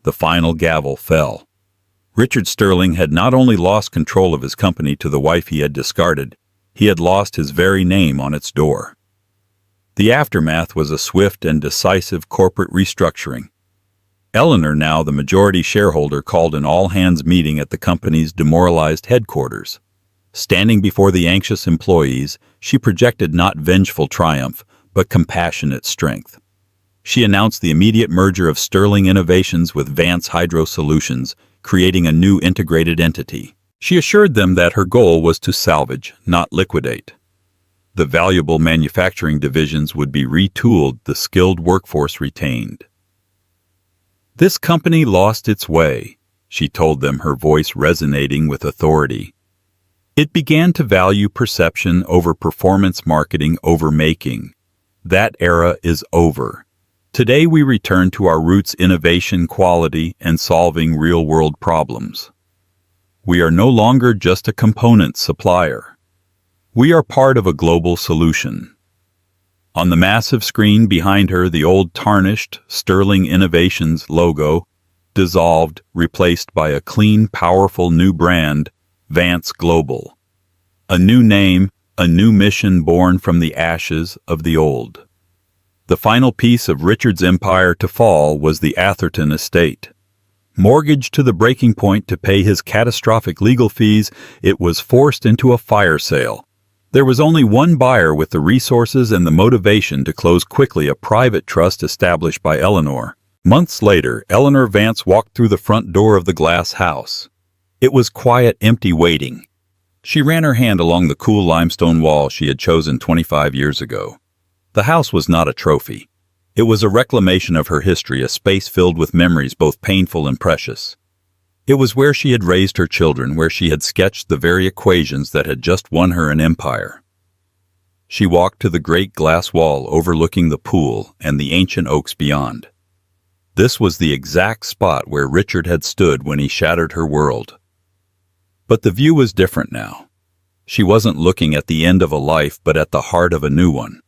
The final gavel fell. Richard Sterling had not only lost control of his company to the wife he had discarded, he had lost his very name on its door. The aftermath was a swift and decisive corporate restructuring. Eleanor, now the majority shareholder, called an all-hands meeting at the company's demoralized headquarters. Standing before the anxious employees, she projected not vengeful triumph, but compassionate strength. She announced the immediate merger of Sterling Innovations with Vance Hydro Solutions, creating a new integrated entity. She assured them that her goal was to salvage, not liquidate. The valuable manufacturing divisions would be retooled, the skilled workforce retained. "This company lost its way," she told them, her voice resonating with authority. "It began to value perception over performance, marketing over making. That era is over. Today we return to our roots: innovation, quality, and solving real-world problems. We are no longer just a component supplier. We are part of a global solution." On the massive screen behind her, the old tarnished Sterling Innovations logo dissolved, replaced by a clean, powerful new brand, Vance Global. A new name, a new mission born from the ashes of the old. The final piece of Richard's empire to fall was the Atherton estate. Mortgaged to the breaking point to pay his catastrophic legal fees, it was forced into a fire sale. There was only one buyer with the resources and the motivation to close quickly, a private trust established by Eleanor. Months later, Eleanor Vance walked through the front door of the glass house. It was quiet, empty, waiting. She ran her hand along the cool limestone wall she had chosen 25 years ago. The house was not a trophy. It was a reclamation of her history, a space filled with memories both painful and precious. It was where she had raised her children, where she had sketched the very equations that had just won her an empire. She walked to the great glass wall overlooking the pool and the ancient oaks beyond. This was the exact spot where Richard had stood when he shattered her world. But the view was different now. She wasn't looking at the end of a life, but at the heart of a new one.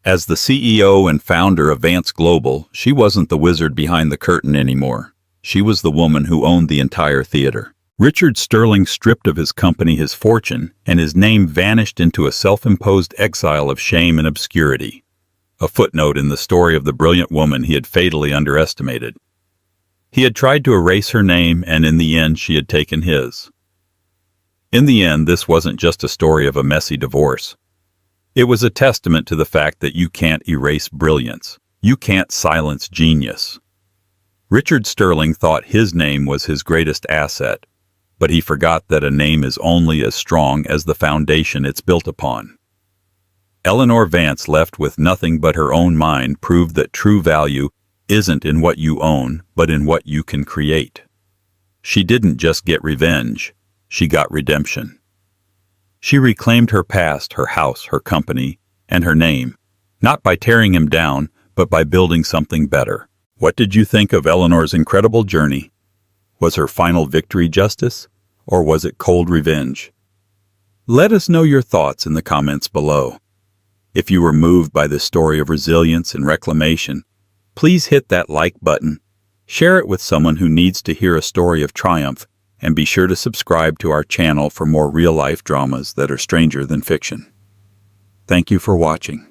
As the CEO and founder of Vance Global, she wasn't the wizard behind the curtain anymore. She was the woman who owned the entire theater. Richard Sterling stripped of his company his fortune, and his name vanished into a self-imposed exile of shame and obscurity, a footnote in the story of the brilliant woman he had fatally underestimated. He had tried to erase her name, and in the end she had taken his. In the end, this wasn't just a story of a messy divorce. It was a testament to the fact that you can't erase brilliance. You can't silence genius. Richard Sterling thought his name was his greatest asset, but he forgot that a name is only as strong as the foundation it's built upon. Eleanor Vance, left with nothing but her own mind, proved that true value isn't in what you own, but in what you can create. She didn't just get revenge, she got redemption. She reclaimed her past, her house, her company, and her name, not by tearing him down, but by building something better. What did you think of Eleanor's incredible journey? Was her final victory justice, or was it cold revenge? Let us know your thoughts in the comments below. If you were moved by this story of resilience and reclamation, please hit that like button, share it with someone who needs to hear a story of triumph, and be sure to subscribe to our channel for more real-life dramas that are stranger than fiction. Thank you for watching.